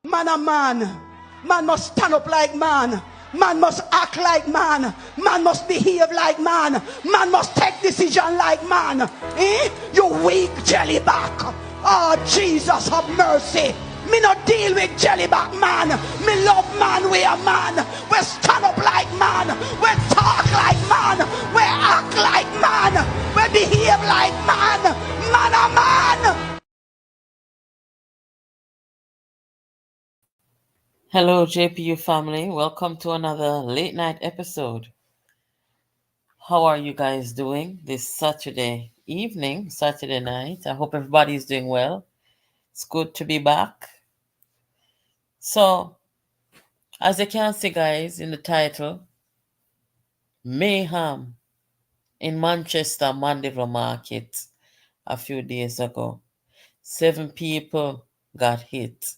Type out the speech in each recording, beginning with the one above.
Man a man. Man must stand up like man. Man must act like man. Man must behave like man. Man must take decision like man. Eh? You weak jellyback. Oh, Jesus, have mercy. Me not deal with jellyback man. Me love man, we a man. We stand up like man. We talk like man. We act like man. We behave like man. Man a man. Hello, JPU family. Welcome to another late night episode. How are you guys doing this Saturday evening, Saturday night? I hope everybody is doing well. It's good to be back. So, as you can see, guys, in the title, Mayhem in Manchester Mandeville Market a few days ago. 7 people got hit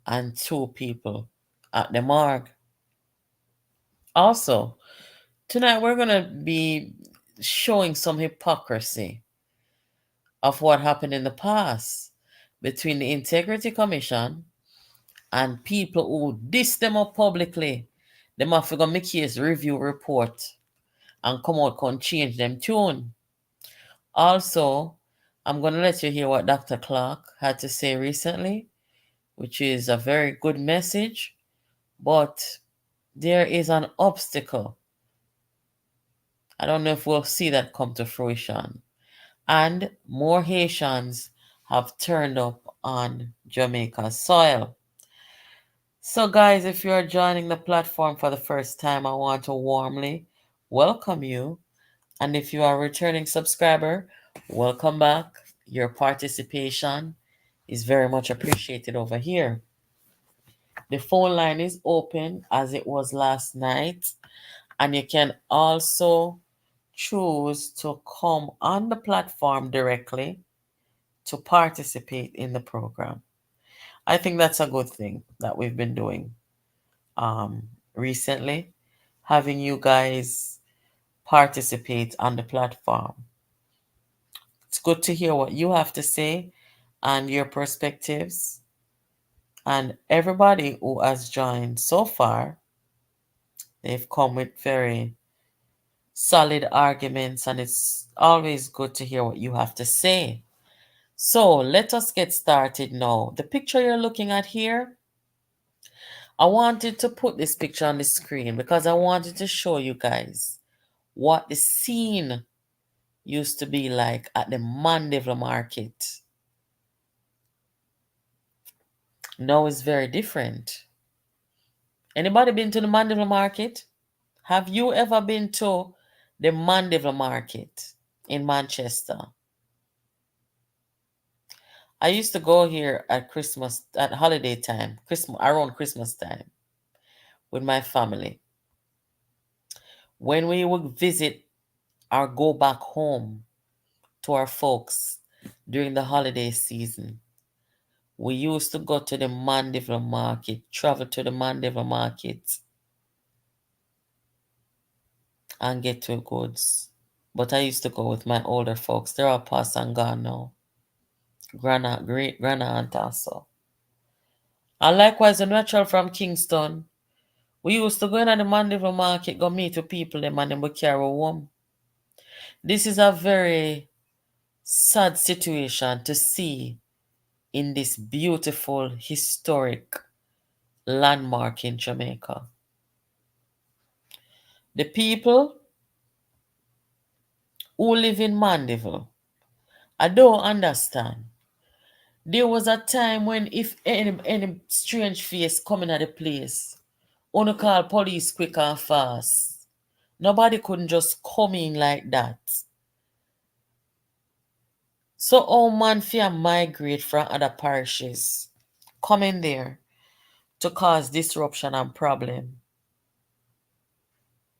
and 2 people at the morgue. Also, tonight we're going to be showing some hypocrisy of what happened in the past between the Integrity Commission and people who diss them up publicly. Them have to go make his review report and come out and change them tune. Also, I'm going to let you hear what Dr. Clarke had to say recently, which is a very good message, but there is an obstacle. I don't know if we'll see that come to fruition. And more Haitians have turned up on Jamaica's soil. So, guys, if you are joining the platform for the first time, I want to warmly welcome you. And if you are a returning subscriber, welcome back. Your participation is very much appreciated over here. The phone line is open as it was last night, and you can also choose to come on the platform directly to participate in the program. I think that's a good thing that we've been doing recently, having you guys participate on the platform. It's good to hear what you have to say and your perspectives. And everybody who has joined so far, they've come with very solid arguments, and it's always good to hear what you have to say. So let us get started now. The picture you're looking at here, I wanted to put this picture on the screen because I wanted to show you guys what the scene used to be like at the Mandeville market. Now it's very different. Anybody been to the Mandeville market? Have you ever been to the Mandeville market in Manchester? I used to go here at Christmas, at holiday time, around Christmas time with my family. When we would visit or go back home to our folks during the holiday season, we used to go to the Mandeville market, travel to the Mandeville market and get to goods. But I used to go with my older folks. They're all past and gone now. Great grandma aunt also. And likewise, when we travel from Kingston, we used to go in at the Mandeville market, go meet with people, them, and then we carry home. This is a very sad situation to see in this beautiful, historic landmark in Jamaica. The people who live in Mandeville, I don't understand. There was a time when if any strange face coming at the place, only call police quick and fast. Nobody couldn't just come in like that. So all man fear migrate from other parishes, come in there to cause disruption and problem.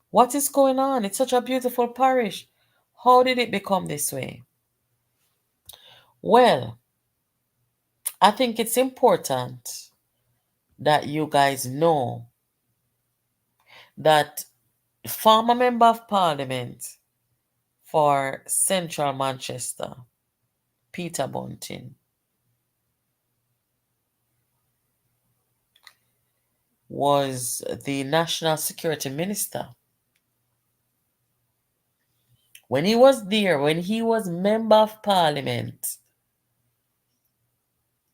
What is going on? It's such a beautiful parish. How did it become this way? Well, I think it's important that you guys know that former member of parliament for Central Manchester, Peter Bunting, was the National Security Minister. When he was there, when he was Member of Parliament,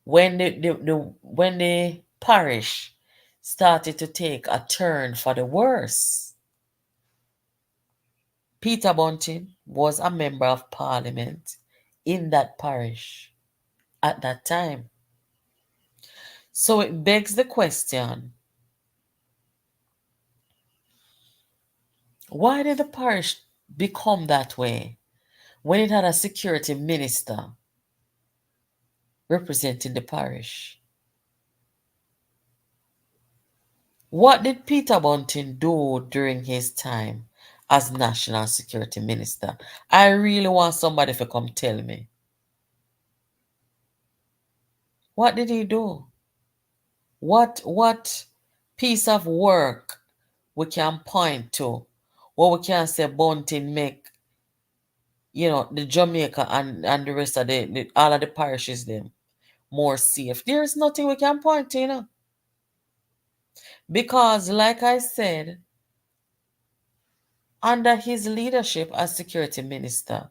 when the parish started to take a turn for the worse, Peter Bunting was a Member of Parliament in that parish at that time. So it begs the question, why did the parish become that way when it had a security minister representing the parish? What did Peter Bunting do during his time as National Security Minister? I really want somebody to come tell me. What did he do? What piece of work we can point to where we can say Bunting make, the Jamaica and the rest of all of the parishes them more safe? There is nothing we can point to, because like I said, under his leadership as security minister,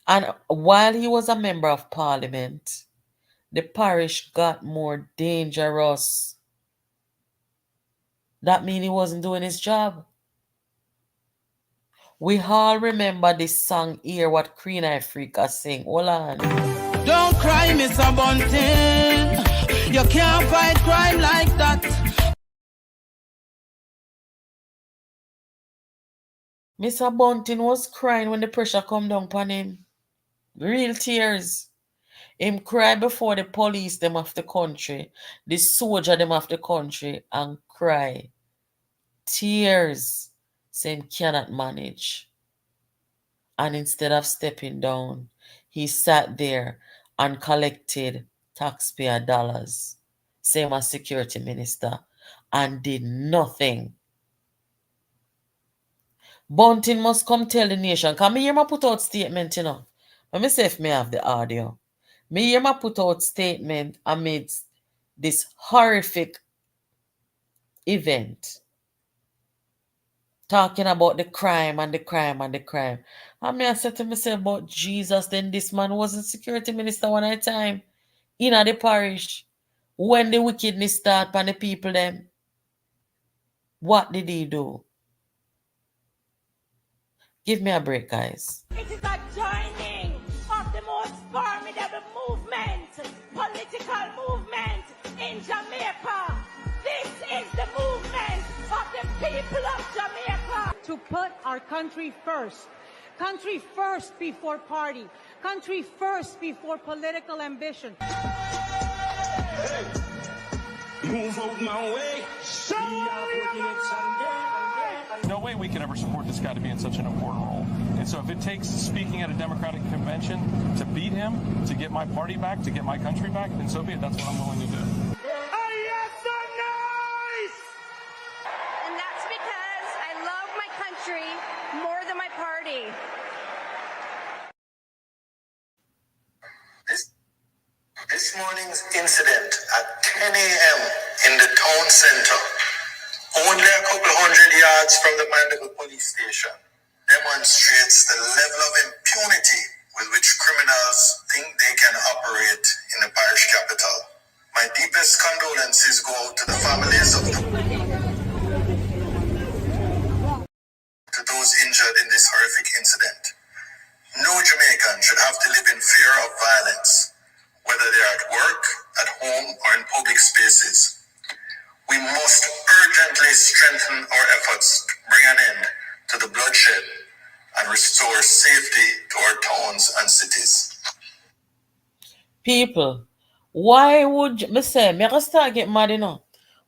and while he was a member of parliament, the parish got more dangerous. That means he wasn't doing his job. We all remember this song here, what Queen Africa sing. Hold on. Don't cry, Mr. Bunting. You can't fight crime like that. Mr. Bunting was crying when the pressure come down upon him. Real tears. Him cry before the police them of the country, the soldier them of the country, and cry. Tears. Saying cannot manage. And instead of stepping down, he sat there and collected taxpayer dollars, same as security minister, and did nothing. Bunting must come tell the nation. Can me hear my put out statement, Let me see if me have the audio. Me hear my put out statement amidst this horrific event, talking about the crime and the crime and the crime. And I said to myself, but Jesus, then this man wasn't security minister one at a time in the parish when the wickedness start on the people them. What did he do? Give me a break, guys. It is a joining of the most formidable movement, political movement in Jamaica. This is the movement of the people of Jamaica. To put our country first. Country first before party. Country first before political ambition. Hey, move out my way. No way we could ever support this guy to be in such an important role. And so if it takes speaking at a Democratic convention to beat him, to get my party back, to get my country back, then so be it. That's what I'm willing to do. And that's because I love my country more than my party. This morning's incident at 10 a.m. in the town center, only a couple hundred yards from the Mandeville police station, demonstrates the level of impunity with which criminals think they can operate in the parish capital. My deepest condolences go out to the families of those injured in this horrific incident. No Jamaican should have to live in fear of violence, whether they're at work, at home, or in public spaces. We must urgently strengthen our efforts to bring an end to the bloodshed and restore safety to our towns and cities. People, why would me start get mad,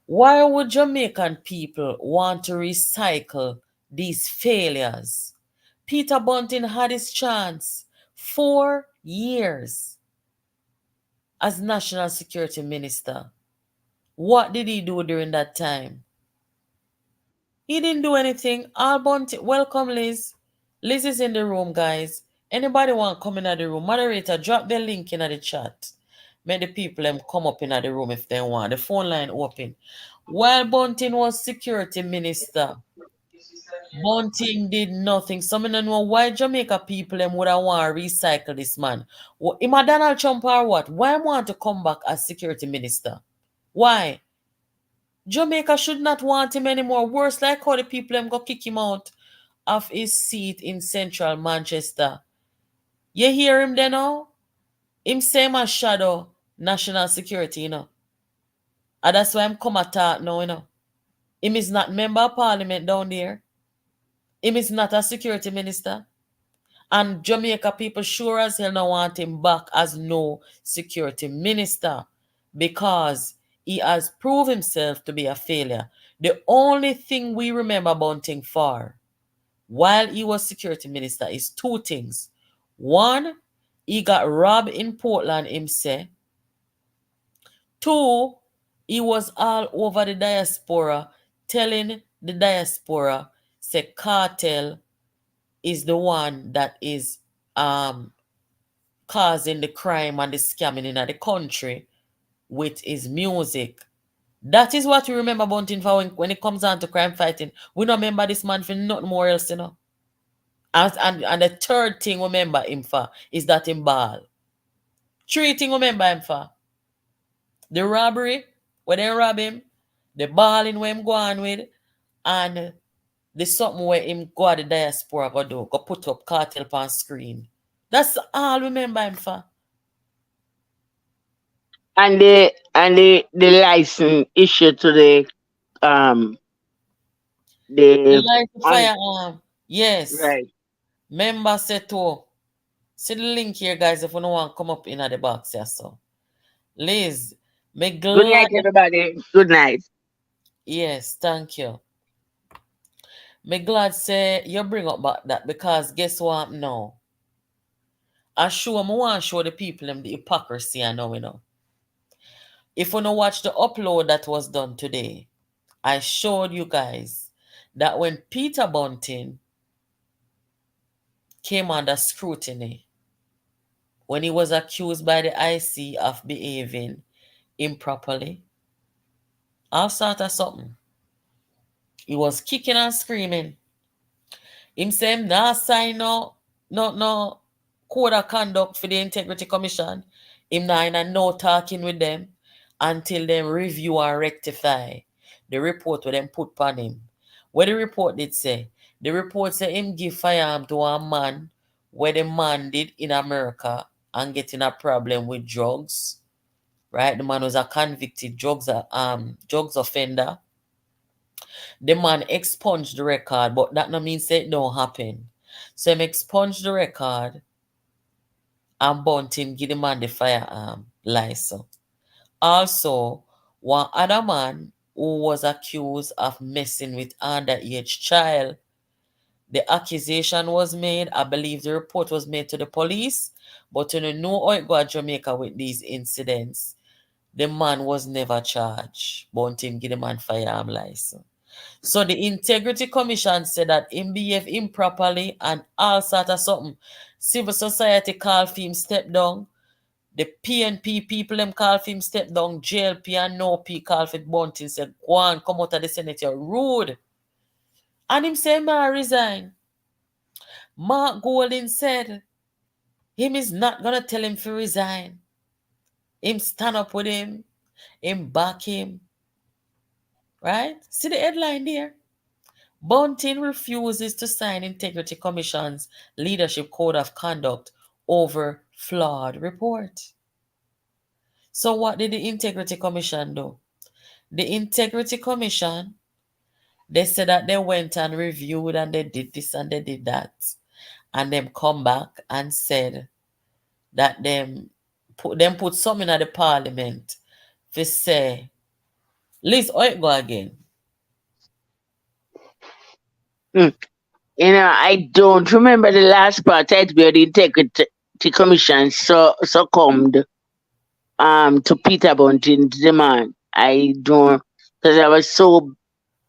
Why would Jamaican people want to recycle these failures? Peter Bunting had his chance. 4 years as National Security Minister. What did he do during that time? He didn't do anything. All Bunting, welcome Liz. Liz is in the room, guys. Anybody want to come in the room? Moderator, drop the link in the chat. Make the people them come up in the room if they want. The phone line open. While Bunting was security minister, Bunting did nothing. Some don't know why Jamaica people them would have want to recycle this man. Him a Donald Trump or what? Why want to come back as security minister? Why? Jamaica should not want him anymore. Worse, like how the people them go kick him out of his seat in central Manchester. You hear him there now? Him same as shadow national security, And that's why I'm come attack now. Him is not member of parliament down there. Him is not a security minister. And Jamaica people sure as hell don't want him back as no security minister because he has proved himself to be a failure. The only thing we remember Bunting for while he was security minister is two things. One, he got robbed in Portland himself. Two, he was all over the diaspora telling the diaspora say cartel is the one that is causing the crime and the scamming in the country with his music. That is what we remember Bunting for when it comes down to crime fighting. We don't remember this man for nothing more else, And the third thing we remember him for is that him ball. Three things we remember him for. The robbery, where they rob him, the balling where him go on with, and the something where him go at the diaspora go put up cartel on screen. That's all we remember him for. And the license issue to the license firearm. Yes. Right. Member said to see the link here, guys, if you don't want to come up in the box here. So Liz, Good night, everybody. Good night. Yes, thank you. Me glad say you bring up back that because guess what now? I want to show the people them the hypocrisy I know. If you don't watch the upload that was done today, I showed you guys that when Peter Bunting came under scrutiny, when he was accused by the IC of behaving improperly, all sort of something. He was kicking and screaming. Him say him not sign no code of conduct for the Integrity Commission. Him not no talking with them until them review and rectify the report where them put on him. What the report did say? The report say him give firearm to a man where the man did in America and getting a problem with drugs. Right? The man was a convicted drugs offender. The man expunged the record, but that no means it don't happen. So him expunged the record and Bunting give the man the firearm license. Also, one other man who was accused of messing with underage child, the accusation was made. I believe the report was made to the police, but you know how it go at Jamaica with these incidents. The man was never charged. Bunting give the man firearm license. So the Integrity Commission said that him behave improperly and all sort of something. Civil society call for him step down. The PNP people them call for him step down. JLP and NOP call for Bunting said, go on, come out of the Senate, you're rude. And him say, I resign. Mark Golding said, him is not going to tell him to resign. Him stand up with him back him. Right? See the headline there? Bunting refuses to sign Integrity Commission's Leadership Code of Conduct over flawed report. So what did the Integrity Commission do? The Integrity Commission, they said that they went and reviewed and they did this and they did that. And them come back and said that them put something at the parliament to say, Liz, how it go again? I don't remember the last part where the Integrity Commission succumbed to Peter Bunting's demand. I don't, because I was so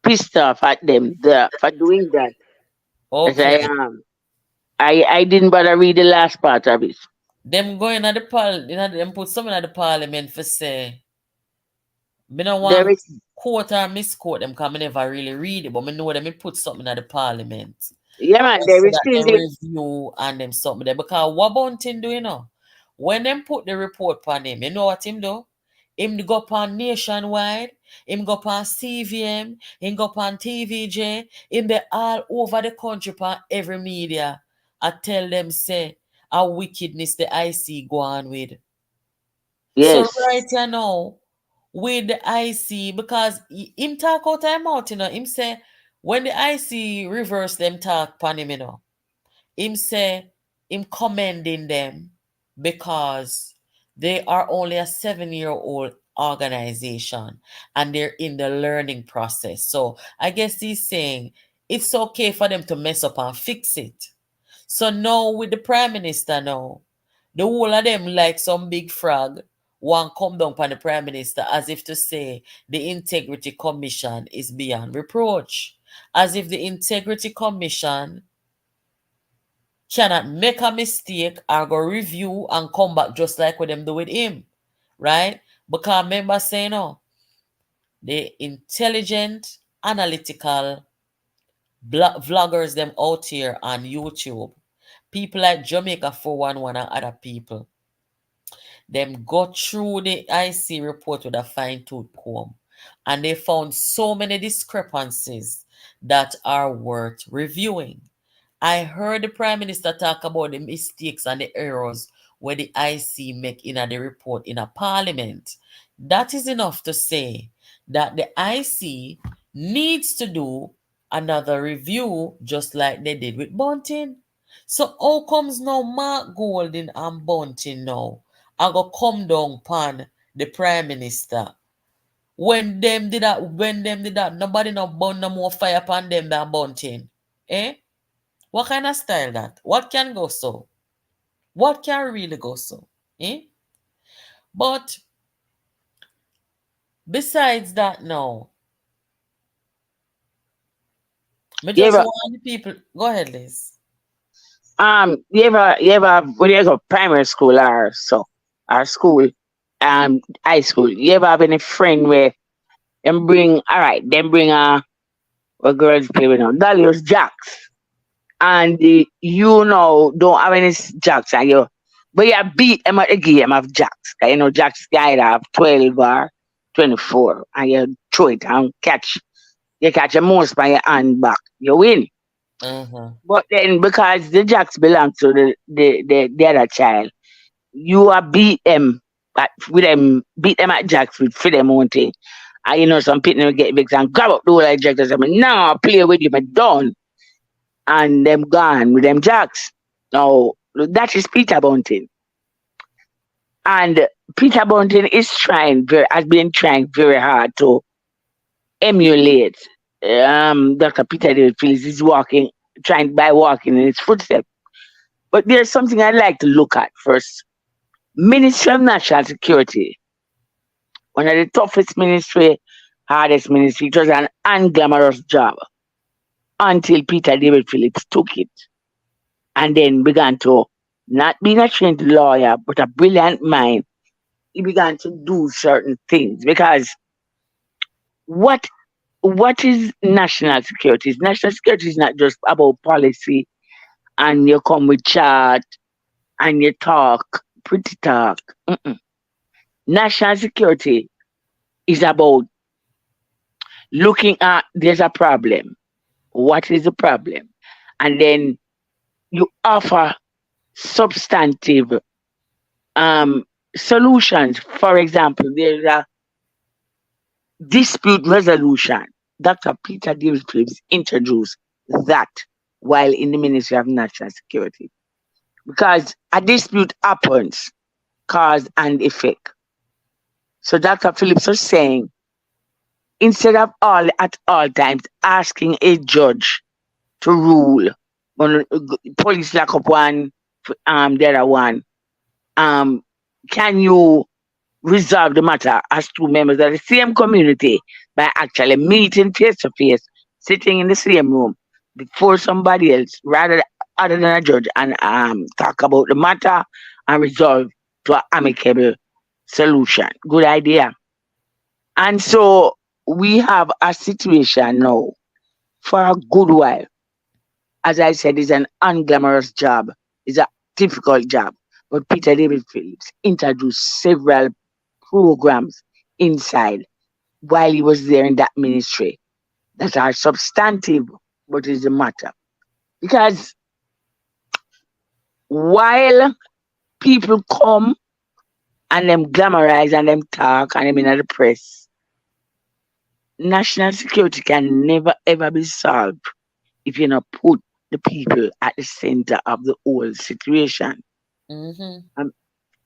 pissed off at them for doing that. Okay. I didn't bother read the last part of it. Them going at the them put something at the parliament for say, me no There want is, quote or misquote them because I never really read it, but me know them me put something at the parliament. yeah, man, Just there so is that still they the, review and them something there. Because what Bunting do, you know? When them put the report upon him, you know what him do? Him go upon Nationwide, him go upon CVM, him go upon TVJ, him be all over the country upon every media. I tell them say a wickedness the IC go on with. So yes, right here now, with the IC, because him talk out time out, you know, him say when the IC reverse them talk upon him, you know, him say him commending them because they are only a 7-year-old organization and they're in the learning process. So I guess he's saying it's okay for them to mess up and fix it. So now with the prime minister now, the whole of them like some big frog want come down upon the prime minister as if to say the integrity commission is beyond reproach. As if the integrity commission cannot make a mistake or go review and come back just like what them do with him. Right? Because remember saying no, the intelligent, analytical vloggers them out here on YouTube, people like Jamaica 411 and other people, them go through the IC report with a fine-tooth comb and they found so many discrepancies that are worth reviewing. I heard the Prime Minister talk about the mistakes and the errors where the IC make in the report in a parliament. That is enough to say that the IC needs to do another review just like they did with Bunting. So how comes now Mark Golding and Bunting now I go come down upon the Prime Minister? When them did that, nobody no burn no more fire upon them than Bunting. Eh? What kind of style that? What can go so? What can really go so? Eh? But besides that now, me you just ever, want the people go ahead, Liz. you ever, when you go primary school or so, or school, high school, you ever have any friend where them bring, all right, them bring what girls play with now, Dalios Jacks, and you know don't have any Jacks, and but you beat them at the game of Jacks, 'cause you know Jacks guy have 12 or 24, and you throw it and you catch a mouse by your hand back, you win. Uh-huh. But then because the Jacks belong to the other child, you are beat them with them, beat them at Jacks with for them own thing. And you know some people will get big and grab up the whole of Jacks and say, "No, play with you, but done." And them gone with them Jacks. Now that is Peter Bunting. And Peter Bunting has been trying very hard to emulate Dr. Peter David Phillips is walking in his footsteps. But there's something I'd like to look at first. Ministry of National Security, one of the toughest ministry, hardest ministry. It was an unglamorous job until Peter David Phillips took it and then began to, not being a trained lawyer, but a brilliant mind, he began to do certain things. Because what is national security? National security is not just about policy and you come with chart and you talk, pretty talk. Mm-mm. National security is about looking at there's a problem. What is the problem? And then you offer substantive solutions. For example, there's a dispute resolution. Dr. Peter David Phillips introduced that while in the Ministry of National Security. Because a dispute happens, cause and effect. So Dr. Phillips was saying, instead of at all times asking a judge to rule on police lock up one, the other one, can you resolve the matter as two members of the same community by actually meeting face to face, sitting in the same room before somebody else, rather other than a judge, and talk about the matter and resolve to an amicable solution. Good idea. And so we have a situation now for a good while. As I said, it's an unglamorous job. It's a difficult job. But Peter David Phillips introduced several programs inside while he was there in that ministry that are substantive, but is the matter. Because while people come and them glamorize and them talk and them in the press, national security can never ever be solved if you not put the people at the center of the whole situation. Mm-hmm.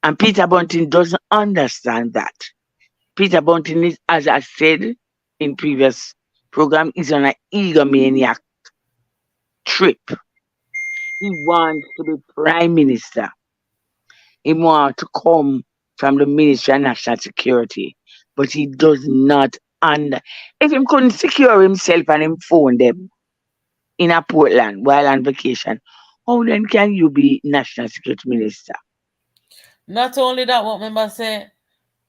And Peter Bunting doesn't understand that. Peter Bunting is, as I said in previous program, is on an egomaniac trip. He wants to be prime minister. He wants to come from the Ministry of National Security, but he does not under. If he couldn't secure himself and him phone them in a Portland while on vacation, how then can you be National Security Minister? Not only that, what member say,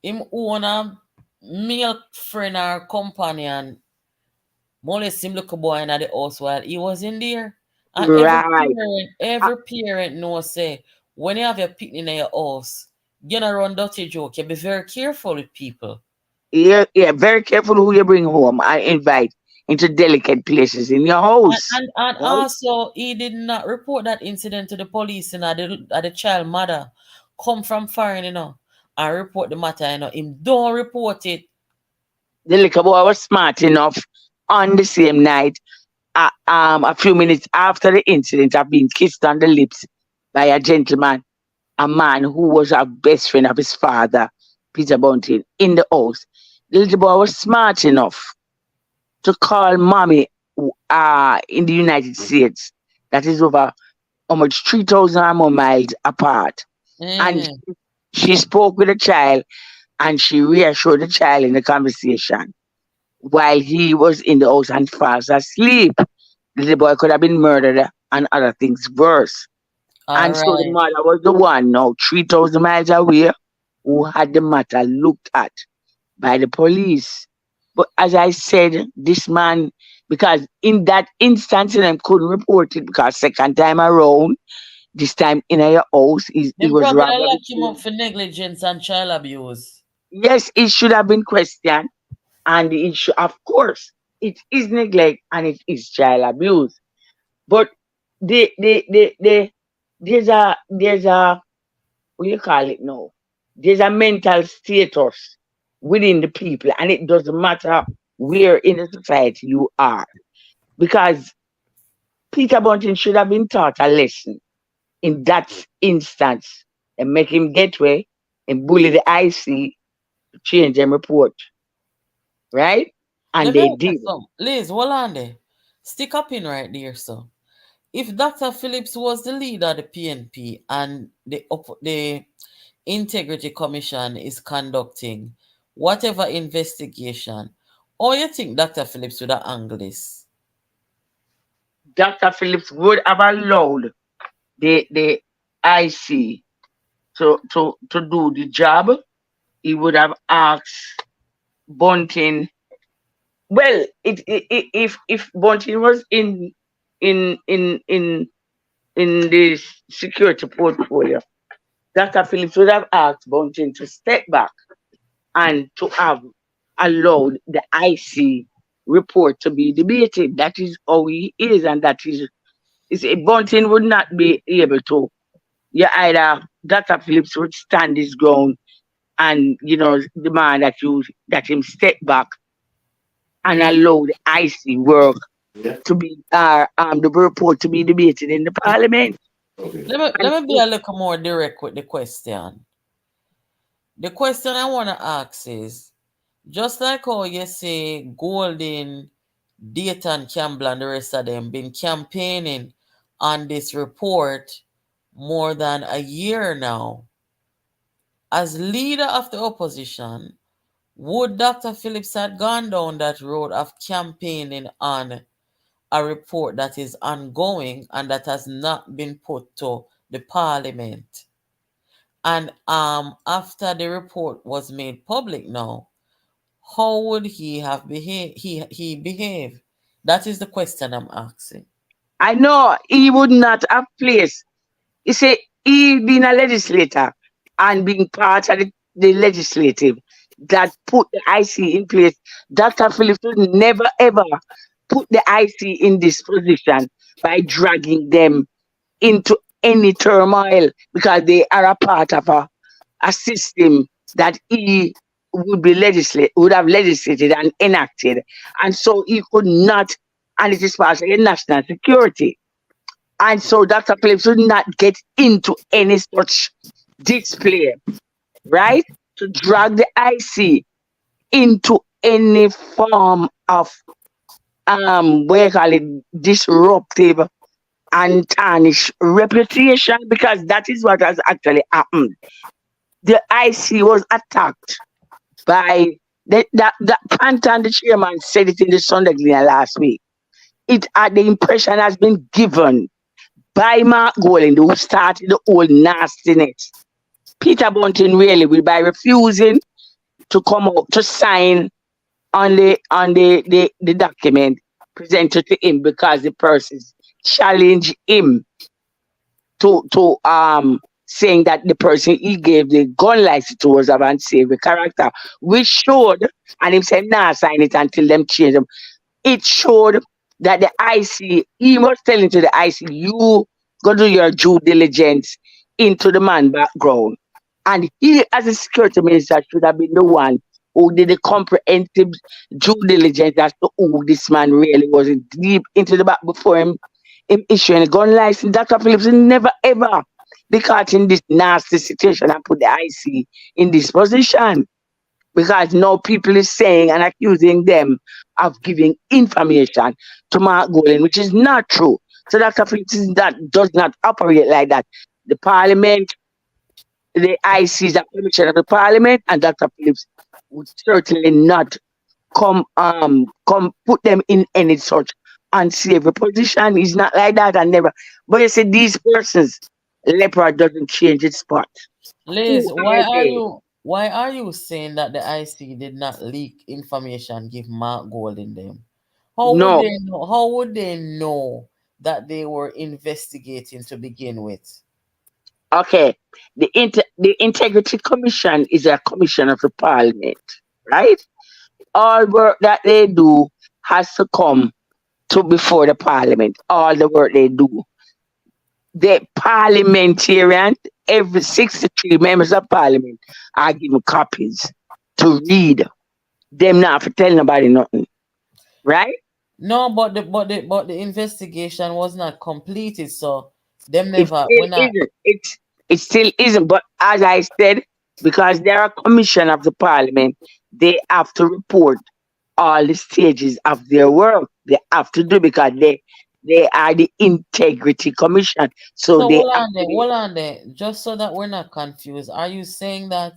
him own a male friend or companion molest him little boy in the house while he was in there. And Right. every parent knows say when you have your picnic in your house, you not run dirty joke. You be very careful with people. Yeah, very careful who you bring home. I invite into delicate places in your house. And Right? also he did not report that incident to the police and the child mother come from foreign, and report the matter, Him don't report it. The little boy was smart enough on the same night, a few minutes after the incident, of being kissed on the lips by a gentleman, a man who was a best friend of his father, Peter Bunting, in the house. The little boy was smart enough to call mommy in the United States. That is over almost 3,000 or more miles apart. And Mm. she spoke with the child and she reassured the child in the conversation while he was in the house and fast asleep. The little boy could have been murdered and other things worse. All And so the right. mother was the one now 3,000 miles away who had the matter looked at by the police. But as I said, this man, because in that instance, them couldn't report it because second time around, this time in your house, he Them was probably robbed of lock his him up phone. for negligence and child abuse. Yes, it should have been questioned, and it should, of course, it is neglect and it is child abuse. But the there's a what you call it now? There's a mental status within the people, and it doesn't matter where in the society you are. Because Peter Bunting should have been taught a lesson in that instance and make him get way and bully the IC to change them report, right? And Let me they ask you did. some. Liz, hold on there. Stick up in right there, so. If Dr. Phillips was the leader of the PNP and the Integrity Commission is conducting whatever investigation, or you think Dr. Phillips would have angled this? Dr. Phillips would have allowed the IC to do the job. He would have asked Bunting. Well, if Bunting was in in in in the security portfolio, Dr. Phillips would have asked Bunting to step back and to have allowed the IC report to be debated. That is how he is, and that is Bunting would not be able to. Yeah, either Dr. Phillips would stand his ground and demand that him step back and allow the IC work to be the report to be debated in the parliament. And Let me be a little more direct with the question. The question I want to ask is, just like how you say Golden, Dayton, Campbell, and the rest of them been campaigning on this report more than a year now, as leader of the opposition, would Dr. Phillips have gone down that road of campaigning on a report that is ongoing and that has not been put to the parliament? And after the report was made public now, how would he have behaved? He behaved. That is the question I'm asking. I know he would not have placed. You see, he being a legislator and being part of the legislative that put the IC in place, Dr. Phillips would never ever put the IC in this position by dragging them into any turmoil because they are a part of a system that he would have legislated and enacted. And so he could not, and it is part of national security. And so Dr. Phillips would not get into any such display, right? To drag the IC into any form of what you call it, disruptive and tarnish reputation, because that is what has actually happened. The IC was attacked by that Pantan, the chairman, said it in the Sunday Gleaner last week. The impression has been given by Mark Golding, who started the whole nastiness. Peter Bunting really will, by refusing to come out to sign on the document presented to him because the persons challenged him to saying that the person he gave the gun license to was of unsavory character, which showed, and him said, nah, sign it until them change them. It showed that the IC, he was telling to the IC, you go do your due diligence into the man background. And he, as a security minister, should have been the one who did the comprehensive due diligence as to who this man really was, deep into the back before him issuing a gun license. Dr. Phillips never ever be caught in this nasty situation and put the IC in this position, because now people is saying and accusing them of giving information to Mark Golding, which is not true. So Dr. Phillips does not operate like that. The Parliament, the IC is a commissioner of the Parliament, and Dr. Phillips would certainly not come put them in any such unsavory position. He's not like that, and never. But you see, these persons, leopard doesn't change its spot. Liz, why are you saying that the IC did not leak information, give Mark Golding them? How would they know that they were investigating to begin with? Okay, the Integrity Commission is a commission of the Parliament, right? All work that they do has to come to before the Parliament. All the work they do. The parliamentarian, every 63 members of Parliament are given copies to read. Them not for tell nobody nothing, right? No, but the investigation was not completed, so them never. It still isn't. But as I said, because they're a commission of the Parliament, they have to report all the stages of their work. They have to do, because they are the Integrity Commission. So they hold on there. Just so that we're not confused, are you saying that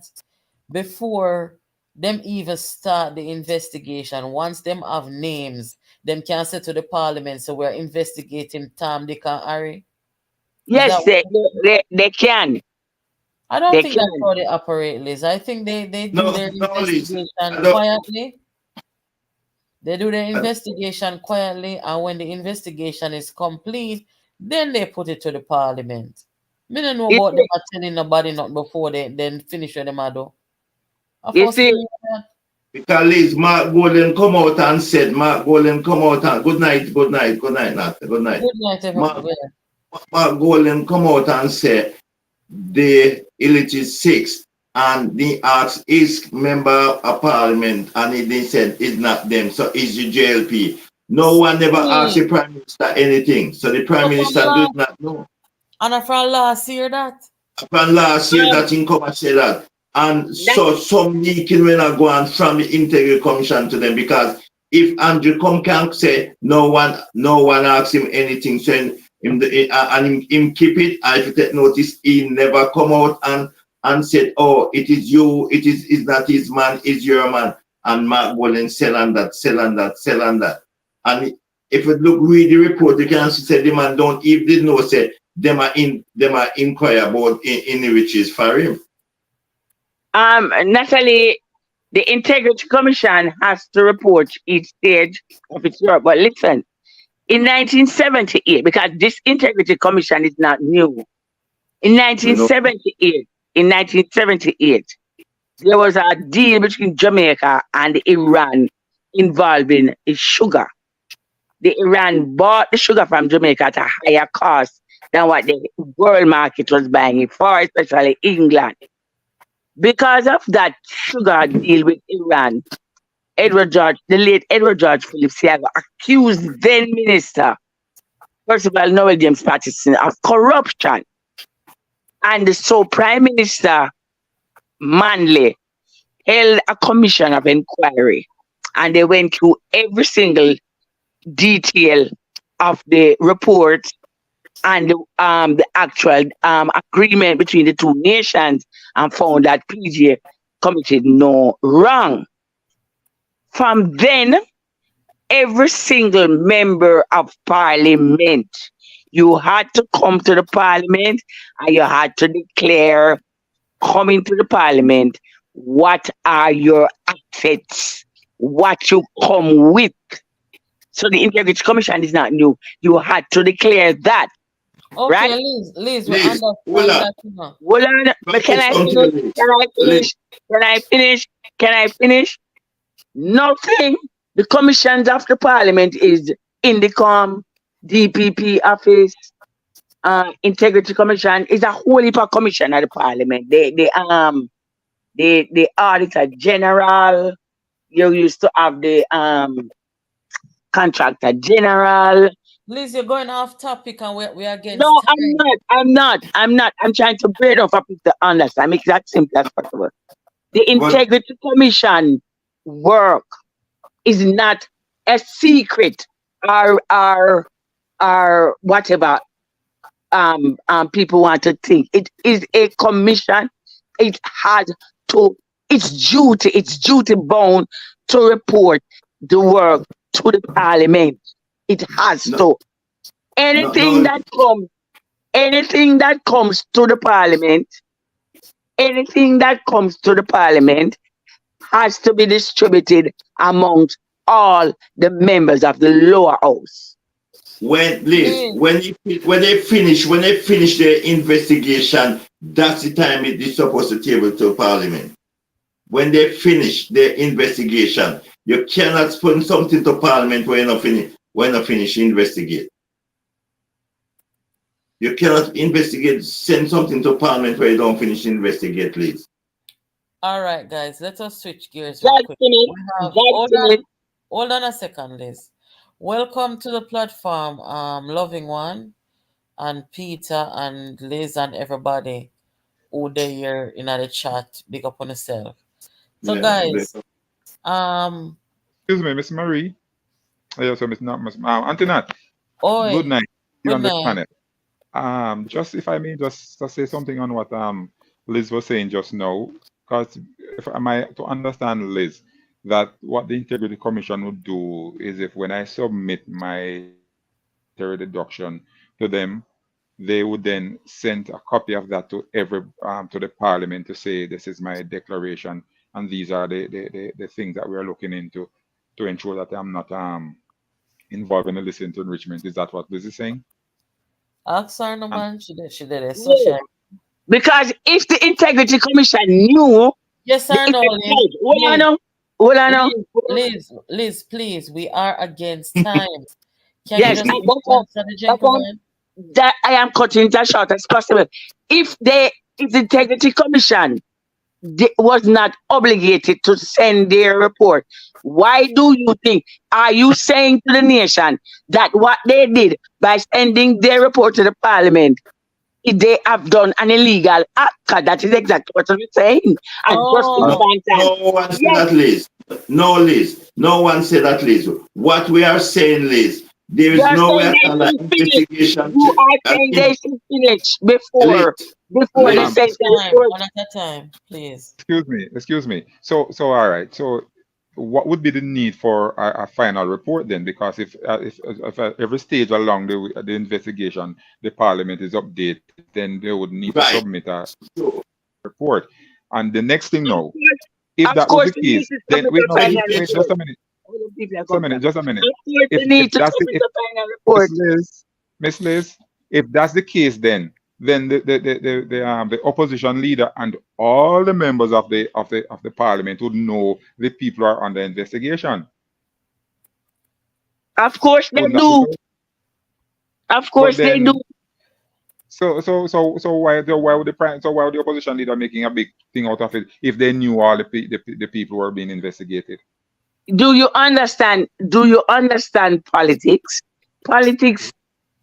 before them even start the investigation, once them have names, them can say to the Parliament, so we're investigating Tom, Dick, and Harry? Yes, they can. I don't think that's how they operate, Liz. I think they do their investigation quietly. They do their investigation quietly, and when the investigation is complete, then they put it to the Parliament. Me don't know about them not telling nobody not before they then finish with them do. You see, because Liz, Mark Golding come out and said, good night, Nathan, good night. Good night, everybody. Mark Golding come out and said the elite is 6, and they asked his member of Parliament, and he said it's not them, so it's the JLP. No one never asked the Prime Minister anything, so the Prime Minister does not know. And from last year that? From last year that he come and say that. And so some leaking when I go on from the Integrity Commission to them, because if Andrew can say no one asked him anything, so him keep it, I if take notice, he never come out and said, oh, it is you, it's not his man, it's your man. And Mark Golding sell on that. And if you read the report, you can see the man don't even know, say them are inquire about in riches for him. Natalie, the Integrity Commission has to report each stage of its work. But listen, in 1978, because this Integrity Commission is not new, in 1978, there was a deal between Jamaica and Iran involving sugar. The Iran bought the sugar from Jamaica at a higher cost than what the world market was buying it for, especially England. Because of that sugar deal with Iran, the late Edward George Phillips accused then Minister Percival Noel James Patterson of corruption. And so Prime Minister Manley held a commission of inquiry, and they went through every single detail of the report and the actual agreement between the two nations, and found that PJ committed no wrong. From then, every single member of parliament, you had to come to the parliament and you had to declare, coming to the parliament, what are your assets, what you come with. So the Integrity Commission is not new. You had to declare that. Okay, right? Liz, we understand that. Hold on. Can I finish? Nothing. The commissions of the parliament is INDICOM, DPP office, Integrity Commission is a whole heap of commission at the parliament. The Auditor General. You used to have the Contractor General. Liz, you're going off topic and we're against. No, I'm not. I'm trying to break off a people to understand. Make that simple as possible. The Integrity Commission work is not a secret or whatever people want to think. It is a commission. It has to, it's duty bound to report the work to the parliament. It has to. Anything that comes to the parliament, has to be distributed amongst all the members of the lower house. When they finish their investigation, that's the time it is supposed to table to Parliament. When they finish their investigation, you cannot put something to Parliament when you finish investigate. You cannot send something to Parliament where you don't finish investigate, please. All right, guys, let us switch gears. Hold on a second, Liz. Welcome to the platform, Loving One, and Peter and Liz and everybody who they here in the chat. Big up on yourself. So, guys, excuse me, Miss Marie. So Miss Auntie Nat. Good night. Good on night. the panel. Just if I may just say something on what Liz was saying just now, because if am I to understand, Liz, that what the Integrity Commission would do is if when I submit my deduction to them, they would then send a copy of that to every to the Parliament to say this is my declaration and these are the things that we are looking into to ensure that I'm not involved in illicit enrichment. Is that what Liz is saying? Ask her, no man. She did it. Yeah. Because if the Integrity Commission knew, yes, sir, no. Liz, please, we are against time. Can you just answer the gentleman? That I am cutting it as short as possible. If the Integrity Commission was not obligated to send their report, why do you think? Are you saying to the nation that what they did by sending their report to the Parliament, they have done an illegal act? That is exactly what I'm saying. And no one said that, Liz. No, Liz. No one said that, Liz. What we are saying, Liz, there is no way investigation. You are saying they should finish before they say one at a time, please. Excuse me. So all right. So what would be the need for a final report then? Because if at every stage along the investigation, the parliament is updated, then they would need to Right. submit a report. And the next thing now, if Of that was course, the they need case, to then submit wait, a no, final wait, report. just a minute, All the people are just a minute, coming. just a minute. Of course, they If need to that's the submit if a final report. Miss Liz, if that's the case, then the opposition leader and all the members of the parliament would know the people are under investigation. Of course, they Wouldn't that be do. correct? Of But course, they do. then, so why would the opposition leader making a big thing out of it if they knew all the people were being investigated? Do you understand? Do you understand politics? Politics,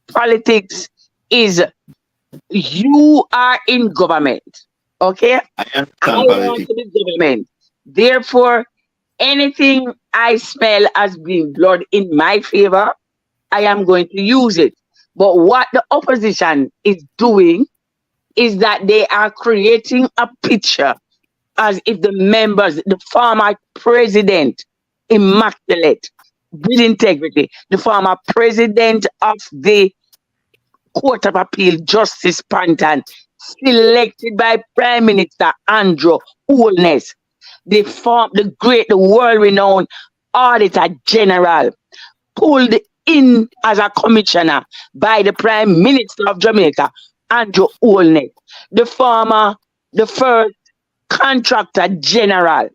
politics is you are in government. Okay? I I understand want politics. to be government. Therefore, anything I smell as being blood in my favor, I am going to use it. But what the opposition is doing is that they are creating a picture as if the members, the former president, immaculate, with integrity, the former president of the Court of Appeal, Justice Panton, selected by Prime Minister Andrew Holness, the great, the world-renowned Auditor General, pulled in as a commissioner by the Prime Minister of Jamaica, Andrew Holness, the first contractor general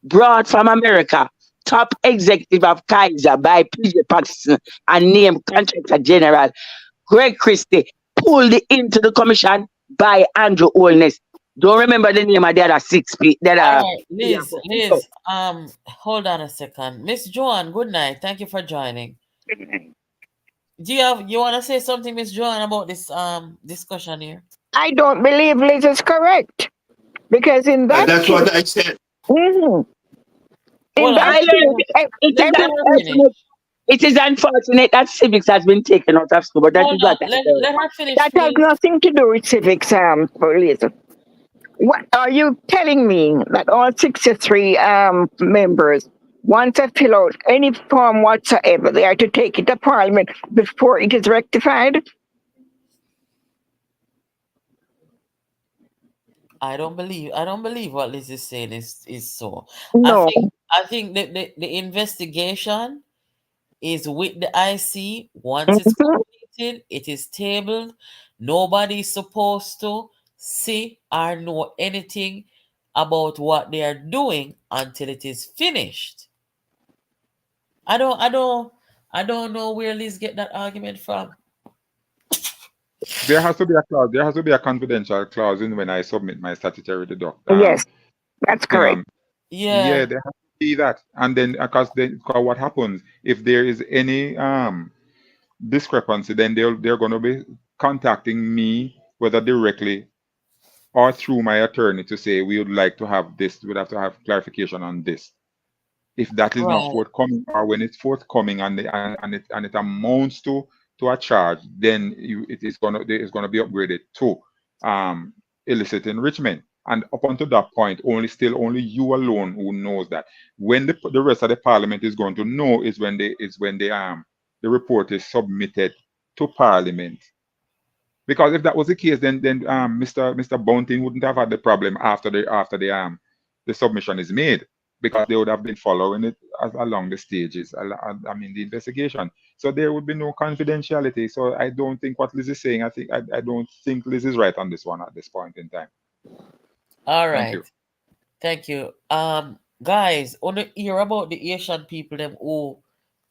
brought from America, top executive of Kaiser by PJ Patterson, and named contractor general Greg Christie, pulled into the commission by Andrew Holness. Don't remember the name of the other 6 people. All right, Liz, hold on a second. Miss Joan, good night. Thank you for joining. Do you want to say something, Miss Joan, about this discussion here? I don't believe Liz is correct because in that That's case, what I said. in Well, that I case, learned let me it is unfortunate that civics has been taken out of school, but that is hold on. what I Let learned. her finish, that has please. nothing to do with civics, Liz. What are you telling me that all 63 members, once they fill out any form whatsoever, they are to take it to Parliament before it is rectified? I don't believe what Liz is saying is so. No. I think the investigation is with the IC. Once it's completed, it is tabled. Nobody is supposed to see or know anything about what they are doing until it is finished. I don't know where Liz get that argument from. There has to be a clause. There has to be a confidential clause in when I submit my statutory deduct. Yes, that's correct. Yeah. There has to be that. And then, because what happens if there is any discrepancy, then they're going to be contacting me, whether directly or through my attorney, to say we would like to have this. We'd have to have clarification on this. If that is not forthcoming, or when it's forthcoming and it amounts to a charge, then it is gonna be upgraded to illicit enrichment. And up until that point, only you alone who knows that. When the rest of the parliament is going to know is when the report is submitted to Parliament. Because if that was the case, then Mr. Bunting wouldn't have had the problem after the submission is made, because they would have been following it along the stages. I mean, the investigation. So there would be no confidentiality. So I don't think what Liz is saying. I don't think Liz is right on this one at this point in time. All right. Thank you. Guys, want to hear about the Haitian people them who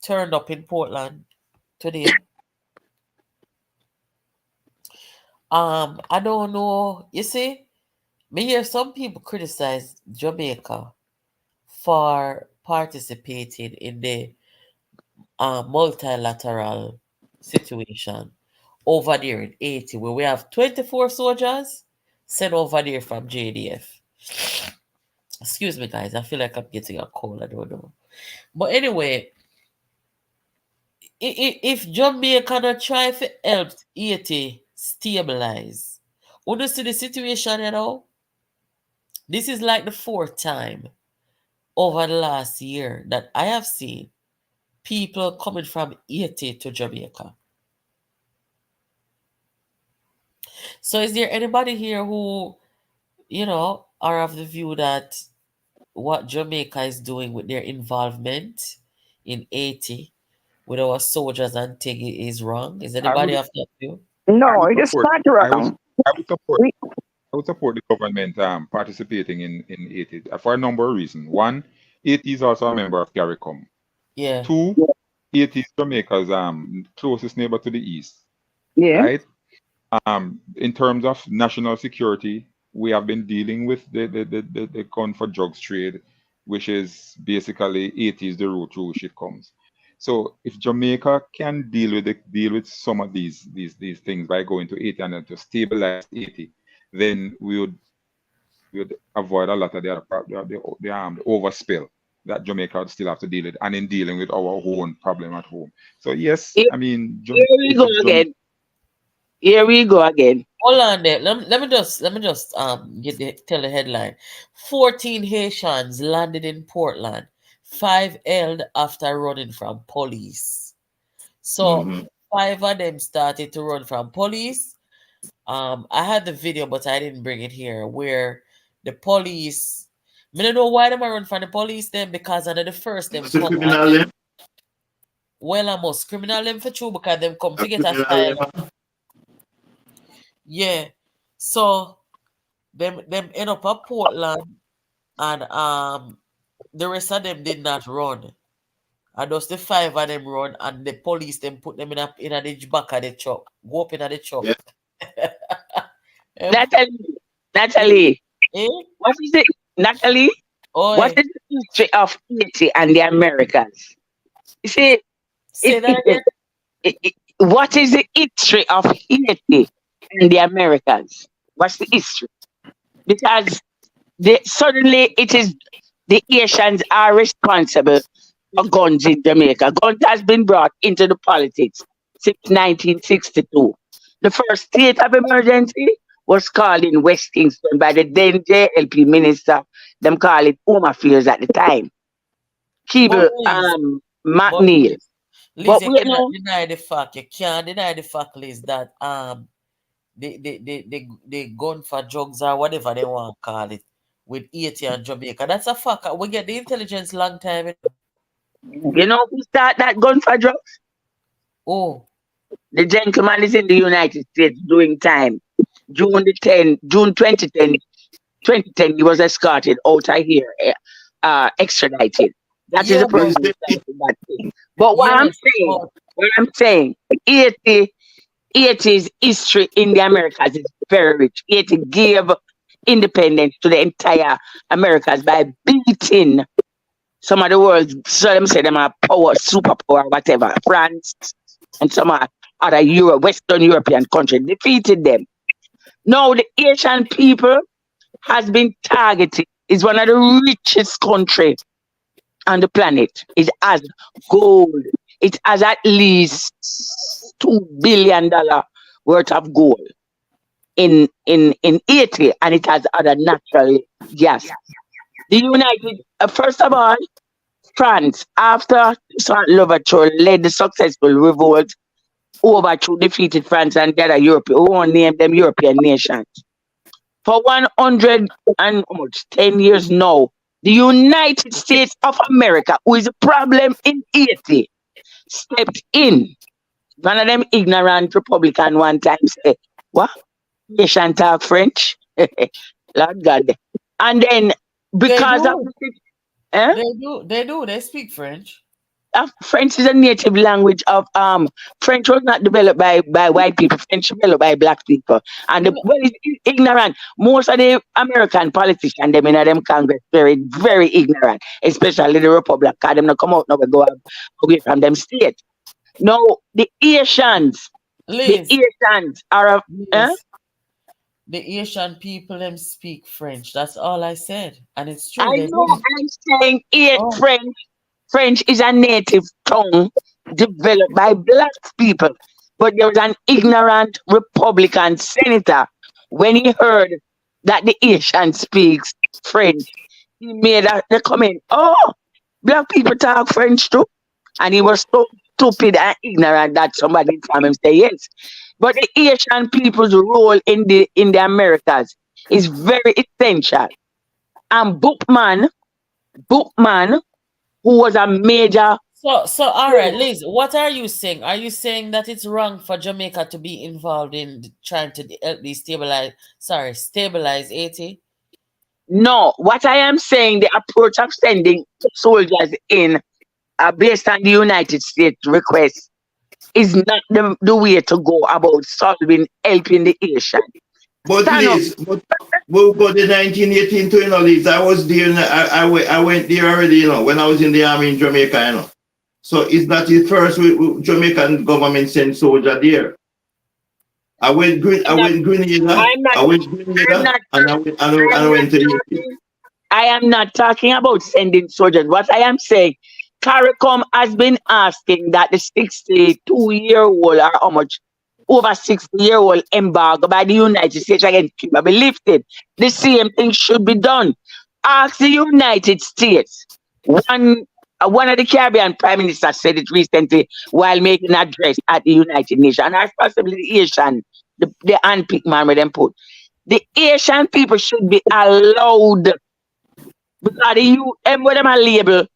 turned up in Portland today? I don't know. You see, me hear some people criticize Jamaica for participating in the multilateral situation over there in Haiti, where we have 24 soldiers sent over there from JDF. Excuse me, guys. I feel like I'm getting a cold. I don't know. But anyway, if Jamaica not try to help Haiti stabilize, you see the situation, This is like the 4th time over the last year that I have seen people coming from Haiti to Jamaica. So is there anybody here who, are of the view that what Jamaica is doing with their involvement in Haiti with our soldiers and thing is wrong? Is I anybody would of that view? I No, would it is support not I would wrong. I would support We, I would support the government participating in Haiti for a number of reasons. One, Haiti is also a member of CARICOM. Yeah. Two, Haiti is Jamaica's closest neighbor to the east, yeah. right? In terms of national security, we have been dealing with the gun for drugs trade, which is basically Haiti is the route through which it comes. So if Jamaica can deal with some of these things by going to Haiti and to stabilize Haiti, then we would avoid a lot of the overspill that Jamaica would still have to deal with, and in dealing with our own problem at home. So yes, Here, I mean, here we go again. Here we go again. Hold on there. Let me just tell the headline. 14 Haitians landed in Portland. 5 held after running from police. So 5 of them started to run from police. I had the video, but I didn't bring it here, where the police, I don't know why them run from the police then, because under the first them come criminal, well, almost criminal them for true, because them come to get asylum. Yeah. So them end up at Portland, and the rest of them did not run. And just the 5 of them run, and the police them put them in the back of the truck. Go up in the truck. Yeah. Natalie, Eh? what is it? Natalie, what is the history of Haiti and the Americas? You see, Say that again. what is the history of Haiti and the Americas? What's the history? Because suddenly it is the Haitians are responsible for guns in Jamaica. Guns has been brought into the politics since 1962. The first state of emergency was called in West Kingston by the then JLP minister. Them call it Home Affairs at the time. Keeble McNeil. Liz, But you we cannot know deny the fact. You can't deny the fact, Liz, that they gun for drugs or whatever they want to call it with Haiti and Jamaica. That's a fact. We get the intelligence long time. you know who start that gun for drugs? Oh, The gentleman is in the United States doing time. June 2010, he was escorted out of here, extradited. That is the person who started that thing. But what I'm saying, Haiti's history in the Americas is very rich. Haiti gave independence to the entire Americas by beating some of the world's, so them say them are superpower, whatever, France and some other Western European countries, defeated them. Now the Haitian people has been targeted. It's one of the richest countries on the planet. It has gold. It has at least $2 billion worth of gold in Haiti, and it has other natural gas. The United, first of all, France, after Toussaint Louverture led the successful revolt, overthrew, defeated France and the other European, who won't name them European nations. For 110 years now, the United States of America, who is a problem in Haiti, stepped in. One of them ignorant Republican one time said, what? Haitian talk French? Lord God. And then because of they speak French. French is a native language of French was not developed by white people. French developed by black people, and it's ignorant. Most of the American politicians, them in them Congress, very ignorant, especially the Republic. Cause them not come out now and go away from them state. Now the Haitians, Liz, the Haitians are the Haitian people them speak French. That's all I said, and it's true. I know. I'm saying French is a native tongue developed by black people. But there was an ignorant Republican senator when he heard that the Haitian speaks French. he made the comment, oh, black people talk French too. And he was so stupid and ignorant that somebody told him say yes. But the Asian people's role in the Americas is very essential. And Bookman, who was a major. So all right, Liz, what are you saying? Are you saying that it's wrong for Jamaica to be involved in trying to help stabilize Haiti? No, what I am saying, the approach of sending soldiers in based on the United States request is not the way to go about helping the Asian. But Liz, but the 1918 to, Liz, I was there, I went there already, when I was in the army in Jamaica, So it's not the first Jamaican government sent soldier there. I went Grenada, and I went to Haiti. I am not talking about sending soldiers. What I am saying, CARICOM has been asking that the 62-year-old or how much over 60-year-old embargo by the United States against Cuba be lifted. The same thing should be done. Ask the United States. One of the Caribbean prime ministers said it recently while making an address at the United Nations, and I possibly the Asian, the handpicked man with them put. The Asian people should be allowed because what them are label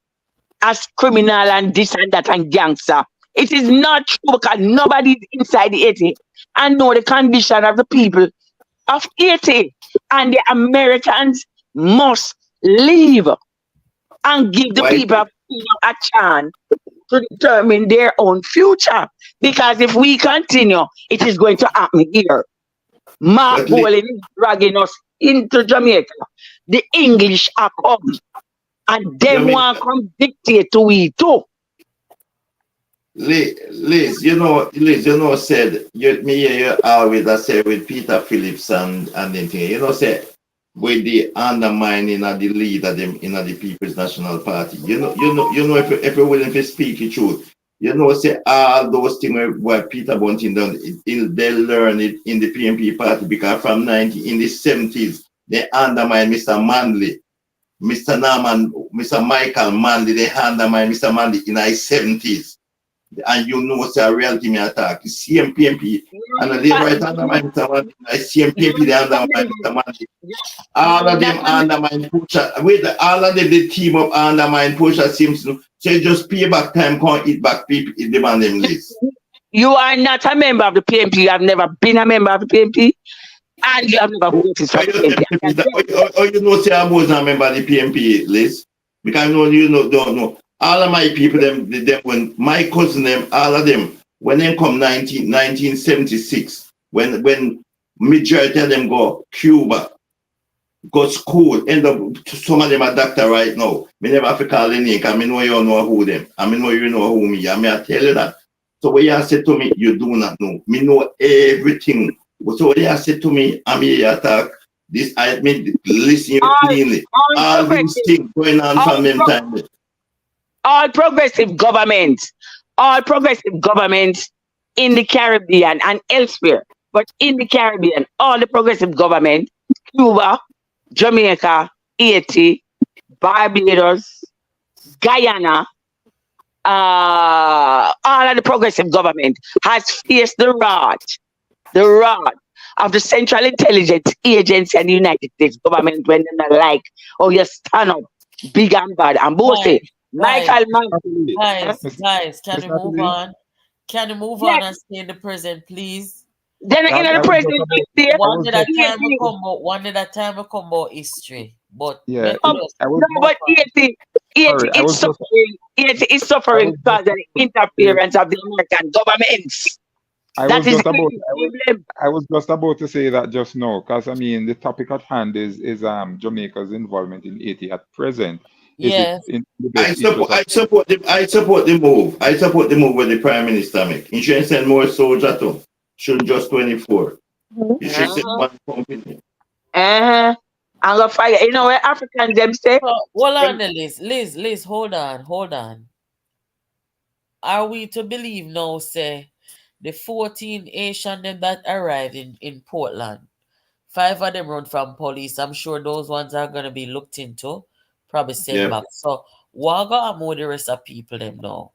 as criminal and this and that and gangster. It is not true because nobody is inside the Haiti and know the condition of the people of Haiti. And the Americans must leave and give the people a chance to determine their own future. Because if we continue, it is going to happen here. Mark Bolin is dragging us into Jamaica. The English are come. And them want to come dictate to we too. Liz, said you always say with Peter Phillips and then thing, say with the undermining of the leader them in the People's National Party. If you're willing to speak the truth, say all those things what Peter Bunting done, they learn it in the PNP party because from in the 70s they undermine Mr. Manley. Mr. Norman, Mr. Michael Manley, they undermine Mr. Manley in the 70s. And what's a reality me attack. The CMPMP and they right undermine Mr. Manley. The CMPMP they undermine Mr. Manley. All of them undermine Pusha. With all of them, the team up undermine Pusha Simpson. So just pay back time, can't eat back people, it demand them list. You are not a member of the PNP. You have never been a member of the PNP. And you have never voted for the PNP. Say I was a member of the PNP list. Because don't know. All of my people, them when my cousin, them, all of them, when they come 1976, when majority of them go Cuba, go school, end up, some of them are doctor right now. Me never have to call the name, because I know you know who them. I know you know who me. I tell you that. So when you say to me, you do not know. Me know everything. So when you say to me, I'm here attack. This I mean listen cleanly. All these things going on from them time. All progressive governments in the Caribbean and elsewhere, but in the Caribbean, all the progressive government, Cuba, Jamaica, Haiti, Barbados, Guyana, all of the progressive government has faced the wrath of the Central Intelligence Agency and the United States government when they're not like, oh, you stand up big and bad and both say, Michael Mann. Guys, can we move on? Can you move on and stay in the present, please? Then in the present, one at a time will come about history. But yeah, but Haiti is suffering because of the interference of the American governments. I was just about to say that just now, because I mean the topic at hand is Jamaica's involvement in Haiti at present. Yes, I support the move. I support the move where the Prime Minister make. He should send more soldiers to. Shouldn't just 24. He should send one company. I'm gonna fire. You know where Africans them say? Hold on, Liz, hold on. Are we to believe now, say, the 14 Asian them that arrived in Portland, 5 of them run from police. I'm sure those ones are gonna be looked into. probably send back. So what go happen with the rest of people them now?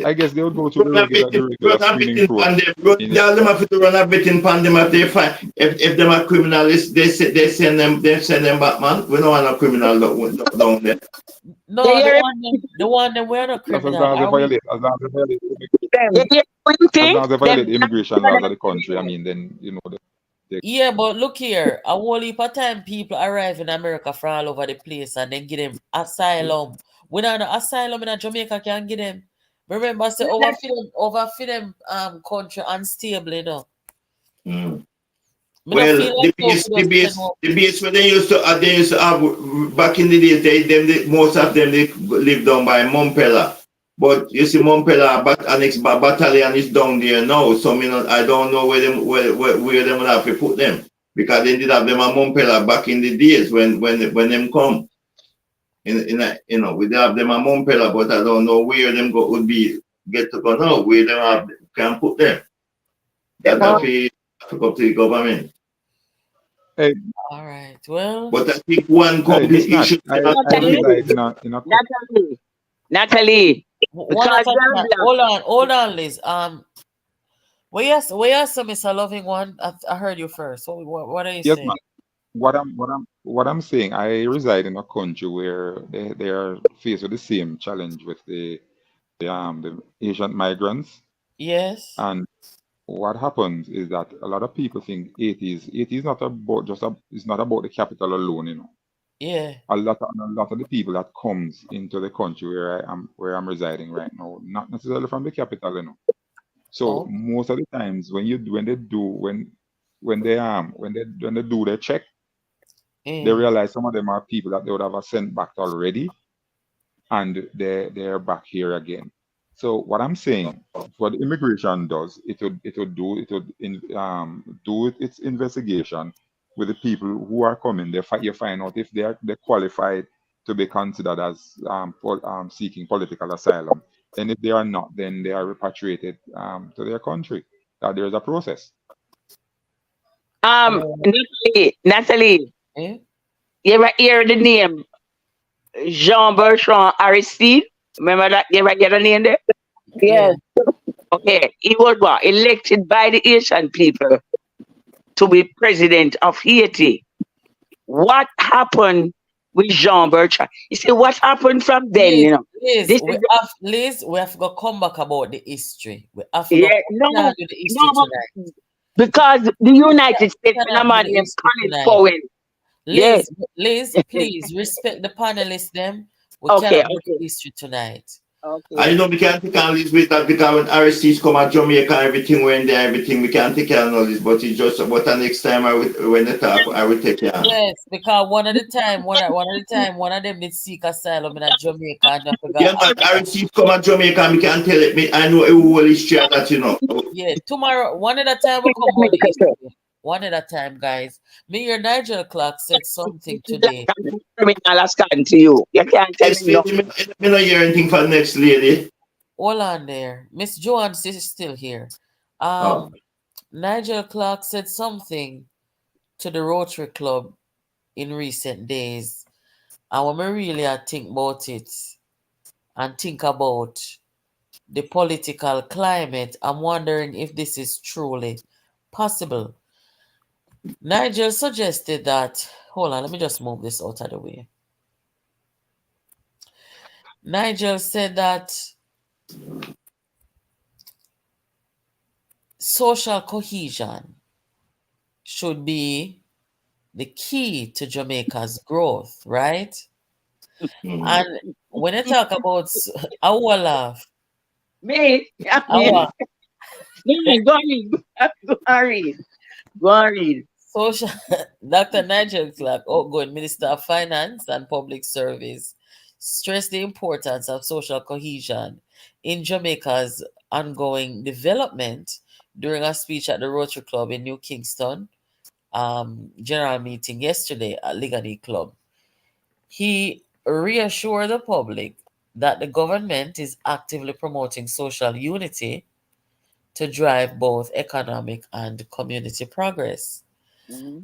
I guess they would go to the regular screening process. Y'all them have to run a betting pan them if they find if them are criminals, they send them back, man. We don't want a criminal down there. No, the one that we're not criminal. As long as they violate immigration laws of the country, I mean, then you know. Yeah, but look here, a whole heap of time people arrive in America from all over the place and then give them asylum. We don't know asylum in Jamaica can give them. Remember, say over them country unstable, you know. Well, the base when they used to have back in the days, most of them they live down by Montpella. But you see, Montpella annex battalion is down there now. So I don't know where them will have to put them, because they did have them at Montpella back in the days when them come. We did have them at Montpella, but I don't know where them get to go now. Where them can put them. That have to go to the government. Hey. All right. Well, but I think one company should. Natalie. Hold on, Liz. Where you some Mr. Loving one? I heard you first. What are you saying? Man. What I'm saying, I reside in a country where they are faced with the same challenge with the Asian migrants. Yes. And what happens is that a lot of people think Haiti is not about it's not about the capital alone, you know. Yeah. A lot of the people that comes into the country where I'm residing right now, not necessarily from the capital, you know. So most of the times when they do their check, they realize some of them are people that they would have sent back already, and they're back here again. So what I'm saying, what immigration does, it would do its investigation with the people who are coming. You find out if they're qualified to be considered as seeking political asylum. And if they are not, then they are repatriated to their country. There is a process. Natalie, you ever hear the name Jean-Bertrand Aristide? Remember that? You ever get a name there? Yes. Okay. He was elected by the Haitian people to be president of Haiti. What happened with Jean-Bertrand? You see, what happened from then, Liz, you know? Liz, we have to come back about the history. We have to do the history tonight. Because the United States and a man named Colin Powell. Liz, please respect the panelists them. We Okay, cannot do history tonight. Okay. I know we can't take on this with that, because when RSCs come at Jamaica, everything went there, everything, we can't take care of all this, but it's just about the next time when they talk, I will take care of. Yes, because one of them did seek asylum in Jamaica and I forgot. Yeah, man, RSCs come at Jamaica and we can't tell it. I know a whole history of that, you know. Yeah, tomorrow, one at a time we come on the history. One at a time, guys. Me, your Nigel Clarke said something today. I'll scan to you. You can't tell me. I don't hear anything from the next lady. Hold on there. Miss Joanne is still here. Nigel Clarke said something to the Rotary Club in recent days. And when I really think about it and think about the political climate, I'm wondering if this is truly possible. Nigel suggested that, hold on, let me just move this out of the way. Nigel said that social cohesion should be the key to Jamaica's growth, right? And when you talk about our laugh, Go on, read. Social Dr. Nigel Clarke, outgoing Minister of Finance and Public Service, stressed the importance of social cohesion in Jamaica's ongoing development during a speech at the Rotary Club in New Kingston general meeting yesterday at Ligani Club. He reassured the public that the government is actively promoting social unity to drive both economic and community progress.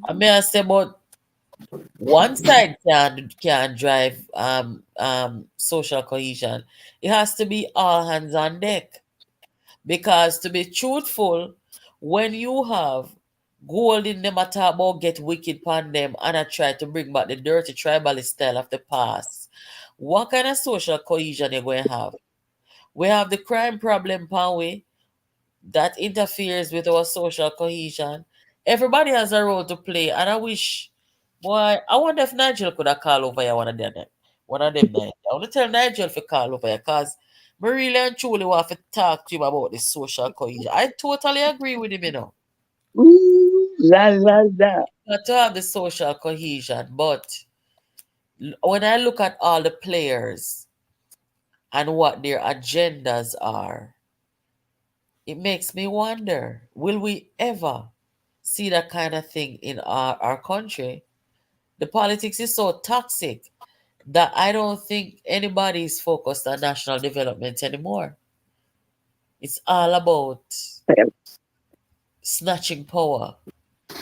I may say, but One side can drive social cohesion. It has to be all hands on deck. Because to be truthful, when you have gold in them, I talk about get wicked upon them, and I try to bring back the dirty tribalist style of the past. What kind of social cohesion you going to have? We have the crime problem, pan we, that interferes with our social cohesion. Everybody has a role to play, and I wish, boy, I wonder if Nigel could have called over here one of them night. I want to tell Nigel to call over here, because I really and truly want to talk to him about the social cohesion. I totally agree with him, you know. Ooh, la la la. Got to have the social cohesion, but when I look at all the players and what their agendas are, it makes me wonder, will we ever see that kind of thing in our country? The politics is so toxic that I don't think anybody is focused on national development anymore. It's all about snatching power.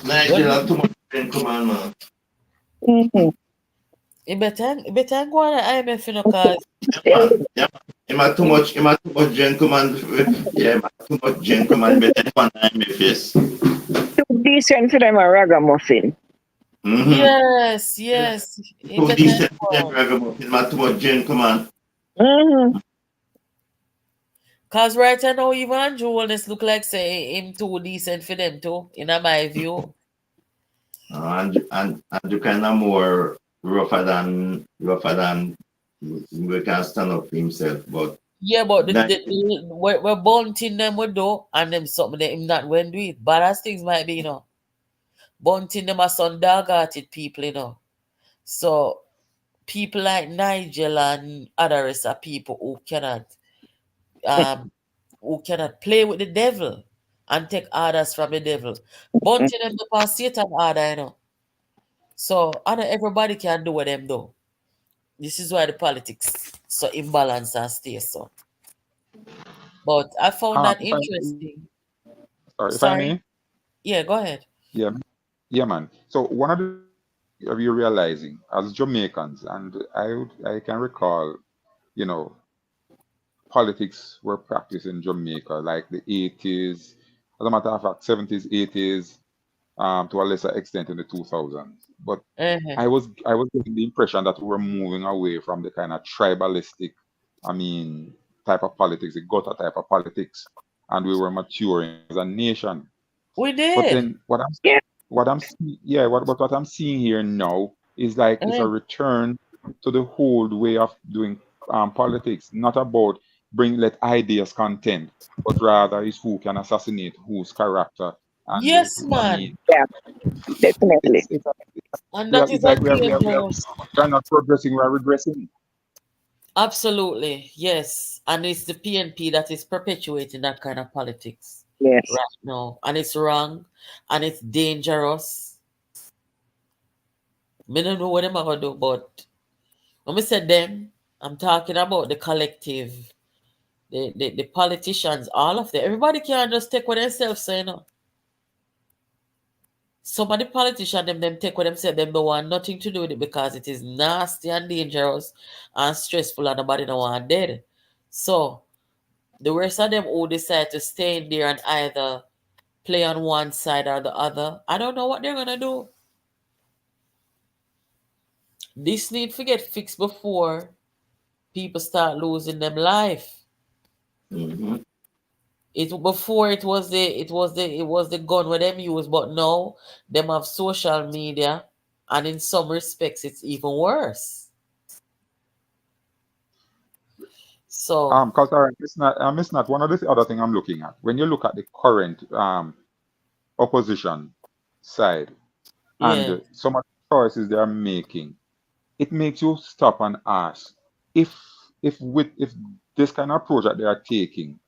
Nigel have too much in command, man. Mm-hmm. It better go on the IMF, you know, cause Yeah, him have too much gentleman. Yeah, him have too much gentleman. Better one time me face. Too decent for them a ragamuffin. Mm-hmm. yes, it Too better decent for them, go. ragamuffin. Him have too much gentleman. Mm-hmm. Cause right now, even Andrew Wellness look like say him too decent for them too, in my view. And you kind of more rougher than we can stand up for himself. But Yeah, but that, we're bunting them with do, and them something that him not when do it. But as things might be, you know, bunting them are some dog-hearted people, you know. So people like Nigel and other rest are people um who cannot play with the devil and take orders from the devil. Bunting them the past Satan order, you know. So I know everybody can do what them do. This is why the politics so imbalanced and stay so. But I found that If I, interesting. sorry, if I Sorry. may, Yeah, go ahead. yeah, yeah, man. So one of the of you realizing as Jamaicans, and I can recall, you know, politics were practiced in Jamaica like the 80s, as a matter of fact, 70s, 80s, to a lesser extent in the 2000s. But Uh-huh. I was getting the impression that we were moving away from the kind of tribalistic, I mean, type of politics, the gutter type of politics, and we were maturing as a nation. We But did. then Yeah. what I'm seeing here now is like it's a Uh, return to the old way of doing politics, not about bring let ideas contend, but rather is who can assassinate whose character. And yes, I mean, man. Yeah, definitely. it's And that is it's a like dangerous. we are not progressing, we are regressing. Absolutely. Yes. And it's the PNP that is perpetuating that kind of politics Yes. right now. And it's wrong and it's dangerous. Me don't know what them are gonna do, but when we say them, I'm talking about the collective, the politicians, all of them. Everybody can't just take what themselves say, you know. Some of the politicians them take what them say them don't want nothing to do with it because it is nasty and dangerous and stressful and nobody don't want dead. So the rest of them who decide to stay in there and either play on one side or the other, I don't know what they're gonna do. This need to get fixed before people start losing them life. mm-hmm. It before it was the gun where them use, but now them have social media, and in some respects it's even worse. So Because all right, it's not one of the other thing I'm looking at. When you look at the current opposition side yeah, and some of the choices they are making, it makes you stop and ask if if this kind of approach that they are taking,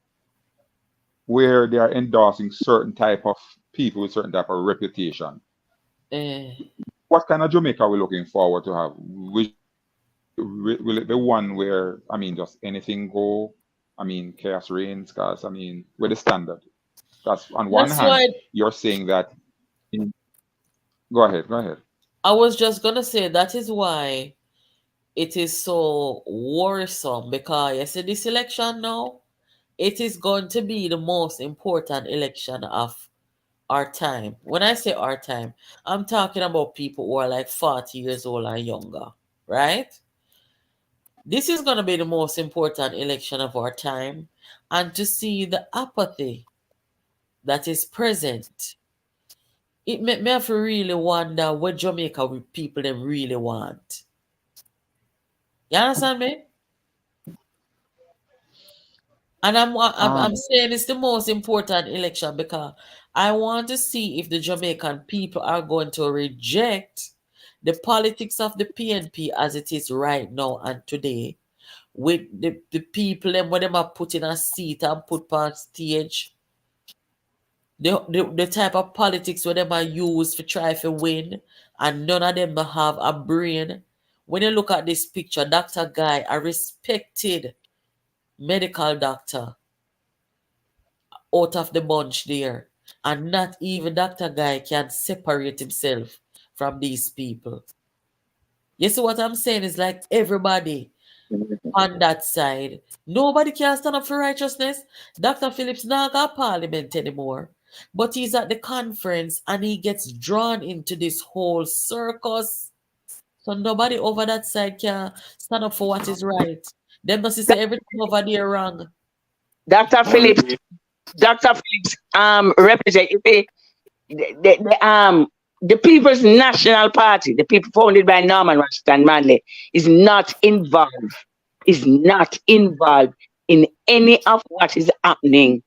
where they are endorsing certain type of people with certain type of reputation, eh, what kind of Jamaica are we looking forward to have? Will it be one where I mean just anything go? I mean chaos reigns, because I mean with the standard. Because on one that's why hand, you're saying that. In, go ahead, go ahead. I was just gonna say that is why it is so worrisome, because you see this election now, it is going to be the most important election of our time. When I say our time, I'm talking about people who are like 40 years old and younger, right? This is going to be the most important election of our time. And to see the apathy that is present, it make me have to really wonder what Jamaica people them really want. You understand me? And I'm saying it's the most important election because I want to see if the Jamaican people are going to reject the politics of the PNP as it is right now and today, with the people them when them are put in a seat and put on stage, the type of politics where them are used for try to win, and none of them have a brain. When you look at this picture, Dr. Guy, a respected medical doctor, out of the bunch there. And not even Dr. Guy can separate himself from these people. You see what I'm saying? It's like everybody on that side. Nobody can stand up for righteousness. Dr. Phillips not got parliament anymore. But he's at the conference and he gets drawn into this whole circus. So nobody over that side can stand up for what is right. They must say everything over there wrong. Dr. Phillips, represent the People's National Party, the people founded by Norman Ralston Manley, is not involved in any of what is happening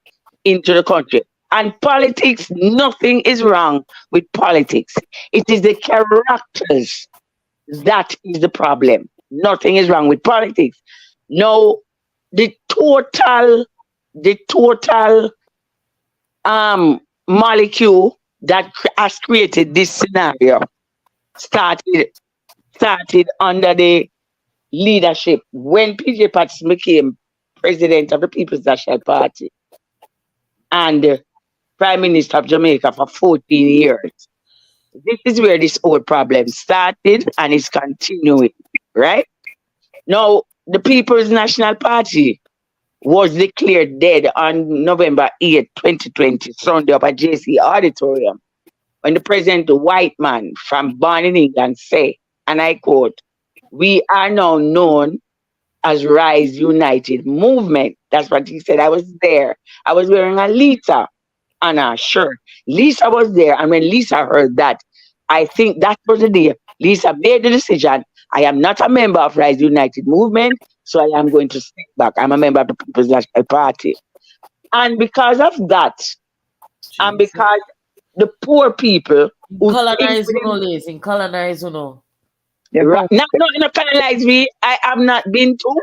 into the country. And politics, nothing is wrong with politics. It is the characters that is the problem. Nothing is wrong with politics. No, the total molecule that has created this scenario started under the leadership when PJ Patterson became president of the People's National Party and Prime Minister of Jamaica for 14 years. This is where this whole problem started and is continuing, right? Now, the People's National Party was declared dead on November 8, 2020, Sunday up at JC Auditorium, when the president, the white man from born in England, said, and I quote, "We are now known as Rise United Movement." That's what he said. I was there. I was wearing a Lisa on a shirt. Lisa was there, and when Lisa heard that, I think that was the day Lisa made the decision. I am not a member of Rise United Movement, so I am going to step back. I'm a member of the People's National Party. And because of that, and because the poor people who colonize in colonize no, colonize me. I have not been to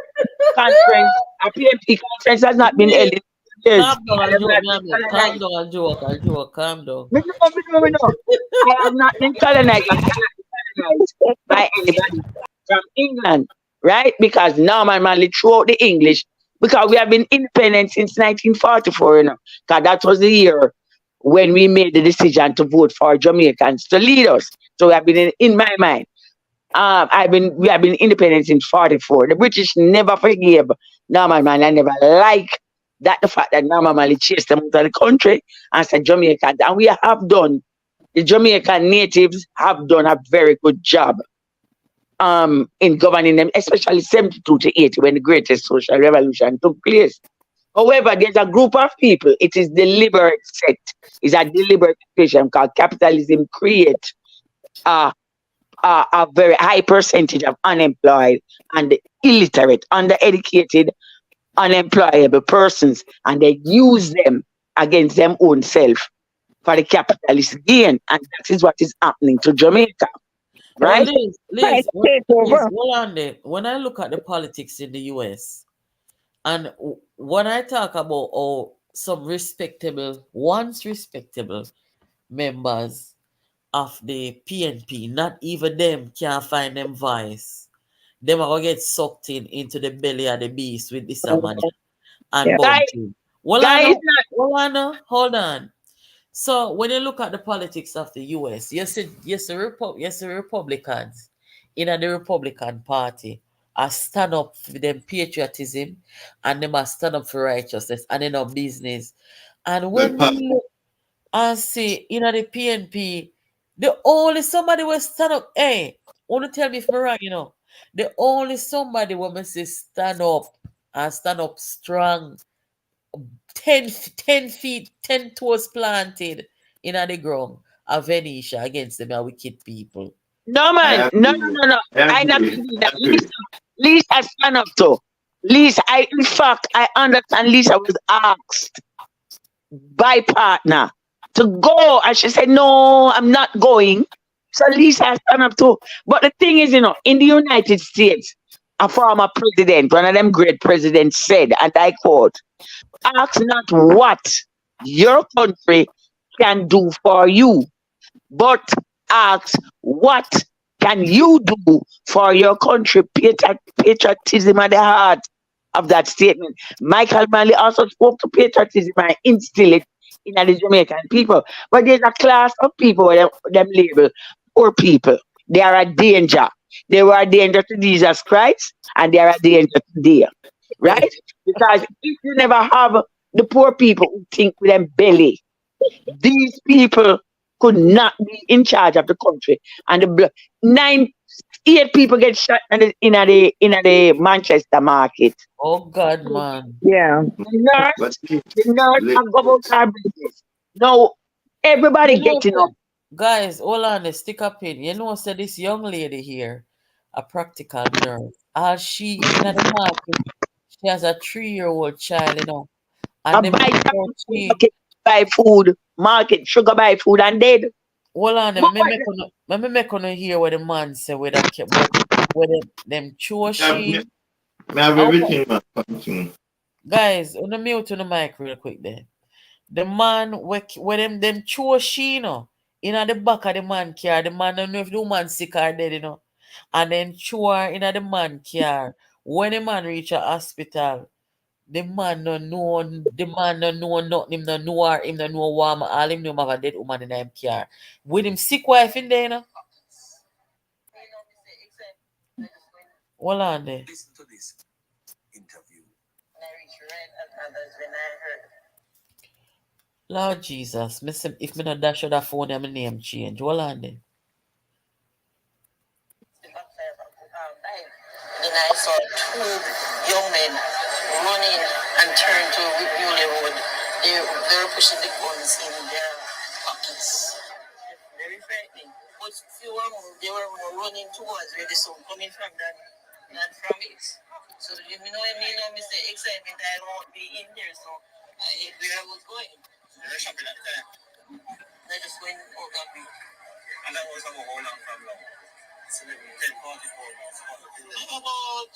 conference. A PMP conference has not been held. Calm down, joke. Calm down. I have not been colonized by anybody from England, right? Because Norman Manley threw out the English, because we have been independent since 1944, you know, because that was the year when we made the decision to vote for Jamaicans to lead us. So we have been in my mind. We have been independent since 44. The British never forgave Norman Manley. I never liked that the fact that Norman Manley chased them out of the country and said Jamaicans, and we have done. The Jamaican natives have done a very good job in governing them, especially 72 to 80 when the greatest social revolution took place. However, there's a group of people, it is deliberate sect, it's a deliberate situation called capitalism create a very high percentage of unemployed and illiterate, undereducated, unemployable persons, and they use them against them own self for the capitalist gain, and that is what is happening to Jamaica. Right? Liz, hold on there. When I look at the politics in the US, and when I talk about some once respectable members of the PNP, not even them can find them voice. Them are going to get sucked into the belly of the beast with this money and Bunting. Hold on. So when you look at the politics of the US, the Republicans in the Republican Party are stand up for them patriotism and them are stand up for righteousness and in our business. And when we look and see in the PNP, the only somebody will stand up, hey, want to tell me if I'm wrong, the only somebody will say stand up and stand up strong 10 feet, 10 toes planted in the ground. A Venetia against them are wicked people. No, I man. No, no, agree. no, no. I I not agree. believe I that. agree. Lisa stand up to. Lisa, in fact, I understand Lisa was asked by partner to go. And she said, no, I'm not going. So Lisa stand up too. But the thing is, in the United States, a former president, one of them great presidents said, and I quote, ask not what your country can do for you, but ask what can you do for your country. Patriotism at the heart of that statement. Michael Manley also spoke to patriotism and instill it in the Jamaican people. But there's a class of people where them label poor people. They are a danger. They were a danger to Jesus Christ and they are a danger today. Right? Because if you never have the poor people who think with them belly, these people could not be in charge of the country. And the 8 people get shot in the Manchester market. Oh God, man. Yeah. But The nurse li- have go about our business. Now everybody getting up. Guys, hold on, stick up in. Said this young lady here, a practical nurse. As she in the market, she has a 3-year-old child, I and them buy she market, buy food, market, sugar buy food and dead. hold on, But let me make on hear what the man say where that where them chew she. me have everything, man. Something. Guys, on the mute on the mic real quick there. The man where them chew she, in the back of the man car. The man don't know if the woman sick or dead, and then chew her in the man car. When the man reach a hospital, the man no know nothing. Him no know her. Him no know warm. All him know have a dead woman in him car. With him sick wife in there, Hold on there. Listen to this interview. Lord Jesus, if me not dash out that phone, my name change. Hold on there. Then I saw 2 young men running and turn to Whitney Road. They were pushing the guns in their pockets. Very frightening. But they were running towards where the sun coming from than from it. So you know what I mean? I'm say excitement. I won't be in there, so I hate where I was going. They were shopping at the time. They just went out of it. And that was about how long from now? So maybe 10, 44 months. About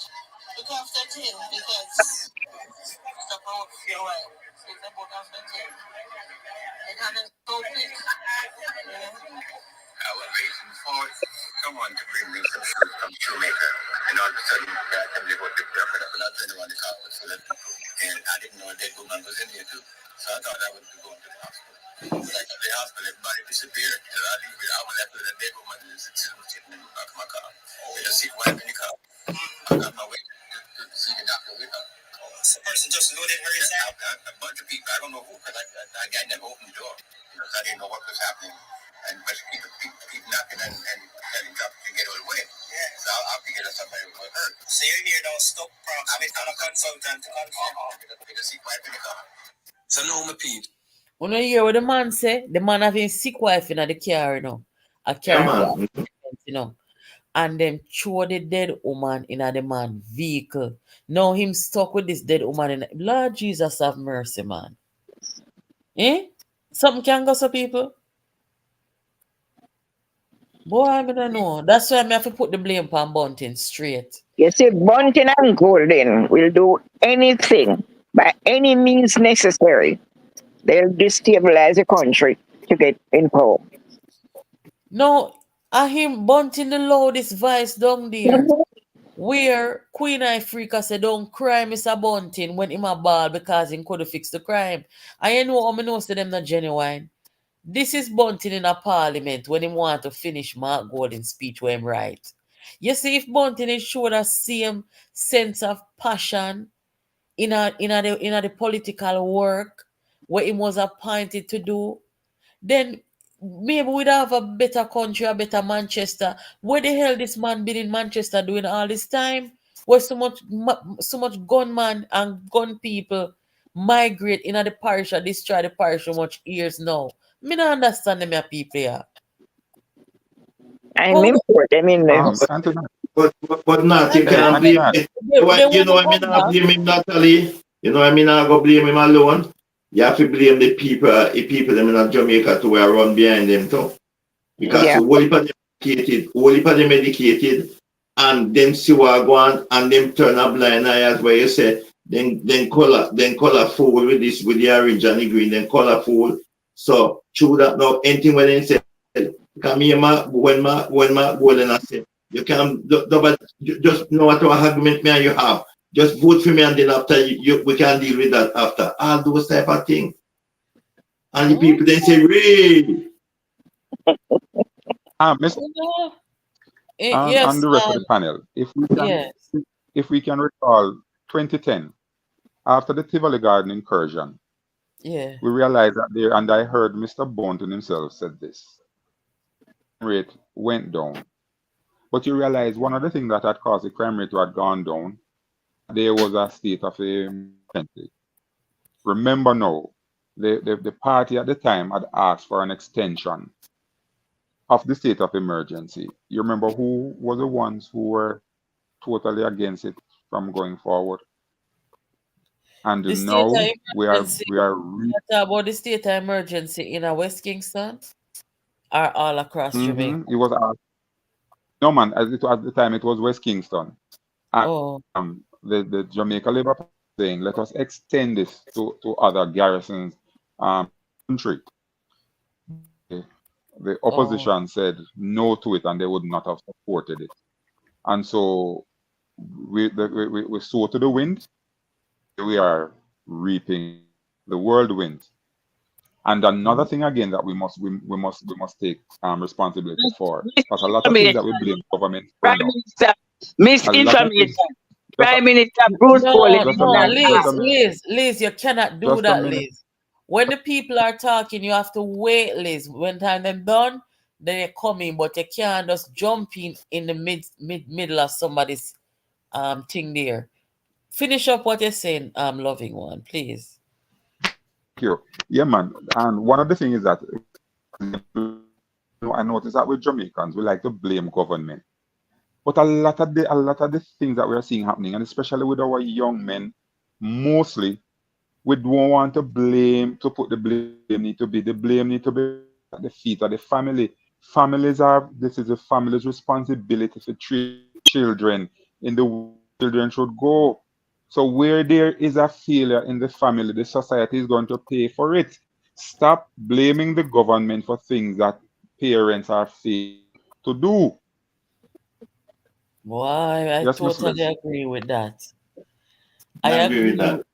look after 10 because stop out for a while. So it's about after 10. It happened so quick. I was waiting for someone to bring me some food from Shoemaker. And all of a sudden, I tell me about the prophet of Allah, 21 the car was full of people. And I didn't know a dead woman was in here too. So I thought I would be going to the hospital. But I got to the hospital, everybody disappeared. And I leave it, I was left with a dead woman who was sitting in the back of my car. With a seat wife in the car. I got my way to see the doctor with her. The person just loaded her inside? A bunch of people. I don't know who, because I never opened the door. Because I didn't know what was happening. And but people knocking and telling doctors to get away. Yeah. So I figured that somebody was hurt. So you're here now, stop proximate. I'm a consultant to confirm. With a sick wife in the car. So no, my Pete. When you hear what the man say, the man having sick wife in the car, a car, and them throw the dead woman in the man vehicle. Now him stuck with this dead woman in Lord Jesus have mercy, man. Something can go so people. Boy, I don't know. That's why I have to put the blame on Bunting straight. You see, Bunting and Golden will do anything by any means necessary. They'll destabilize the country to get in power. No, I him Bunting the loudest voice down there. Where Queen Ifrica said, don't cry, Mr. Bunting, when him a ball because he couldn't fix the crime. I know how I know say them not genuine. This is Bunting in a parliament when he want to finish Mark Golding's speech when him right. You see, if Bunting is show the same sense of passion in the political work where he was appointed to do, then maybe we'd have a better country, a better Manchester. Where the hell this man been in Manchester doing all this time? Where so much gunman and gun people migrate in the parish or destroy the parish so much years now. Me not understand them people here. I'm import them in there. Anthony, But not, you hey, can't blame Anthony, it. You know They what, you know want I to mean, come I back. blame him, Natalie. You know I mean, I go blame him alone. You have to blame the people them in Jamaica to where run behind them too. Because Yeah. whole heap of them educated, and them see what go on, and them turn a blind eye as where you say, then color fool with this, with the orange and the green, then color fool. So true that now anything when they say, come here, when ma go then I say, you can but just know what argument me and you have. Just vote for me and then after we can deal with that after. All those type of things. And the people then say, really? Mr. Yes, And the rest of the panel, yes. if we can recall 2010, after the Tivoli Garden incursion, Yeah. we realized that there, and I heard Mr. Bunting himself said this, rate went down. But you realize one of the things that had caused the crime rate to have gone down, there was a state of emergency. Remember now, the party at the time had asked for an extension of the state of emergency. You remember who were the ones who were totally against it from going forward? And The state now of emergency. Talk about the state of emergency in West Kingston or all across Jamaica? It was no man, at the time it was West Kingston. Oh. The Jamaica Labour Party saying let us extend this to other garrisons country. The opposition said no to it and they would not have supported it. And so we sow to the wind, we are reaping the whirlwind. And another thing again that we must take responsibility for, because a lot of things that we blame government for Prime now. Minister, misinformation. Prime Minister Bruce Foley. Liz, you cannot do that, Liz. When the people are talking, you have to wait, Liz. When time them done, then they come in, but you can't just jump in the middle of somebody's thing there. Finish up what you're saying, loving one, please. Thank you. Yeah, man. And one of the things is that I noticed that with Jamaicans, we like to blame government. But a lot of the things that we are seeing happening, and especially with our young men, mostly we don't want to blame, to put the blame need to be at the feet of the family. This is a family's responsibility to treat children in the way children should go. So where there is a failure in the family, the society is going to pay for it. Stop blaming the government for things that parents are failing to do. Why, I totally agree with that. I agree with that.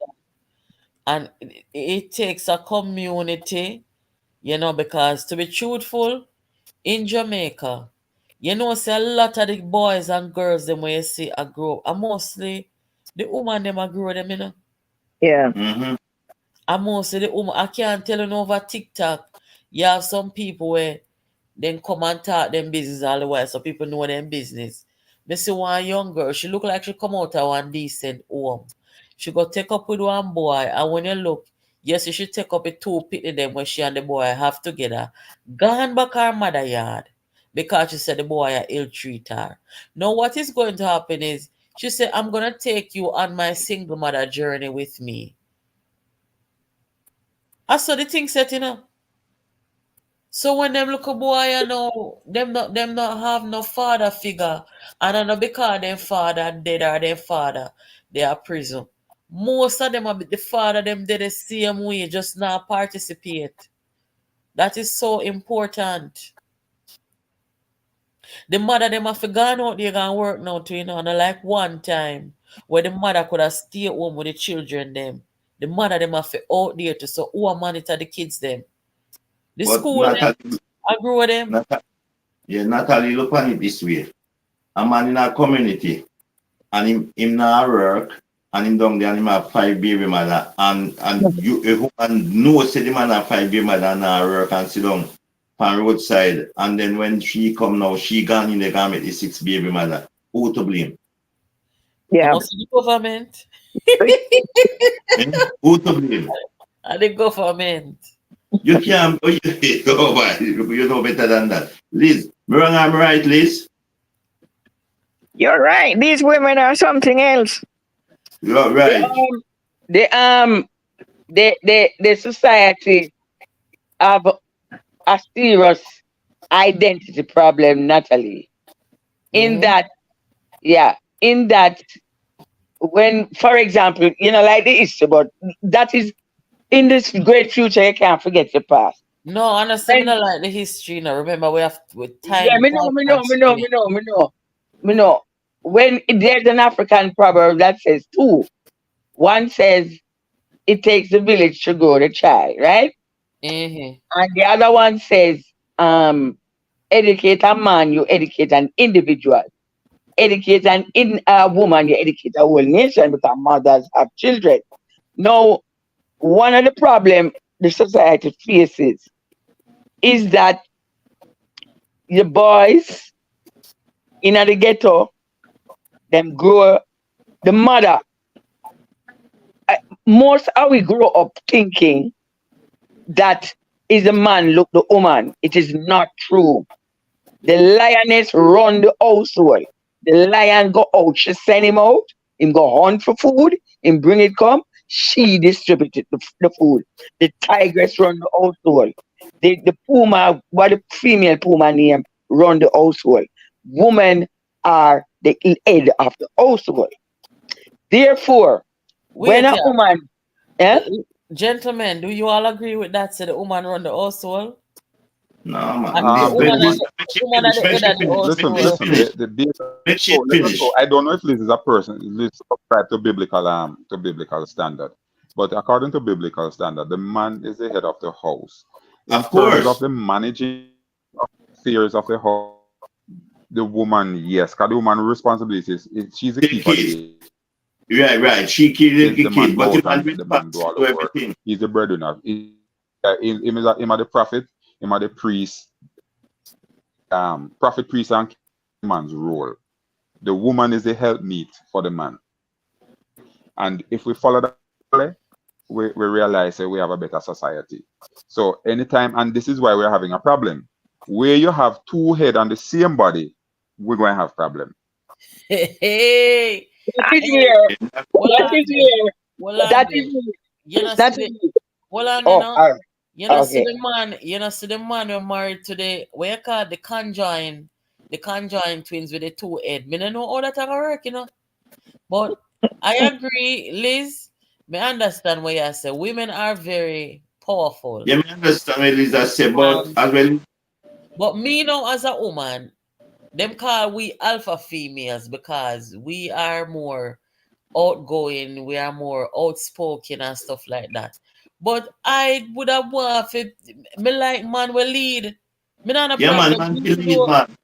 And it takes a community, because to be truthful, in Jamaica, see a lot of the boys and girls them when you see a grow, and mostly the woman them a grow them, Yeah. And mostly the woman, I can't tell you over TikTok, you have some people where then come and talk them business all the while, so people know them business. Me see one young girl, she look like she come out of one decent home. She go take up with one boy, and when you look, yes, she should take up with two people them when she and the boy have together. Gone back her mother yard because she said the boy ill treat her. Now what is going to happen is she said, I'm gonna take you on my single mother journey with me. I saw the thing set, So when them look a boy, them not have no father figure, and I know because their father dead or their father they are prison. Most of them are the father them did the same way, just not participate. That is so important. The mother them have gone out there and work now too, and like one time where the mother could have stayed home with the children them. The mother them have out there to so who monitor the kids them. The But school, Natalie, I grew with them. Natalie, look on it this way. A man in a community, and him not work, and him down there, and him have 5 baby mother, and you a woman know say the man have 5 baby mother and not work and sit down on roadside, and then when she come now, she gone in the garment the 6 baby mother. Who to blame? I must be the government. Who to blame? And the government. You can't, you know better than that. Liz, me wrong, I'm right, Liz? You're right. These women are something else. You're right. The society have a serious identity problem, Natalie. In that when, for example, like the history, but that is in this great future, you can't forget the past. No, honestly, I don't like the history. Now, remember, we have with time. Yeah, me know. When there's an African proverb that says two, one says it takes a village to grow the child, right? Mm-hmm. And the other one says, educate a man, you educate an individual. Educate a woman, you educate a whole nation, because mothers have children. Now, one of the problems the society faces is that the boys in the ghetto, them grow, the mother, most how we grow up thinking that is a man look the woman. It is not true. The lioness run the household. The lion go out, she send him out, him go hunt for food, him bring it come, she distributed the food. The tigress run the household. The puma, what the female puma name, run the household. Women are the head of the household. Therefore, when a woman, gentlemen, do you all agree with that? So the woman run the household? No, man. I don't know if Liz is a person. Liz subscribe to biblical standard, but according to biblical standard, the man is the head of the house. In terms of the managing affairs of the house, the woman, yes, because the woman responsibility is she's the keeper. Right. She keeps the kid, but the man do all the work. He's the breadwinner. Him are the prophet. Him are the priest. Prophet, priest, and man's role. The woman is the helpmeet for the man. And if we follow that, we realize that we have a better society. So anytime, and this is why we're having a problem. Where you have two heads on the same body, we're going to have problem. Hey. That is here. That is see the man. You know, see the man who married to the what you call the conjoined twins with the two head. Me don't know how that work, But I agree, Liz. Me understand what you say. Women are very powerful. Yeah, me understand what Liz has said, but as well. But me as a woman, them call we alpha females because we are more outgoing, we are more outspoken and stuff like that. But I would have wanted me like man will lead. Me not a problem. Man will lead, man.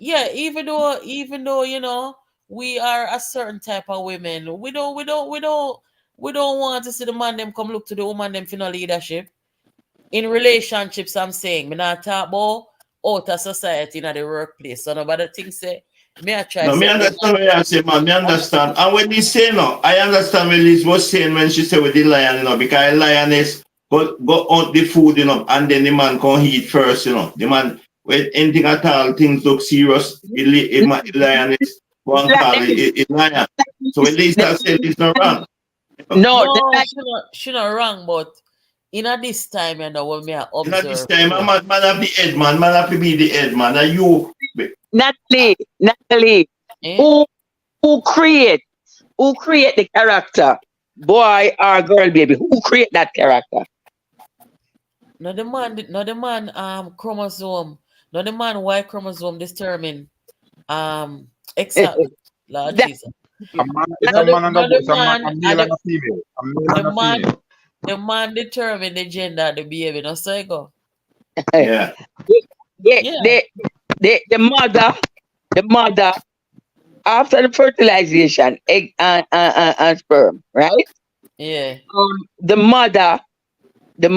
Yeah, even though we are a certain type of women, we don't want to see the man them come look to the woman them for no leadership. In relationships, I'm saying, me not talk about outer society in the workplace. So nobody thinks say me understand what you say, man. Me understand. And when you say no, I understand what Liz was saying when she said with the lion, because the lioness go out the food, and then the man can eat first, The man, when anything at all, things look serious, the lioness one call it lion. So when Liz said it's not wrong. No, she not wrong, but in this time, when we are observing. In this time, man have the head, man have to be the head, man. And you, Natalie, who create the character, boy or girl, baby? Who create that character? No, the man chromosome. No, the man Y chromosome determine exactly. Lord Jesus. A man and a boy, a male and a female. The man determine the gender of the baby, no so you go. Yeah. The mother, after the fertilization, egg and sperm, right? Yeah. The mother, the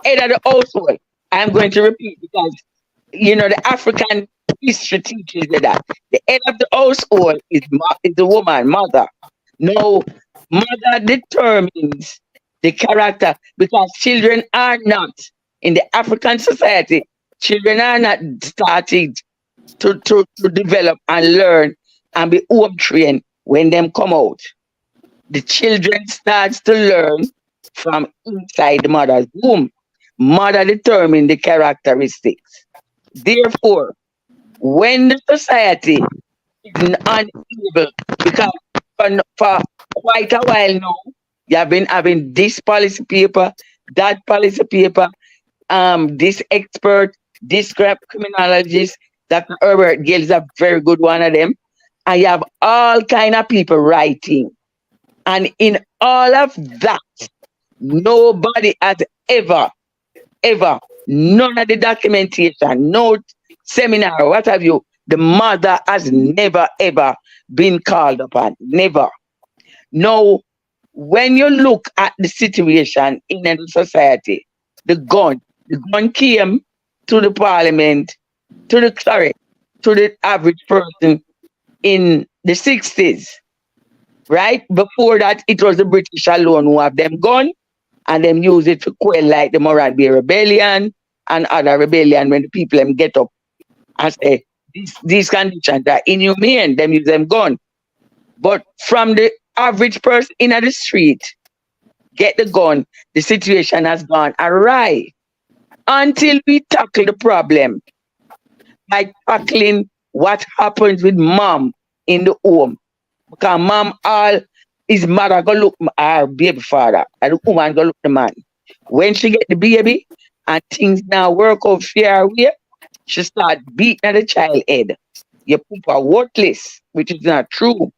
head of the household. I'm going to repeat because the African history teaches you that the head of the household is the woman, mother. No, mother determines the character because children are not in the African society. Children are not starting to develop and learn and be home trained when them come out. The children starts to learn from inside the mother's womb. Mother determines the characteristics. Therefore, when the society is unable, because for quite a while now, you have been having this policy paper, that policy paper, this expert, this criminologist, Dr. Herbert Gill is a very good one of them. And you have all kind of people writing. And in all of that, nobody has ever, none of the documentation, no seminar, what have you, the mother has never, ever been called upon. Never. Now, when you look at the situation in the society, the gun came to the parliament, to the average person in the 60s. Right? Before that, it was the British alone who have them gun and them use it to quell like the Morant Bay Rebellion and other rebellion when the people them get up and say these conditions are inhumane, them use them gun. But from the average person in the street, get the gun, the situation has gone awry. Until we tackle the problem by tackling what happens with mom in the home. Because mom all his mother go look her baby father and the woman go look the man. When she get the baby and things now work out fair way, she start beating at the child head. Your people are worthless, which is not true.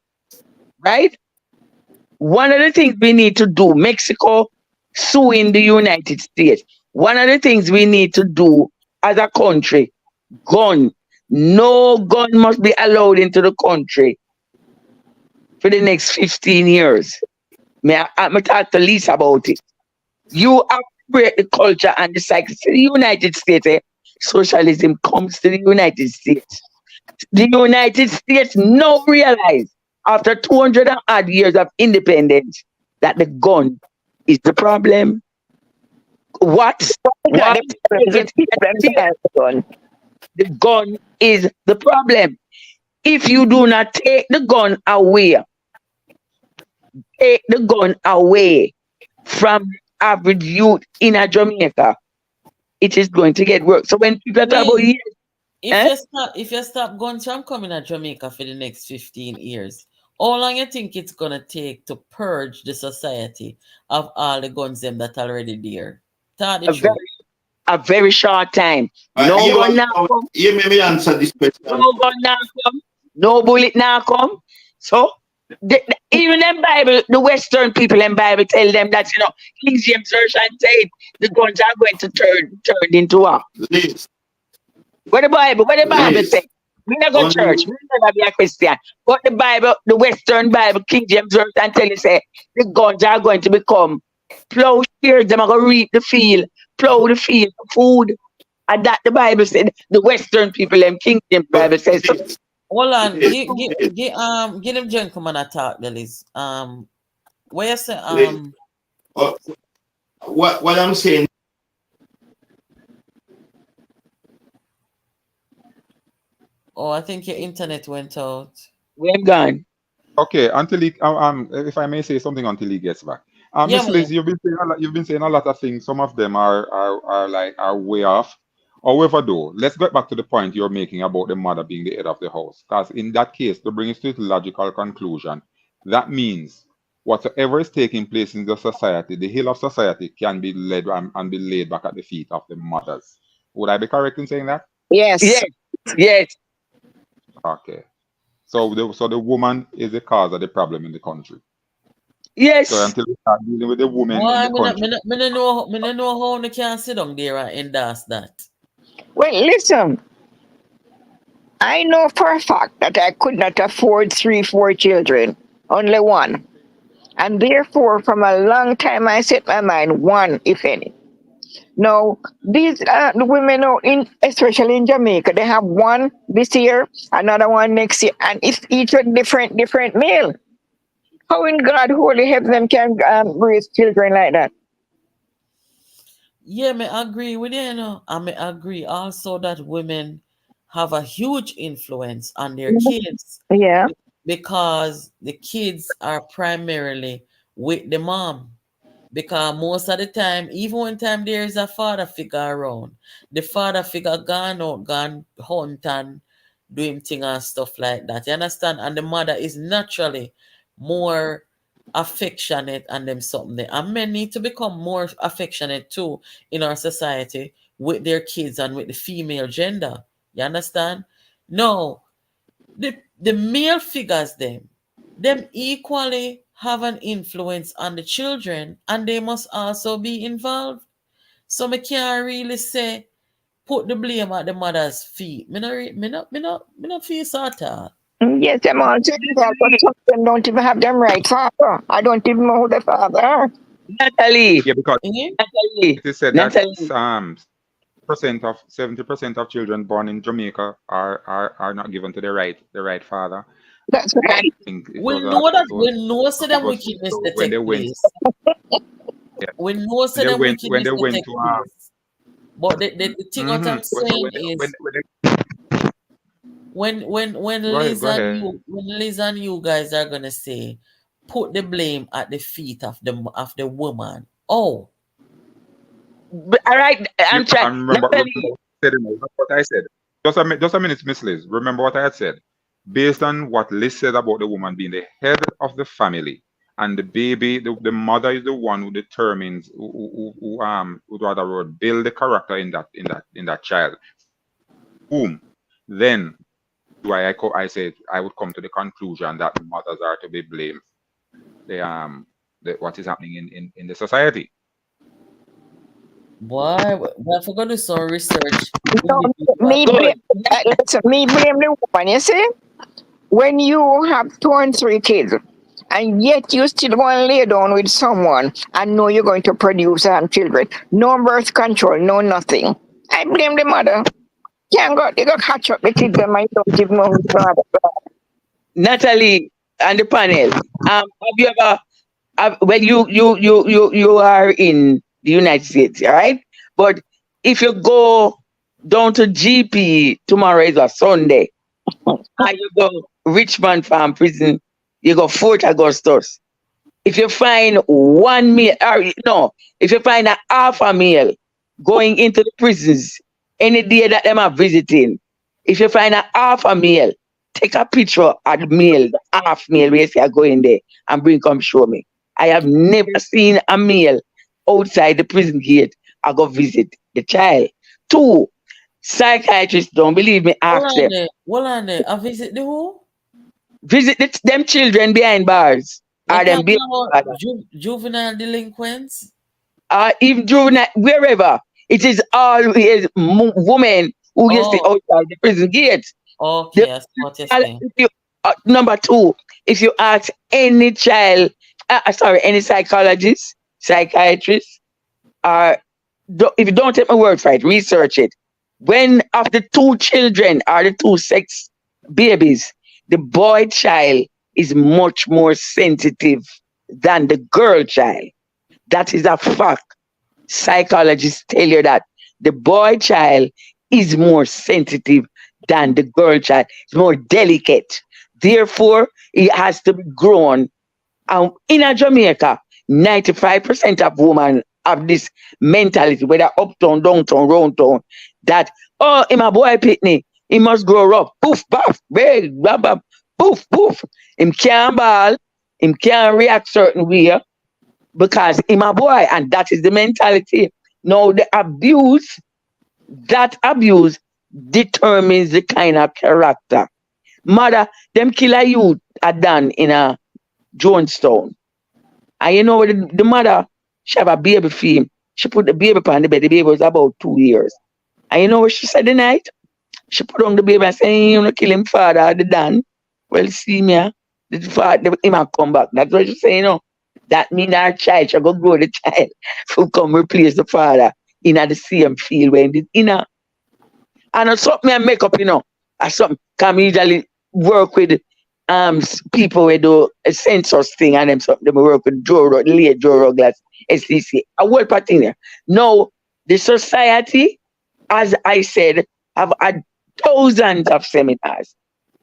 Right? One of the things we need to do, Mexico suing the United States. One of the things we need to do as a country, gun. No gun must be allowed into the country for the next 15 years. May I talk to Lisa about it. You have to break the culture and the cycle. To the United States, socialism comes to the United States. The United States now realize, after 200 and odd years of independence, that the gun is the problem. The gun is the problem. If you do not take the gun away from the average youth in a Jamaica, it is going to get worse. So when people talk about if you stop guns from coming to Jamaica for the next 15 years, how long you think it's gonna take to purge the society of all the guns them that already there? A very short time. No gun now come. You may me answer this question. No gun now come. No bullet now come. So even in Bible, the Western people in Bible tell them that King James Version said the guns are going to turn into what? What the Bible say? We never go to church. We never be a Christian. But the Bible, the Western Bible, King James Version tell you say the guns are going to become plowshares. Them are going to reap the field, plow the field for food. And that the Bible said, the Western people and King James Bible says. Hold on, give them gentleman a talk, Liz. Where you say what I'm saying. Oh, I think your internet went out. We're gone. Okay, until he if I may say something until he gets back. Miss Liz, you've been saying a lot of things. Some of them are way off. However, though, let's get back to the point you're making about the mother being the head of the house. Because in that case, to bring it to the logical conclusion, that means whatever is taking place in the society, the hill of society can be led and be laid back at the feet of the mothers. Would I be correct in saying that? Yes. Okay. So the woman is the cause of the problem in the country. Yes. So until we start dealing with the women Boy, in the me country. no know how they can sit down there and endorse that. Well, listen, I know for a fact that I could not afford 3, 4 children, only one. And therefore, from a long time, I set my mind one, if any. Now, these the women out in, especially in Jamaica, they have one this year, another one next year, and it's each a different male. How in God holy heaven can raise children like that? Yeah, me agree with you, you know. And me agree also that women have a huge influence on their kids Yeah. because the kids are primarily with the mom. Because most of the time, even when time there is a father figure around, the father figure gone out, gone hunt and do him thing and stuff like that. You understand? And the mother is naturally more affectionate and them something there. And men need to become more affectionate too in our society with their kids and with the female gender. You understand? No, the male figures them equally have an influence on the children and they must also be involved. So me can't really say put the blame at the mother's feet. Me not feel so at all. Yes, I'm all saying that, but some of them don't even have them right father. I don't even know who the father are. Natalie. Yeah, because Natalie. it is said that Natalie. 70% of children born in Jamaica are not given to the right father. That's I right. think it We was know that it we was know so them August wickedness to when they take went place. yeah, We know so when they them went when wickedness they to went take to place. But the thing what I'm saying is when they, when go ahead. Liz and you guys are gonna say put the blame at the feet of the woman. Oh, All right, I'm You trying. and Natalie. remember what I said. Just a minute, Miss Liz. Remember what I had said. Based on what Liz said about the woman being the head of the family, and the baby, the mother is the one who determines who rather would build the character in that child. Boom. Then I said I would come to the conclusion that mothers are to be blamed. What is happening in the society. boy, I forgot to do some research. No, me blame, Good. listen, me blame the woman, you see? When you have 2 and 3 kids, and yet you still want to lay down with someone and know you're going to produce children, no birth control, no nothing. I blame the mother. Can't go, you got catch up the kids, them, and you don't even know who's father. Natalie and the panel. Have you ever well you are in the United States, all right? But if you go down to GP tomorrow is a Sunday, and you go Richmond Farm Prison, you go Fort Augustus. If you find one meal, or no, if you find a half a meal going into the prisons any day that them are visiting, if you find a half a meal, take a picture of the meal, the half meal where you say I go in there and bring come show me. I have never seen a meal outside the prison gate. I go visit the child. 2, psychiatrists don't believe me, ask them. Hold on there. I visit the who? Visit them children behind bars. You Or them talking behind about bars. juvenile delinquents? Even juvenile, wherever, it is always women who you see Oh, outside the prison gate. The, okay, I see what you're saying. if you, number 2, if you ask any child, sorry, any psychologist, psychiatrist, or if you don't take my word for it, research it. When of the 2 children or the 2 sex babies, the boy child is much more sensitive than the girl child. That is a fact. Psychologists tell you that the boy child is more sensitive than the girl child. It's more delicate. Therefore, it has to be grown. In a Jamaica, 95% of women have this mentality, whether uptown, downtown, round town, that, oh, him a boy pitney, he must grow up. Poof, puff, big, blah, blah, poof, poof. Him can't ball, him can't react certain way because him a boy, and that is the mentality. Now that abuse determines the kind of character. Mother, them kill a youth are done in a Jonestown. And you know what the mother, she have a baby for him. She put the baby on the bed. The baby was about 2 years. And you know what she said the night? She put on the baby and said, you know, kill him father, the Dan. Well, see me, the father, him a come back. That's what she say, you know. That mean our child, she go grow the child who come replace the father in the same field where in the. And it's something I make up, you know. Or something. Come usually work with people who do a census thing and them something. They work with late Joe Douglas, SDC. A whole party there. Now, the society, as I said, have had thousands of seminars,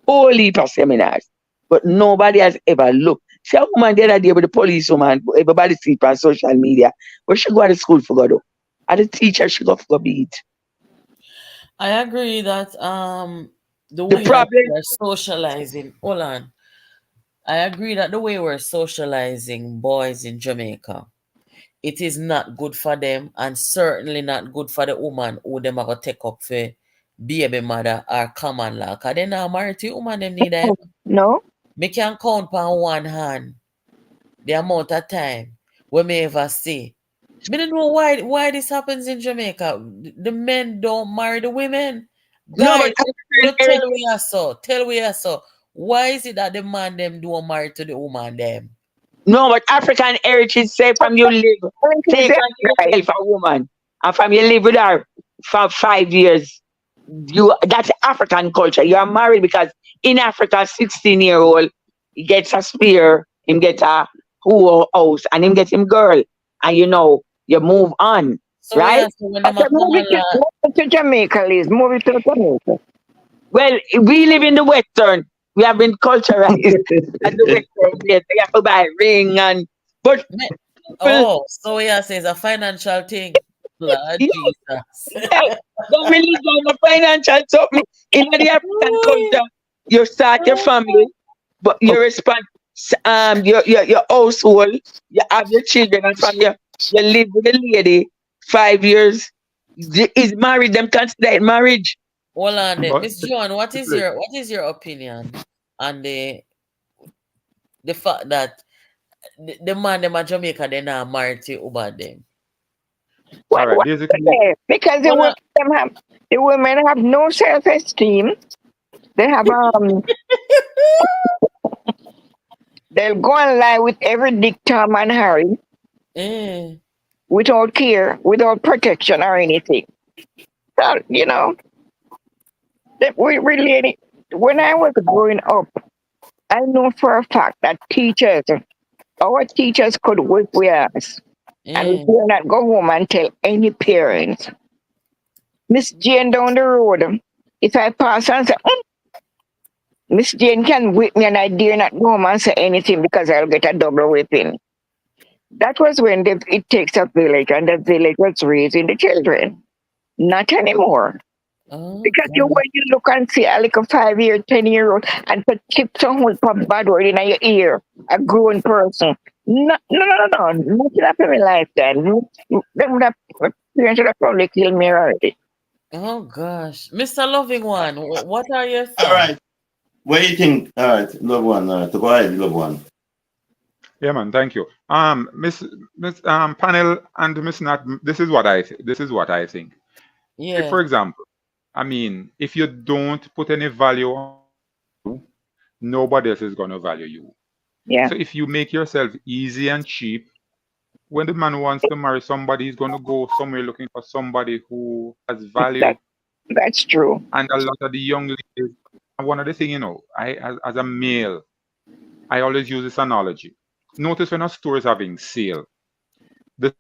whole heap of seminars, but nobody has ever looked. See a woman the other day with the police woman, everybody see it on social media, where she go to school for go do. And the teacher she go for beat. I agree that the The way that problem, we're socializing, hold on. I agree that the way we're socializing boys in Jamaica, it is not good for them and certainly not good for the woman who them are gonna take up for baby mother or common law. Cause they not married to woman them need them. No? Me can count on one hand the amount of time we may ever see. Me don't know why this happens in Jamaica. The men don't marry the women. no, but Guys, tell we are so. Tell we are so. Why is it that the man them don't marry to the woman them? no, but African heritage say from you live, take on yourself a woman, and from you live with her for 5 years. That's African culture. You are married because in Africa, 16-year-old he gets a spear, him get a whole house, and him get him girl, and you know you move on, So we right? are so when them Okay, a common law. move it to Jamaica, Liz. Move it to Jamaica. Well, we live in the Western. We have been culturalized at the Western place. We have to buy ring and but people, Oh, so we are saying it's a financial thing. Lord you Jesus. the religion, the financial something in the African culture. You start your family, but you respond your household, you have your children, and from you live with a lady 5 years. Is married, them consider it marriage. Hold on there. But Miss John, what is your opinion on the fact that the man them at Jamaica they not married to about them? all right, What basically, because Hold on. the women have no self-esteem. They have they'll go and lie with every Dick, Tom, and Harry Eh. without care, without protection or anything. So, you know, that we really. When I was growing up, I know for a fact that our teachers could whip with us, and we Eh. could not go home and tell any parents. Miss Jane down the road, if I pass and say, Miss Jane can whip me and I dare not go home and say anything because I'll get a double whipping. That was when it takes a village and the village was raising the children. Not anymore. Oh Because God. when you look and see a little 5-year, 10-year-old and put tip some whole pop bad word in your ear, a grown person. No, no, no, no, no. Nothing happened in my lifetime. Them would have parents would have probably killed me already. Oh gosh. Mr. Loving One, what are your All thoughts? right. What do you think? All right, love one. Go ahead, love one. yeah, man, thank you. Miss panel and Miss Nat, this is what I think. Like, Yeah. for example, I mean, if you don't put any value on you, nobody else is gonna value you. Yeah, So if you make yourself easy and cheap, when the man wants to marry somebody, he's gonna go somewhere looking for somebody who has value. that that's true. And a lot of the young ladies, and one of the things, as a male, I always use this analogy. Notice when a store is having sale, the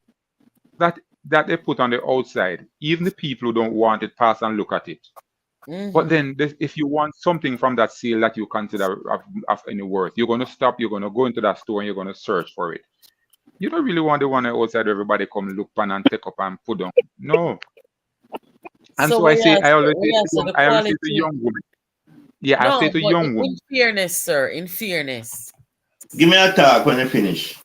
that that they put on the outside, even the people who don't want it pass and look at it. But Mm-hmm. then, if you want something from that sale that you consider of any worth, you're going to stop, you're going to go into that store and you're going to search for it. You don't really want the one outside everybody come look pan and take up and put on. No. And So so I always say we to ask the young quality. women, yeah, I say No, to but young in women, fairness, sir, in fairness. Give me a talk when you finish.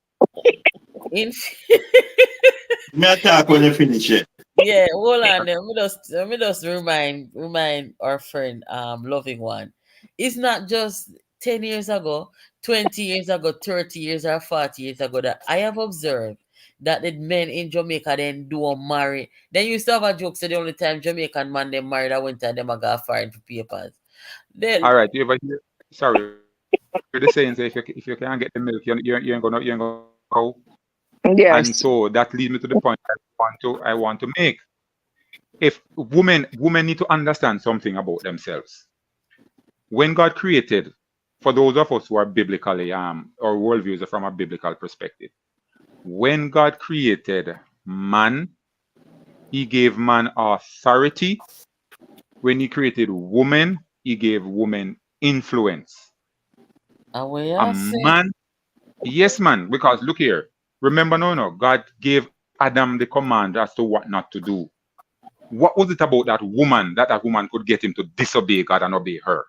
In Give me a talk when you finish it. yeah, hold on. Let me just remind our friend, Loving One. It's not just 10 years ago. 20 years ago, 30 years or 40 years ago that I have observed that the men in Jamaica then do marry. Then you used to have a joke, so the only time Jamaican man they married, I went to them and got foreign for papers. Then All right, you ever hear? Sorry, the saying say if you can't get the milk, you ain't gonna go. And Yes. so that leads me to the point I want to make. If women need to understand something about themselves. When God created, for those of us who are biblically our worldviews are from a biblical perspective. When God created man, he gave man authority. When he created woman, he gave woman influence. away A I say, man, yes, man, because look here. Remember, no, God gave Adam the command as to what not to do. What was it about that woman that woman could get him to disobey God and obey her?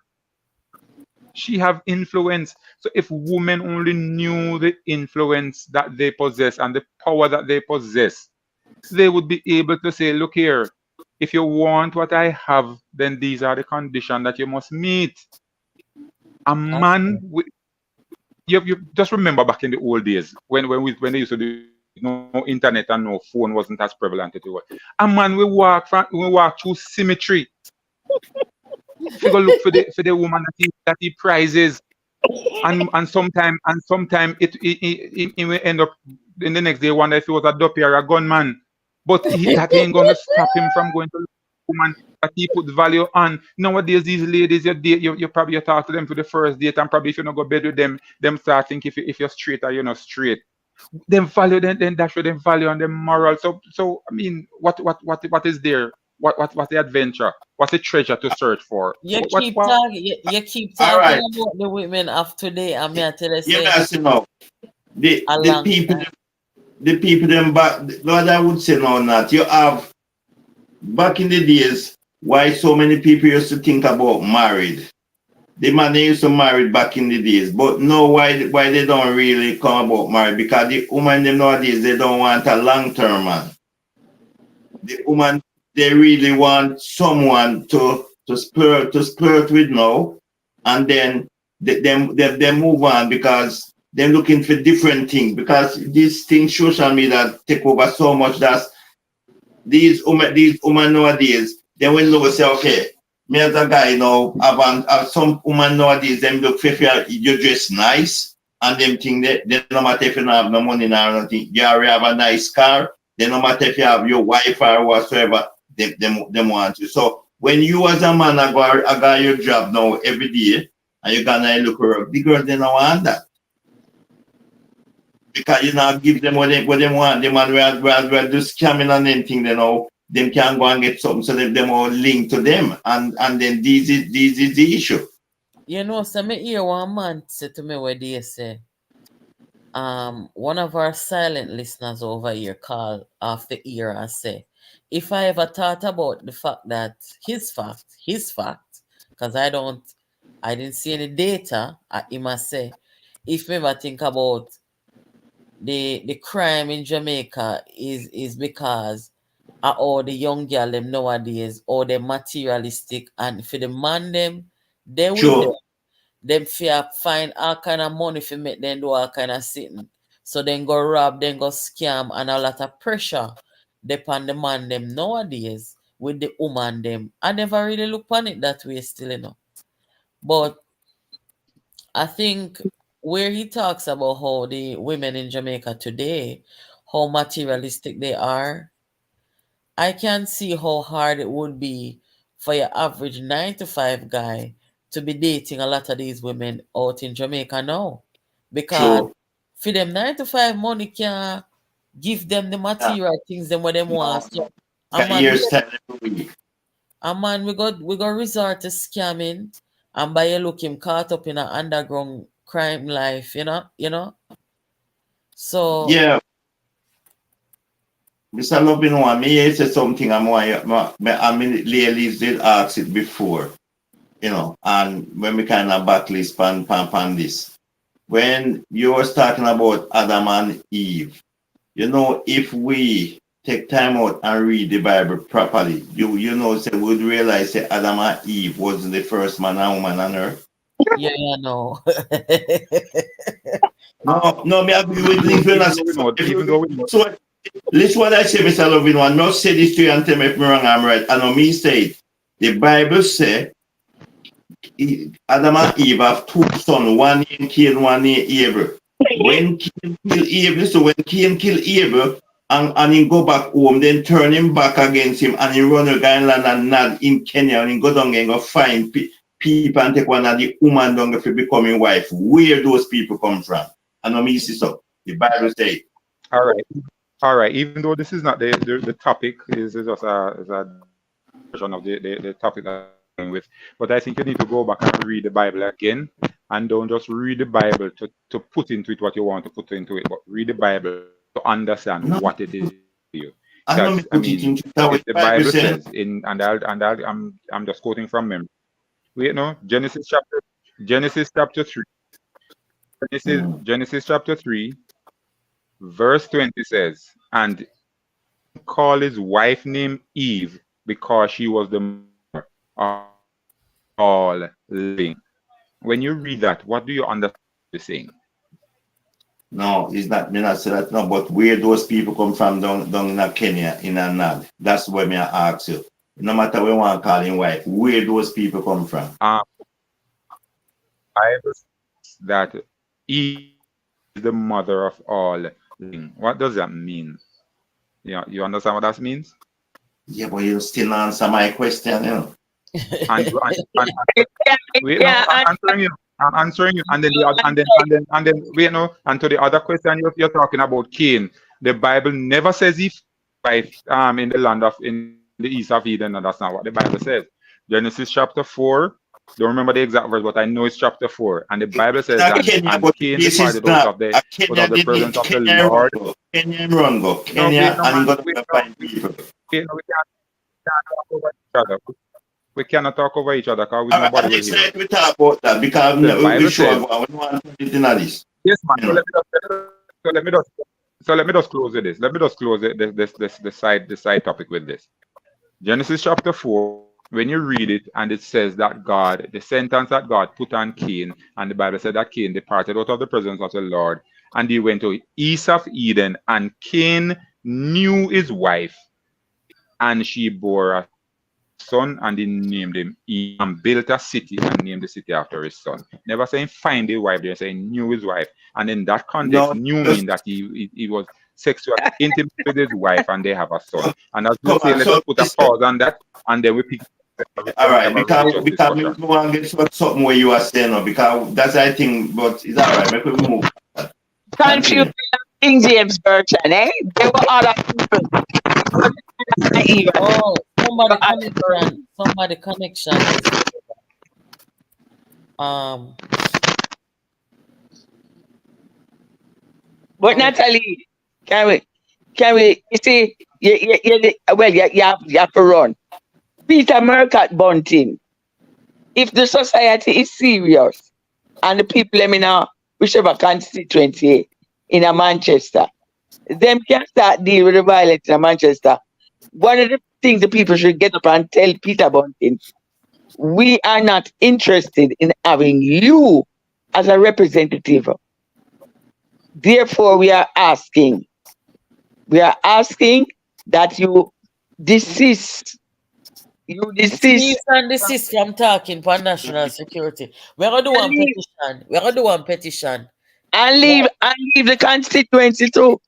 She have influence. So if women only knew the influence that they possess and the power that they possess, they would be able to say, look here, if you want what I have, then these are the conditions that you must meet. A man, you just remember back in the old days when they used to do no internet and no phone wasn't as prevalent as it was. A man will walk through cemetery. If you go look for the woman that he prizes, and sometime it will end up in the next day wonder if he was a dopey or a gunman. But that ain't gonna stop him from going to look for a woman that he put value on. Nowadays, these ladies, you probably talk to them for the first date, and probably if you don't go bed with them start think if you're straight or you're not straight. Them value then that show them value and them moral. So I mean, what is there? What's the adventure? What's the treasure to search for? you What keep talking, you keep All talking right. about the women of today, and me I tell you Yeah, say that's enough. The a the long people time. the people them back. Lord, I would say no, not you have back in the days. Why so many people used to think about married? The man they used to marry back in the days, but no, why they don't really come about married? Because the woman them nowadays they don't want a long term man. The woman they really want someone to splurt with now, and then they move on because they're looking for different things. Because these things social media take over so much that these women nowadays they will look and say, okay, me as a guy now, have some women nowadays them look for you dress nice and them think that they no matter if you don't have no money or nothing, you already have a nice car. They no matter if you have your wife or whatsoever, them want you. So when you as a man I got your job now every day and you gonna look around, the girl they don't want that. Because you now give them what they want. They man we do scamming and anything, they know them can go and get something so them all linked to them and then this is the issue. You know, so me hear one man say to me where they say, one of our silent listeners over here called off the ear and say, if I ever thought about the fact that his fact, because I didn't see any data, he must say, if me ever think about the crime in Jamaica is because of all the young girl them nowadays, all the materialistic, and for the man them, they with them. Sure. Them fear find all kind of money for make them do all kind of sitting. So then go rob, then go scam, and a lot of pressure depend the man them nowadays with the woman them. I never really look on it that way still, But I think where he talks about how the women in Jamaica today, how materialistic they are, I can see how hard it would be for your average 9 to 5 guy to be dating a lot of these women out in Jamaica now. Because Sure. for them 9 to 5 money can give them the Yeah. material things them what them want. No, So no. a Can man, hairstyle every week. we got resort to scamming and by you look him caught up in an underground crime life, So Yeah, Mr. Loving one, me here say something I mean ladies did ask it before, and when we kind of backlist pan this. When you was talking about Adam and Eve, if we take time out and read the Bible properly, say we'd realize that Adam and Eve wasn't the first man and woman on earth. Yeah, I know. No, me agree with Liz when I say, Even though we know, so listen what I say, Mr. Loving One. Not say this to you and tell me if I'm wrong, I'm right. I know me say it. The Bible say Adam and Eve have two sons, one named Cain, one named Abel. When Cain kill Abel, so when Cain kill Abel and he go back home, then turn him back against him and he run a guy land and nod in Kenya and he go down and go find people and take one of the woman down if he becoming wife. Where those people come from? I know me see so. The Bible say. all right, all right. Even though this is not the topic, is just a version of the topic that I'm going with. But I think you need to go back and read the Bible again, and don't just read the Bible to put into it what you want to put into it, but read the Bible to understand what it is to you. Because I mean, if the Bible says I'm just quoting from memory. Wait, no, Genesis chapter 3. Genesis chapter 3, verse 20 says, and call his wife named Eve because she was the mother of all living. When you read that, what do you understand the saying? No, it's not me not say that no, but where those people come from down in Kenya, in a Nad, that's where me I ask you. No matter where you want to call him wife, where those people come from? Bible says that Eve is the mother of all living. What does that mean? Yeah, you understand what that means? Yeah, but you still answer my question, you know. Wait, no, I'm answering you, and then the other, and then wait, no, and to the other question you're talking about Cain. The Bible never says if wife in the land of in the east of Eden, and that's not what the Bible says. Genesis chapter 4. Don't remember the exact verse, but I know it's chapter 4, and the Bible says that Cain departed out of the presence of the Lord. Kenya run go. Kenya and got to find people. We cannot talk over each other because nobody will hear. We talk about that because we sure we want to put it in this. Yes, man. So let me just close with this. Let me just close the side topic with this. Genesis chapter 4. When you read it and it says that God, the sentence that God put on Cain, and the Bible said that Cain departed out of the presence of the Lord, and he went to east of Eden, and Cain knew his wife, and she bore a son, and he named him Eve, and built a city and named the city after his son. Never saying find his wife, they're saying knew his wife. And in that context, knew mean that he was sexually intimate with his wife and they have a son. And as you say, let's put a pause on that, and then we pick. All right, because we want to get something where you are saying now, because that's I think, but it's all right. Make we move. Confused King James version, eh? There were other people. Oh, somebody connection. But Natalie, can we? You see, you have to run. Peter Murcutt Bunting. If the society is serious and the people in whichever constituency in a Manchester, them can start deal with the violence in Manchester. One of the things the people should get up and tell Peter Bunting, we are not interested in having you as a representative. Therefore, we are asking that you desist. Cease and desist from talking for national security. We're gonna do one petition. And leave the constituency too.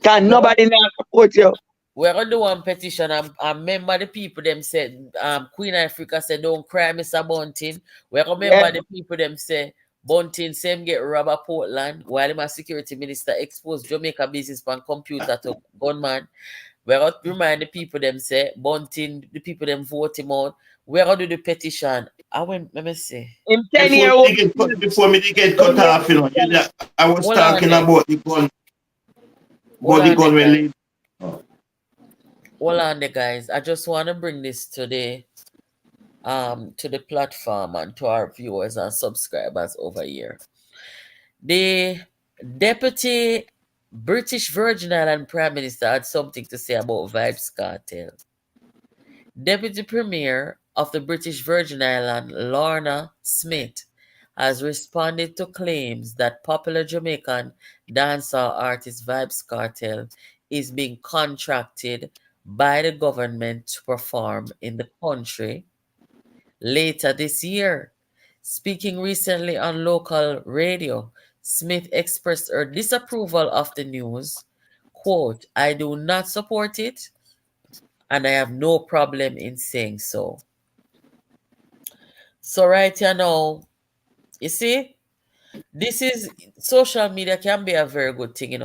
Can nobody now support you? We're gonna do one petition and remember the people them said Queen Africa said don't cry, Mr. Bunting. We're gonna remember the people them say Bunting same get robber Portland while my security minister exposed Jamaica business from computer to gunman. We're going to remind the people them say Bunting, the people them vote him out. We're going to do the petition. Let me see. Before me get cut off, you know, I was talking about the gun. Hold on there, guys. I just want to bring this to the platform and to our viewers and subscribers over here. The Deputy British Virgin Island Prime Minister had something to say about Vybz Kartel. Deputy Premier of the British Virgin Island, Lorna Smith, has responded to claims that popular Jamaican dancehall artist Vybz Kartel is being contracted by the government to perform in the country later this year. Speaking recently on local radio, Smith expressed her disapproval of the news. Quote, I do not support it, and I have no problem in saying so. So right here now, you see, this is social media can be a very good thing,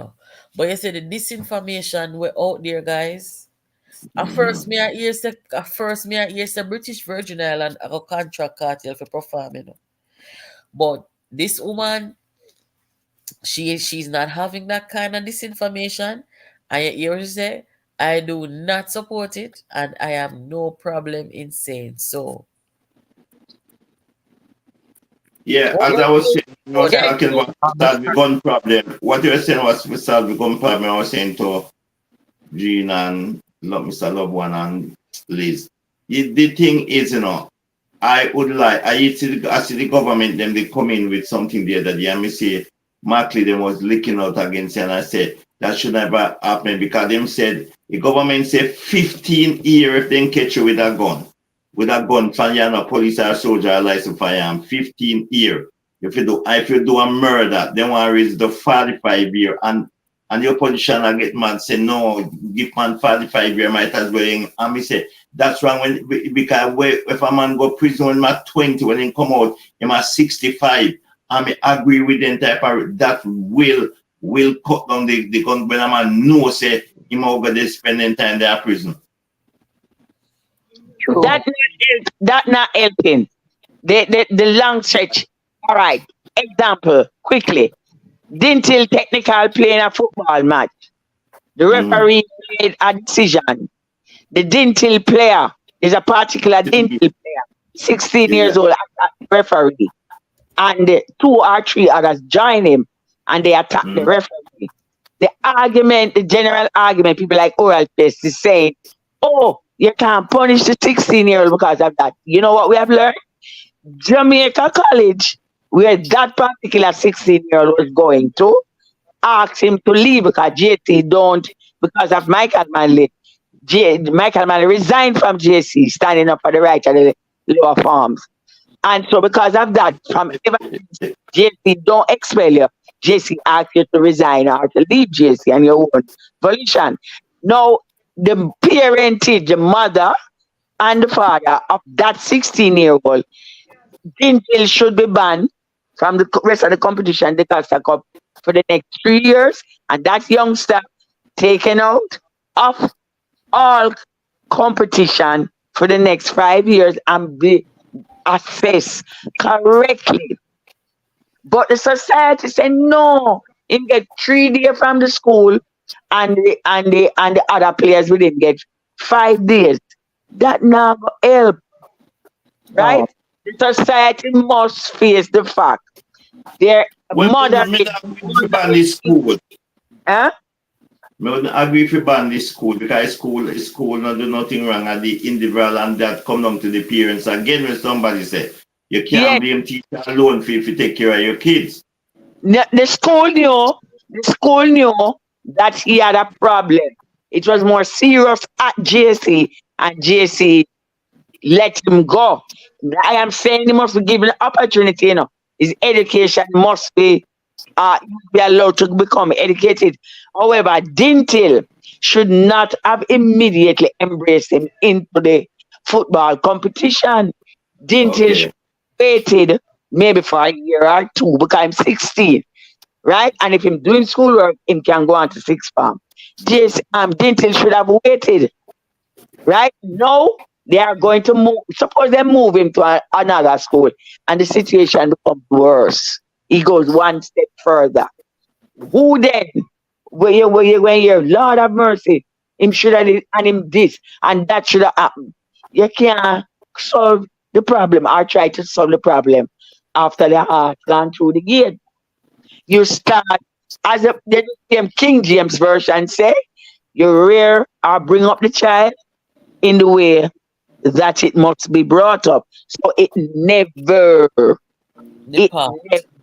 But you see the disinformation we're out there, guys. At first, me I hear say British Virgin Island have a contract cartel for performing. But this woman, she's not having that kind of disinformation. And yet you say, I do not support it, and I have no problem in saying so. Yeah, as I was saying, I was talking about solve the gun problem. What you were saying was to solve the gun problem. I was saying to Jean and Mr. Love One and Liz. The thing is, I see the government, them they come in with something the other day, and me say, Markley, them was licking out against it, and I said, that should never happen, because them said, the government said 15 years if they catch you with a gun. With a gun, from you police or soldier or license firearm, 15 years. If you do a murder, they want to raise the 45 years, and your politician I get mad, say no, give man 45 years, might as well. And me say, that's wrong because if a man go prison when he's 20, when he come out, he's 65. And I agree with the type of that will cut down the gun when a man knows say he's over there spending time there in prison. That not helping. The long stretch. All right. Example, quickly. Dintil technical playing a football match. The referee made a decision. The Dintil player is a particular Dintil player, 16 years old, referee. And 2 or 3 others join him and they attack the referee. The general argument, people like Oral Test is saying, oh, you can't punish the 16-year-old because of that. You know what we have learned? Jamaica College, where that particular 16-year-old was going to, asked him to leave because JC don't, because of Michael Manley. Michael Manley resigned from JC, standing up for the right of the lower farms. And so because of that, from JC don't expel you, JC asked you to resign or to leave JC on your own volition. Now, the parentage, the mother and the father of that 16-year-old, Dintil should be banned from the rest of the competition, the Costa Cup, for the next 3 years, and that youngster taken out of all competition for the next 5 years and be assessed correctly. But the society said no, he get 3 days from the school, and the other players will get 5 days. That never help, right? Oh. The society must face the fact their mother ban this school. Huh? I wouldn't agree if you ban this school, because school not do nothing wrong at the individual, and that come down to the parents. Again, when somebody say you can't blame teacher alone if you take care of your kids. The school knew that he had a problem. It was more serious at JC, and JC let him go. I am saying he must be given an opportunity, His education must be allowed to become educated. However, Dintil should not have immediately embraced him into the football competition. Dintil should have waited maybe for a year or 2 because I'm 16, right? And if I'm doing schoolwork, he can go on to 6th form. Dintil should have waited, right? No. They are going to move. Suppose they move him to another school and the situation becomes worse. He goes one step further. Who then? When you're Lord have mercy, him should have and him this and that should have happened. You can't solve the problem or try to solve the problem after the heart gone through the gate. You start as the King James version say, you rear or bring up the child in the way that it must be brought up. So it never Depart.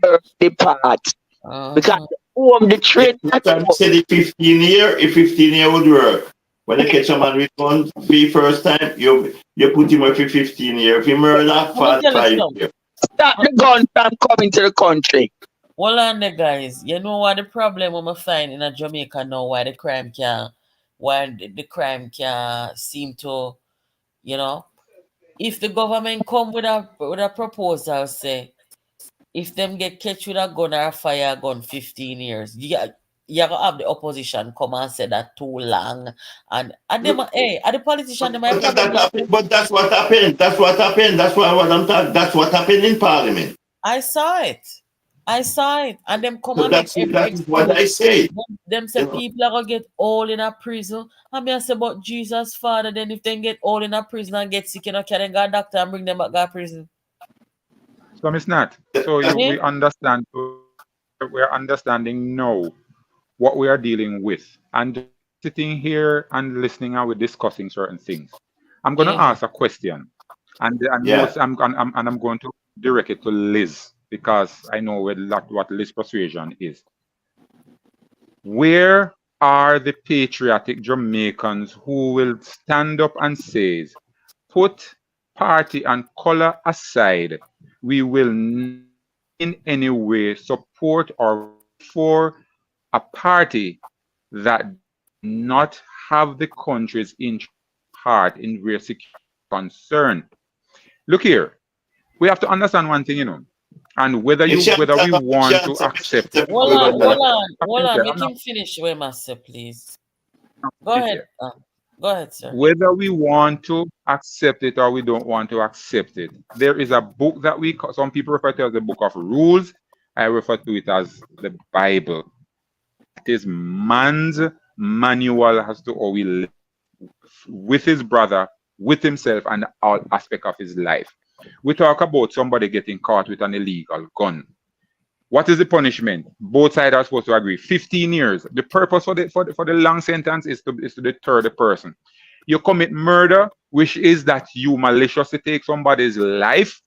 never depart. Because the trade. I said the 15 year, if 15 year would work. When you catch a man with guns for the first time, you put him up for 15 years. If he murder, 45 years. Stop the gun from coming to the country. Hold on there, guys. You know what the problem we find in Jamaica now, why the crime can seem to, you know, if the government come with a proposal, say, if them get catch with a gun or a fire gun 15 years, you gonna have the opposition come and say that too long. And them, the politician, they might but that's what happened. That's what happened. That's what I'm talking. That's what happened in Parliament. I saw it. And them come and that's what I say. Them say people are gonna get all in a prison. And I say about Jesus, Father, then if they get all in a prison and get sick, can they go to doctor and bring them back to prison? So it's not. So we understand. We're understanding now what we are dealing with, and sitting here and listening, and we're discussing certain things. I'm going to ask a question, and I'm going to direct it to Liz, because I know what Liz's persuasion is. Where are the patriotic Jamaicans who will stand up and say, put party and color aside, we will not in any way support or for a party that not have the country's interest heart in where security is concerned? Look here, we have to understand one thing, and whether we want to accept it. Hold on. Make him finish, master, please. Go ahead. Go ahead, sir. Whether we want to accept it or we don't want to accept it, there is a book that some people refer to as the Book of Rules. I refer to it as the Bible. It is man's manual as to how we live with his brother, with himself, and all aspects of his life. We talk about somebody getting caught with an illegal gun. What is the punishment? Both sides are supposed to agree. 15 years. The purpose for the long sentence is to deter the person. You commit murder, which is that you maliciously take somebody's life.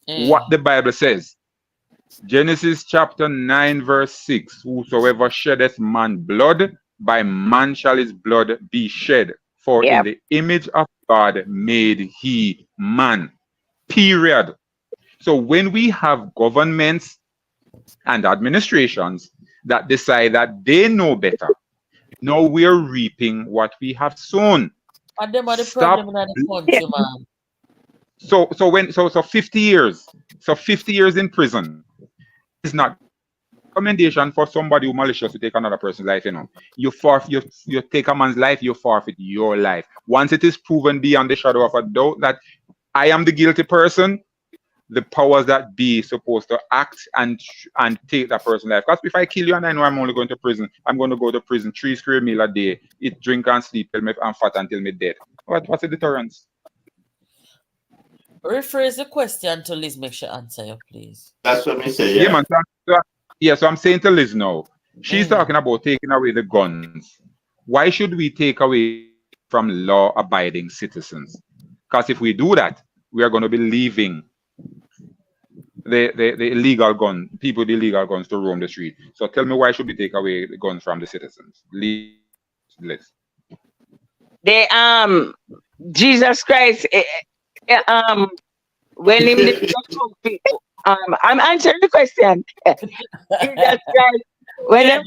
What the Bible says. Genesis chapter 9 verse 6. Whosoever sheddeth man blood, by man shall his blood be shed. For in the image of God made he man. Period. So when we have governments and administrations that decide that they know better, now we're reaping what we have sown. And them are the problem in the country, man. So 50 years. So 50 years in prison is not recommendation for somebody who malicious to take another person's life. You take a man's life, you forfeit your life. Once it is proven beyond the shadow of a doubt that I am the guilty person, the powers that be supposed to act and take that person's life. Because if I kill you and I know I'm only going to prison, I'm going to go to prison 3 square meal a day, eat, drink, and sleep till I'm fat until me dead. What's the deterrence? Rephrase the question to Liz, make sure answer you, please. That's what we say. Yeah, man. So I'm saying to Liz now, she's talking about taking away the guns. Why should we take away from law-abiding citizens? Because if we do that, we are going to be leaving the illegal gun, people with illegal guns to roam the street. So tell me, why should we take away the guns from the citizens? Liz. Jesus Christ, when him I'm answering the question. Jesus Christ, when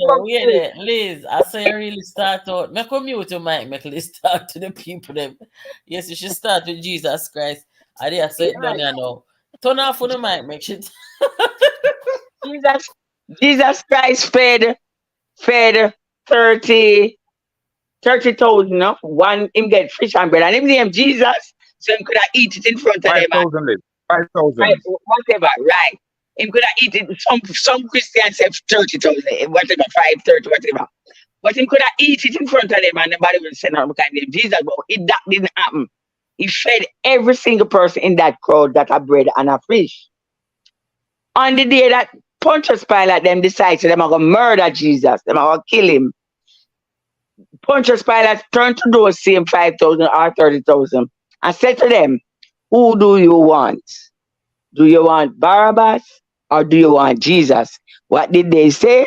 Liz, I say you really start out. Make a mute your mic, make Liz start to the people them. Yes, you should start with Jesus Christ. I did say it down here now. Turn off on the mic, make sure. Jesus Christ fed 30,000, no? One him get fish and bread, and him name Jesus, so him could have eat it in front of them. 5,000. Whatever, right? Him could have eat it. Some Christians say 30,000, whatever, 530, whatever. But him could have eat it in front of them, and nobody will say nothing because name Jesus. But that didn't happen. He fed every single person in that crowd that a bread and a fish. On the day that Pontius Pilate them decided them are gonna murder Jesus, them are gonna kill him. Pontius Pilate turned to those same 5,000 or 30,000 and said to them, "Who do you want? Do you want Barabbas or do you want Jesus? What did they say?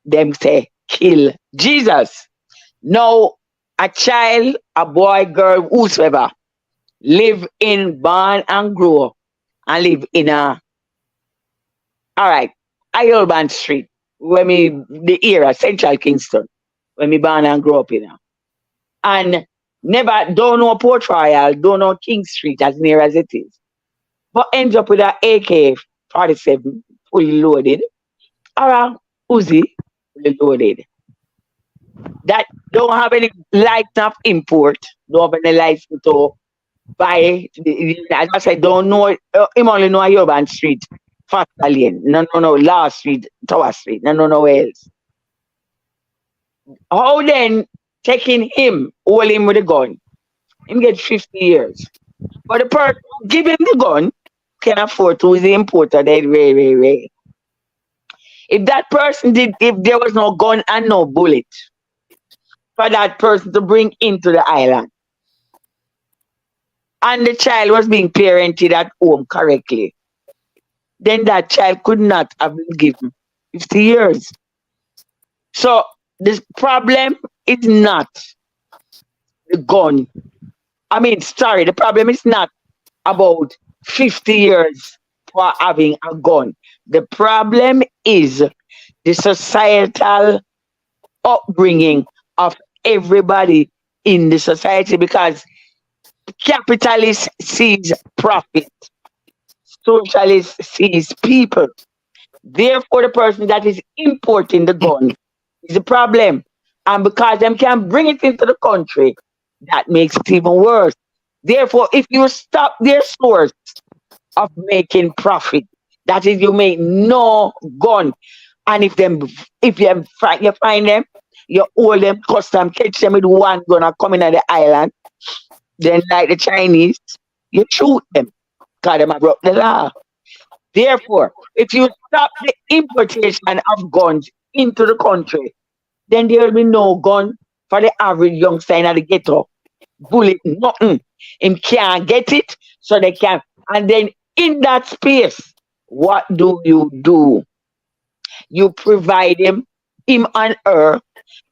Them say, kill Jesus. Now, a child, a boy, girl, whosoever, live in, born and grow, and live in a, all right, Urban Street, where me, the era, Central Kingston, where me born and grow up in. And never, don't know Port Royal, don't know King Street as near as it is. But ends up with an AK-47 fully loaded, or a Uzi fully loaded. That don't have any license of import, don't have any license to buy. As I said, don't know, him only know a Urban Street, Fast Lane, no, Law Street, Tower Street, no, else. How then taking him, hold him with a gun, him get 50 years. But the person give him the gun can afford to, is the importer, they way. If that person if there was no gun and no bullet for that person to bring into the island, and the child was being parented at home correctly, then that child could not have been given 50 years. So this problem is not the gun. The problem is not about 50 years for having a gun. The problem is the societal upbringing of everybody in the society, because capitalist sees profit, socialist sees people. Therefore, the person that is importing the gun is the problem. And because them can bring it into the country, that makes it even worse. Therefore, if you stop their source of making profit, that is, you make no gun, and if you find them, you hold them, custom, catch them with one gun and come in at the island, then like the Chinese, you shoot them because them have broke the law. Therefore, if you stop the importation of guns into the country, then there will be no gun for the average youngster in the ghetto. Bullet, nothing. Him can't get it, so they can. And then in that space, what do? You provide him and her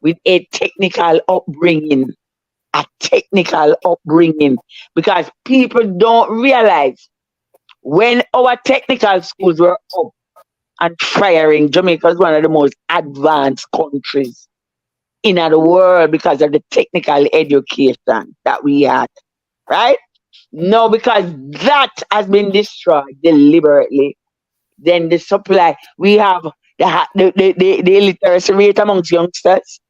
with a technical upbringing. Because people don't realize when our technical schools were up and firing, Jamaica is one of the most advanced countries in the world because of the technical education that we had, right? No, because that has been destroyed deliberately. Then the supply, we have the literacy rate amongst youngsters,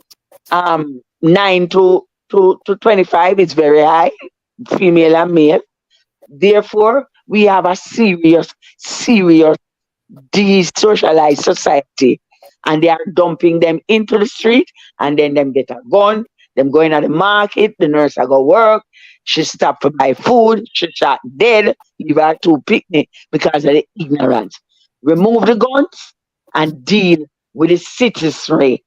9 to 25 is very high, female and male. Therefore, we have a serious desocialized society, and they are dumping them into the street, and then them get a gun, them going at the market, the nurse I go work, she stopped to buy food, she shot dead, leave her to picnic because of the ignorance. Remove the guns and deal with the citizenry,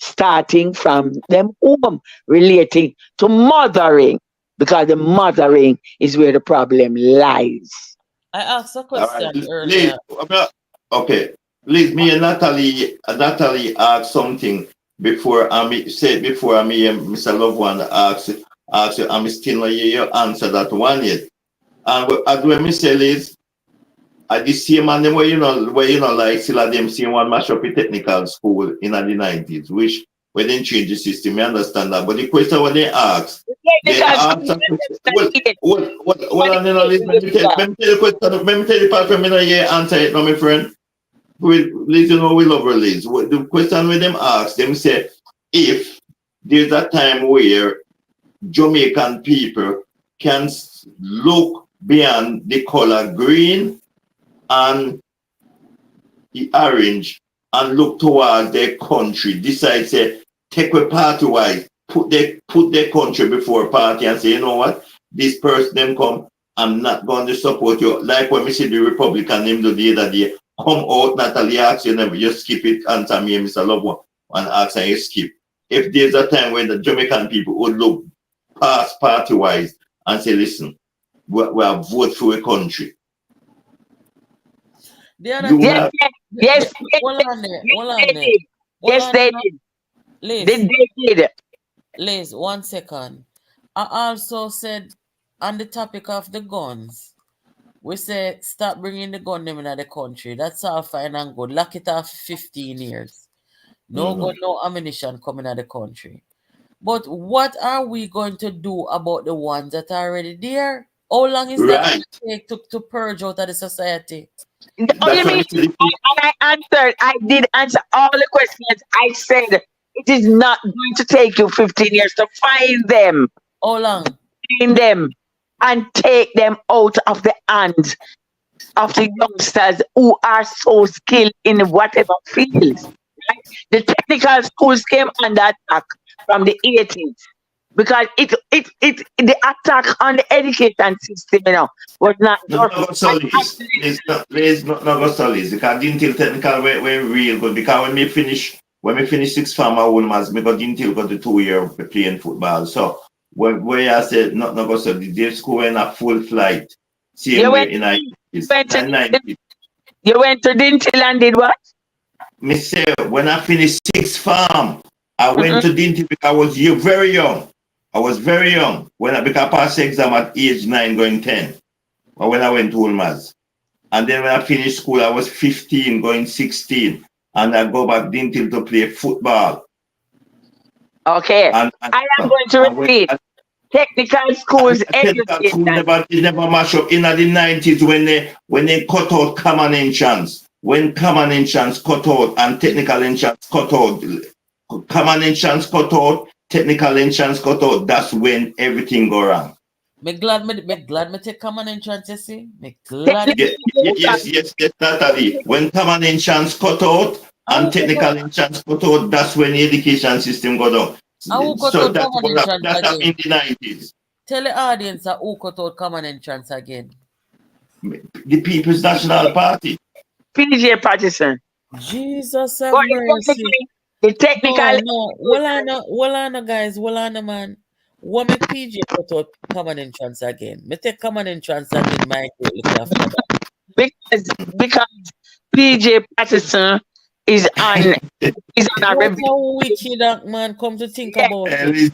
starting from them home, relating to mothering, because the mothering is where the problem lies. I asked a question All right. earlier. Okay. Liz, me and Natalie asked something before Mr. Loveone asked you, I'm still not hear your answer that one yet. And as when me say, Liz, at the same man where you know like still them same one mash up a technical school in the 90s, which when they change the system, you understand that. But the question when they ask, let me tell the part from me not hear answer it, no, my friend. Liz, you know we love her, Liz. The question when them ask, them say, if there's a time where Jamaican people can look beyond the color green and the orange and look towards their country, decide say take a party wise, put their country before party and say, you know what, this person them come, I'm not going to support you. Like when we see the Republican name the other day, come out, Natalie asks you never, you skip it, answer me, Mr. Loveone, and ask and you skip. If there's a time when the Jamaican people would look past party wise and say, listen, we have vote for a country. The other You thing, Yes, yes, yes, hold yes, on there, yes, hold on they there, did. hold Yes, on they there. did. Liz, They did. Liz, 1 second. I also said on the topic of the guns, we say stop bringing the gun them in the country. That's all fine and good. Lock it off 15 years. No gun, no ammunition coming out the country. But what are we going to do about the ones that are already there? How long is that going Right. to take to purge out of the society? Oh, you That's what mean I said. I answered? I did answer all the questions. I said it is not going to take you 15 years to find them, How long? find them, and take them out of the hands of the youngsters who are so skilled in whatever fields. Right? The technical schools came under attack from the 80s because the attack on the education system, was not No, just no go solis. Let's not go solis. Because Dintil technical we real good. Because when we finish sixth form I won mas me got Dintil got the 2 year playing football. So where I said not go solis, the school in a full flight. you Same went, way in you went to 90s. you went to Dintil and did what? Me say when I finished sixth form, I Mm-mm. went to Dintil because I was very young. I was very young when because I passed the exam at age 9 going 10. Or when I went to Ulmas. And then when I finished school, I was 15 going 16. And I go back Dintil to play football. Okay. I am going to repeat. Technical schools Technical school never mash up in the 90s when they cut out common entrance. When common entrance cut out and technical entrance cut out. Common entrance cut out, technical entrance cut out. That's when everything go wrong. Me glad me take common entrance, you see? Me glad. Yes, Natalie. When common entrance cut out and technical entrance cut out, that's when the education system go down. Who cut So out that's common what entrance that's again? in the 90s. Tell the audience who cut out common entrance again. The People's National Party. PJ Patterson. Jesus have mercy. The technical. No. Well on, guys. Well on, man. What make PJ cut out common entrance again? Me take common entrance again, my look after that. Because PJ Patterson is on a What review. a wicked man, come to think about it.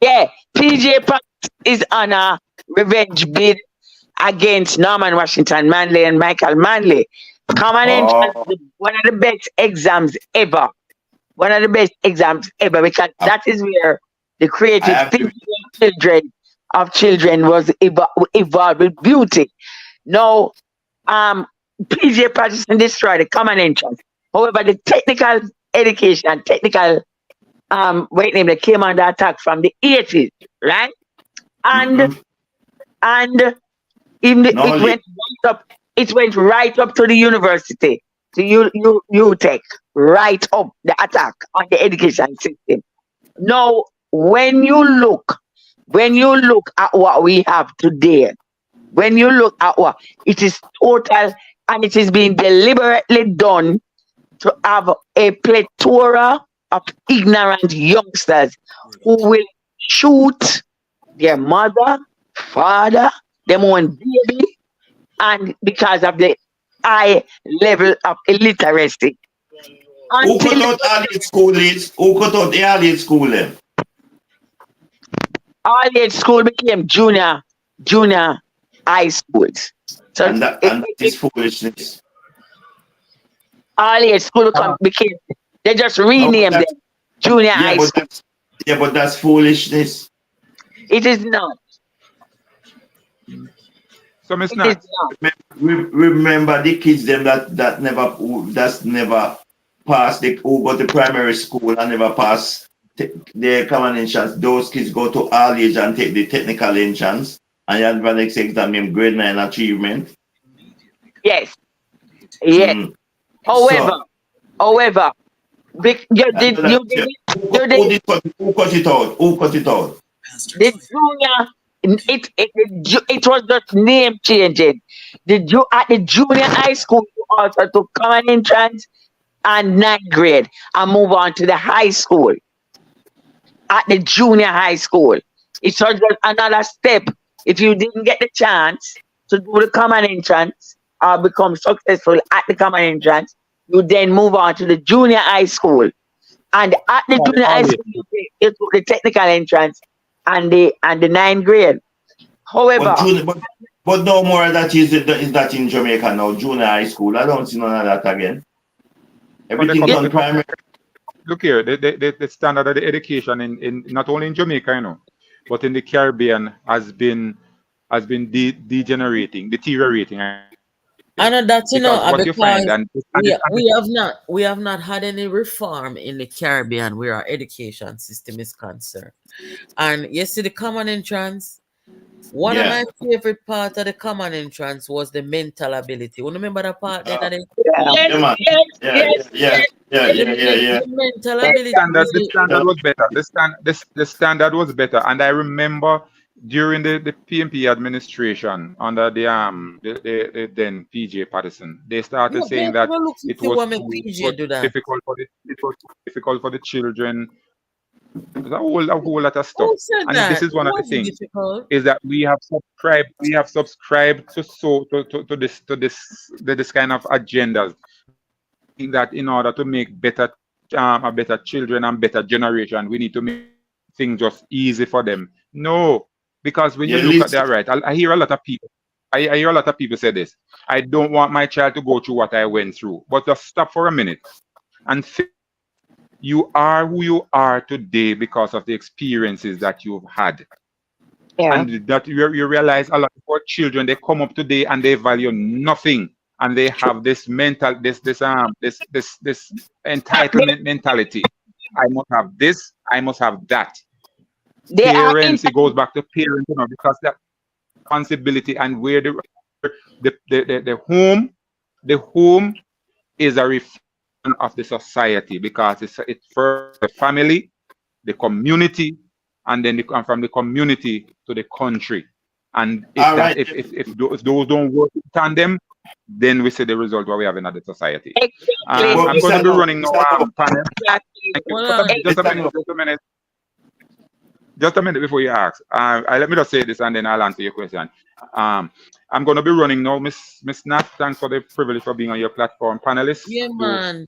Yeah, PJ Patterson is on a revenge bid against Norman Washington Manley and Michael Manley. Common entrance is one of the best exams ever. One of the best exams ever because that is where the creative thinking of children was evolved with beauty. Now, PJ Patterson destroyed the common entrance. However, the technical education, technical that came under attack from the 80s, right? And even it went right up to the university, to UTech, right up the attack on the education system. Now, when you look at what we have today, when you look at what it is total, and it is being deliberately done to have a plethora of ignorant youngsters who will shoot their mother, father, them own baby, and because of the high level of illiteracy. Who cut out all school is? Who cut out the all school then? All school became junior high schools. So and that is foolishness. All school became, they just renamed them junior high school. But that's foolishness. It is not. So it's not. Remember the kids them that never passed who go to primary school and never pass their common entrance. Those kids go to all age and take the technical entrance and you have the next exam in grade 9 achievement. Yes. Yes. However, who cut it out? Who cut it out? The junior, it was just name changing. At the junior high school, you also took common entrance and 9th grade and move on to the high school. At the junior high school, it's just another step. If you didn't get the chance to do the common entrance or become successful at the common entrance, you then move on to the junior high school. And at the junior high school, you took the technical entrance and the ninth grade. However, but no more of that is that in Jamaica now, junior high school. I don't see none of that again. Everything's on primary. Look here, the standard of the education in not only in Jamaica, you know, but in the Caribbean has been deteriorating. I know that, you know, what you find, because and we have not had any reform in the Caribbean where our education system is concerned. And you see the common entrance. One of my favorite parts of the common entrance was the mental ability. You remember that part then? Yeah. The mental ability. The standard was better. The standard was better. And I remember during the PMP administration under the then PJ Patterson, they started saying that it was difficult for the children. There's a whole lot of stuff. And this is one of the things is that we have subscribed to this kind of agendas, that in order to make better children and better generation, we need to make things just easy for them. No, because when you look at that, right, I hear a lot of people. I hear a lot of people say this. I don't want my child to go through what I went through. But just stop for a minute and think. You are who you are today because of the experiences that you've had. Yeah. And that you realize a lot of our children, they come up today and they value nothing. And they have this this entitlement mentality. I must have this, I must have that. Parents, it goes back to parents, you know, because that responsibility and where the home is a reflection of the society, because it's first the family, the community, and then from the community to the country. And if those don't work in tandem, then we see the result what we have in other society. I'm going to be running now, panel. Just a minute before you ask. Let me just say this and then I'll answer your question. I'm going to be running now. Miss Nat, thanks for the privilege for being on your platform, panelists. Yeah, man.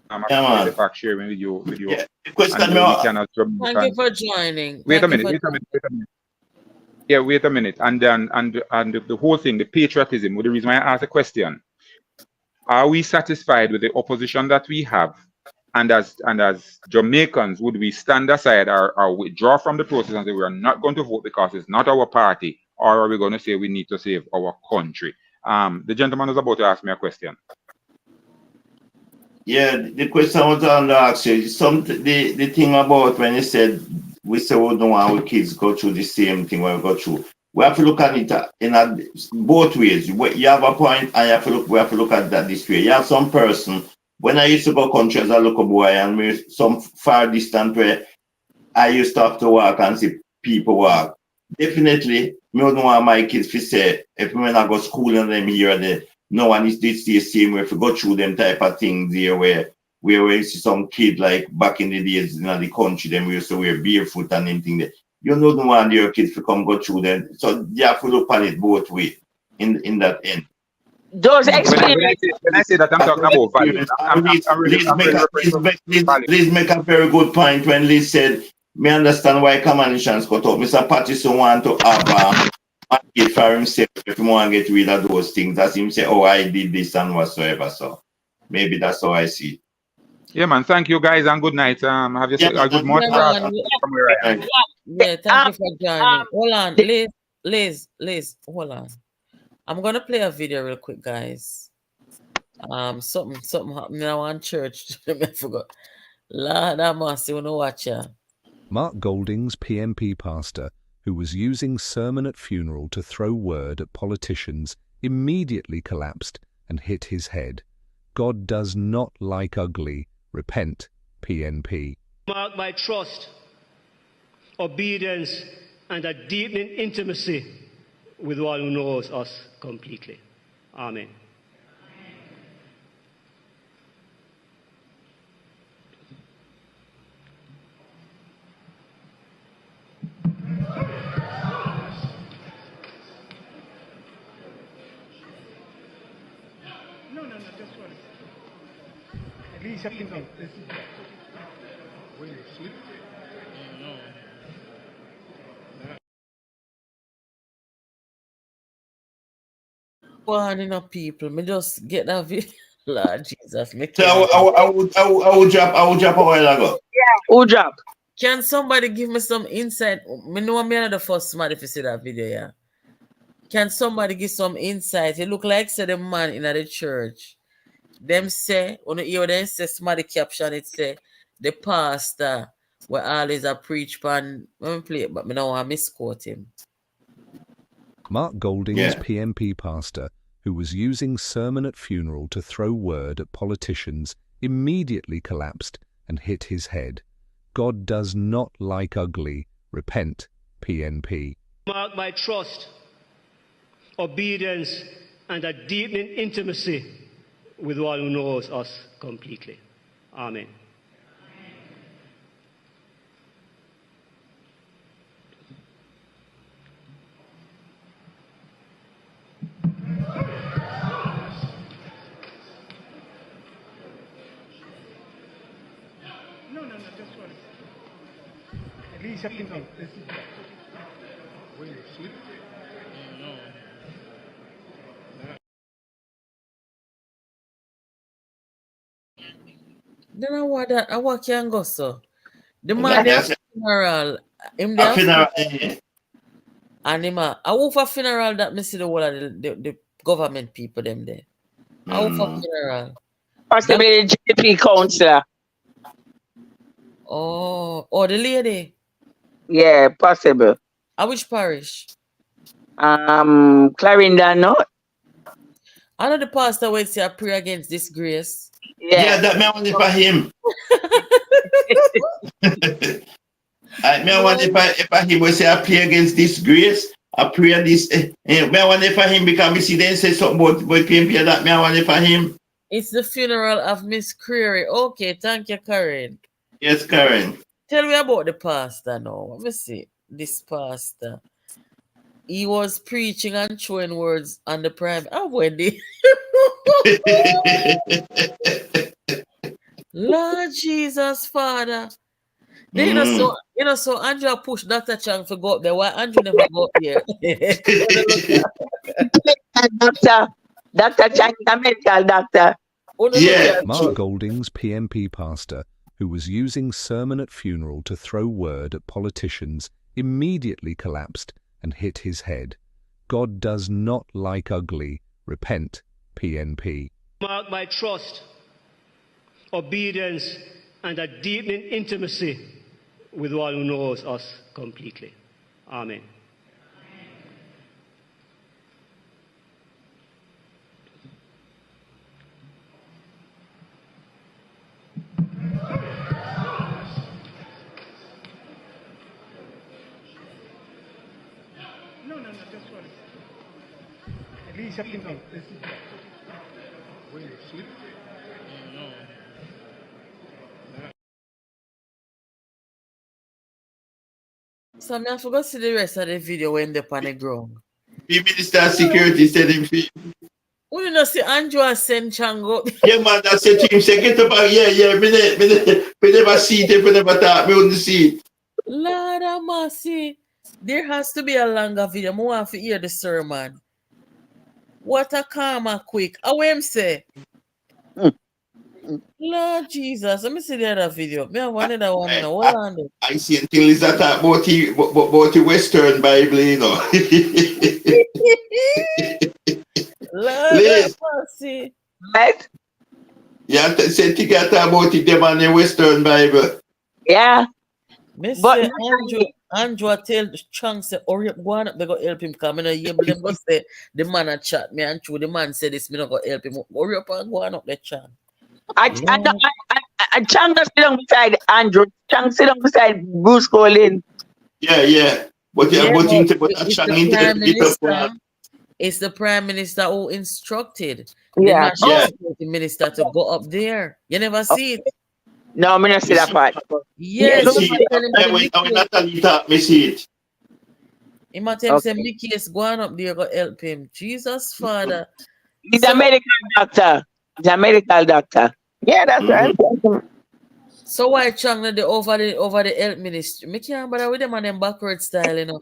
I'm back sharing with you. Yeah. Thank you for joining. Wait a minute. Yeah, wait a minute. And the whole thing, the patriotism, the reason why I asked the question, are we satisfied with the opposition that we have? And as Jamaicans, would we stand aside or withdraw from the process and say we are not going to vote because it's not our party? Or are we going to say we need to save our country? The gentleman is about to ask me a question. Yeah, the question I was going to ask you, the thing about when you said we say we don't want our kids go through the same thing when we go through. We have to look at it in both ways. You have a point, and we have to look at that this way. You have some person. When I used to go country as a little boy, and we some far distant where I used to have to walk and see people walk. Definitely, me don't want my kids to say if when I go to school and them here and there, no one is the same way. If you go through them type of things there where you see some kid like back in the days in the country, then we used to wear barefoot and anything there. You don't want your kids to come go through them. So you have to look at it both ways in that end. Those experiences. When I say that, I'm talking about values. Liz make a very good point when Liz said, me understand why Commandants got up. Mr. Patterson want to have a kid for himself if he want to get rid of those things. As him say, oh, I did this and whatsoever. So maybe that's how I see it. Yeah, man. Thank you, guys, and good night. Have you a good morning from where I am. Yeah, thank you for joining. Hold on, Liz, hold on. I'm gonna play a video real quick, guys. Something happened now on church. I forgot. Lord have mercy, wanna watch ya. Mark Golding's PMP pastor, who was using sermon at funeral to throw word at politicians, immediately collapsed and hit his head. God does not like ugly. Repent, PNP. Marked by trust, obedience, and a deepening intimacy with one who knows us completely. Amen. One enough people. Me just get that video. Lord Jesus, me So can't. I would drop a while ago. Who drop? Can somebody give me some insight? Me know I'm not the first man if you see that video, yeah. Can somebody give some insight? It look like say the man in the church. Them say, when you hear them say somebody caption it say the pastor where always a preach pan. Let me play it, but me don't want to misquote him. Mark Golding's PMP pastor, who was using sermon at funeral to throw word at politicians, immediately collapsed and hit his head. God does not like ugly. Repent, PNP. Marked by trust, obedience, and a deepening intimacy with one who knows us completely. Amen. Then I what can go so. The man Yeah, there funeral. Him a there funeral. and him I hope for funeral that me see the whole of the government people them there. I hope for funeral. Possibly the GP councillor. Oh, the lady. Yeah, possible. At which parish? Clarendon, no? I know the pastor will say I pray against disgrace. Yeah, that me want it for him. Me want it for him. We say I pray against disgrace. I pray this. Me want it for him because we see them say something about PMP that me want it for him. It's the funeral of Miss Creary. Okay, thank you, Karen. Yes, Karen. Tell me about the pastor now. Let me see. This pastor. He was preaching and showing words on the prime. Oh, Wendy. Lord Jesus, Father. Then, so Andrew pushed Dr. Chang to go up there. Why Andrew never go up here? Dr. Chang, the medical doctor. Mark Golding's PMP pastor, who was using sermon at funeral to throw word at politicians, immediately collapsed and hit his head. God does not like ugly. Repent, PNP. Marked by trust, obedience, and a deepening intimacy with one who knows us completely. Amen. So I forgot to see the rest of the video when they're on the ground. The Minister of Security said him. We don't see Andrew and Sen Chango. Yeah, man, I said to him, say, get up. Yeah. Me never see it, me never talk, me wouldn't see it. Lord have mercy. There has to be a longer video. I want to hear the sermon. What a karma quick. How him say? Lord Jesus. Let me see the other video. Me have another one now. Hold on there. I see until is that about the Western Bible, you know. Lord have mercy. Right? Yeah, say to get about them on the Western Bible. Yeah. But Andrew tell Chang say, hurry up, go on up, they go help him come. I know you them go say the man a chat me and true the man say this, me not go help him. Hurry up and go on up the Chang. Chang sit down beside Andrew. Chang sit down beside Bruce Colin. Yeah. But it's the Prime Minister who instructed the National Security Minister to go up there. You never see it. No, I don't see that part. Yes. Me see it. He might tell him say Mickey is going up there go help him. Jesus Father. He's a medical doctor. He's a medical doctor. Yeah, that's right. So why Chang the over the health ministry? Me can't bother with them and them backward style, you know.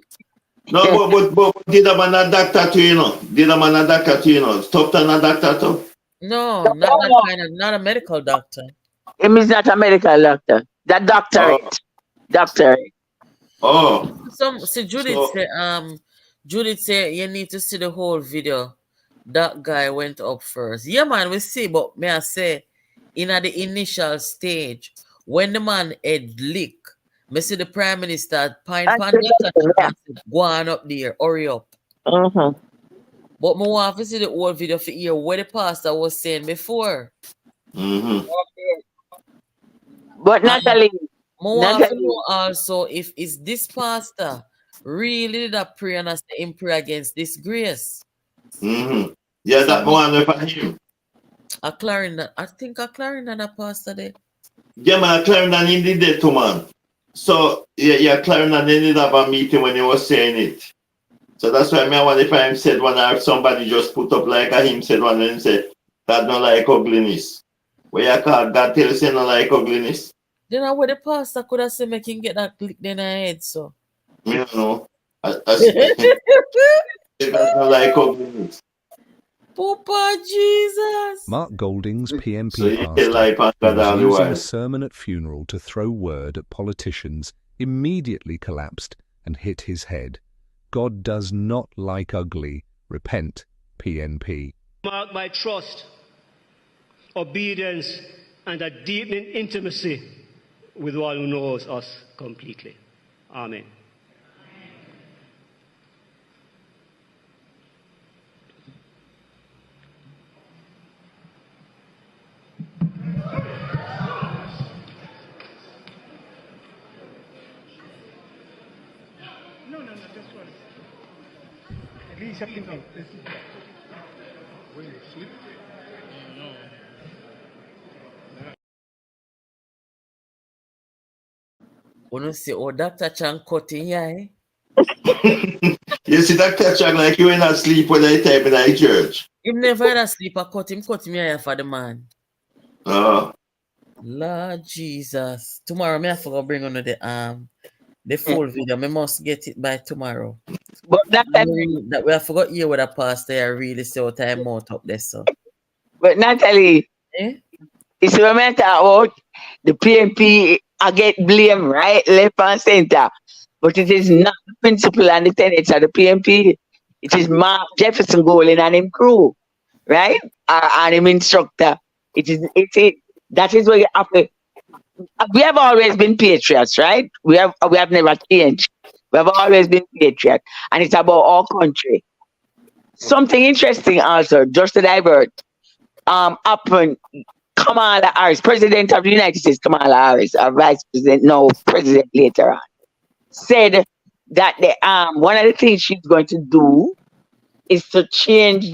No, but did a man a doctor too, you know? Did a man a doctor too, you know? Stop to a doctor too. No, not that kind of, not a medical doctor. Him is not a medical doctor. That doctorate. Doctorate. Oh. See Judith say you need to see the whole video. That guy went up first. Yeah, man, we see, but may I say, in at the initial stage, when the man head lick, me see the prime minister pine pan go on up there, hurry up. But me want to see the whole video for hear what the pastor was saying before. But Natalie, want to know also if is this pastor really did a pray and say him pray against this grace. Yeah, that one for him. A Clarendon, I think a Clarendon a pastor there. Yeah, man, Clarendon he did that too, man. So yeah, Clarendon they did have a meeting when he was saying it. So that's why I wonder if I said one or if somebody just put up like him said one and said God don't like ugliness. Where you call God tell us you don't like ugliness? Then how the pastor could have said make him get that click in her head, so. I don't know. God don't like ugliness. Papa Jesus. Mark Golding's PMP So pastor like who was using otherwise. a sermon at funeral to throw word at politicians immediately collapsed and hit his head. God does not like ugly. Repent, PNP. Mark by trust, obedience, and a deepening intimacy with one who knows us completely. Amen. No, just one. At least you can come. When you sleep? No. Wanna see Dr. Chan cutting here? You see Dr. Chang like you ain't asleep when I type in the church. Him never had a sleep, I cut him here for the man. Lord Jesus. Tomorrow me have to go bring on the full video. Me must get it by tomorrow. But that we have forgot here what a pastor really say what time out up there, so. But Natalie, it's a matter about the PNP I get blame right, left and center. But it is not the principal and the tenants of the PNP. It is Mark Jefferson Golding and him crew, right? And him instructor. That is what you have to. We have always been patriots, right? We have never changed. We have always been patriots. And it's about our country. Something interesting also, just to divert, happened. Kamala Harris, President of the United States, Kamala Harris, our Vice President, no, President later on, said that one of the things she's going to do is to change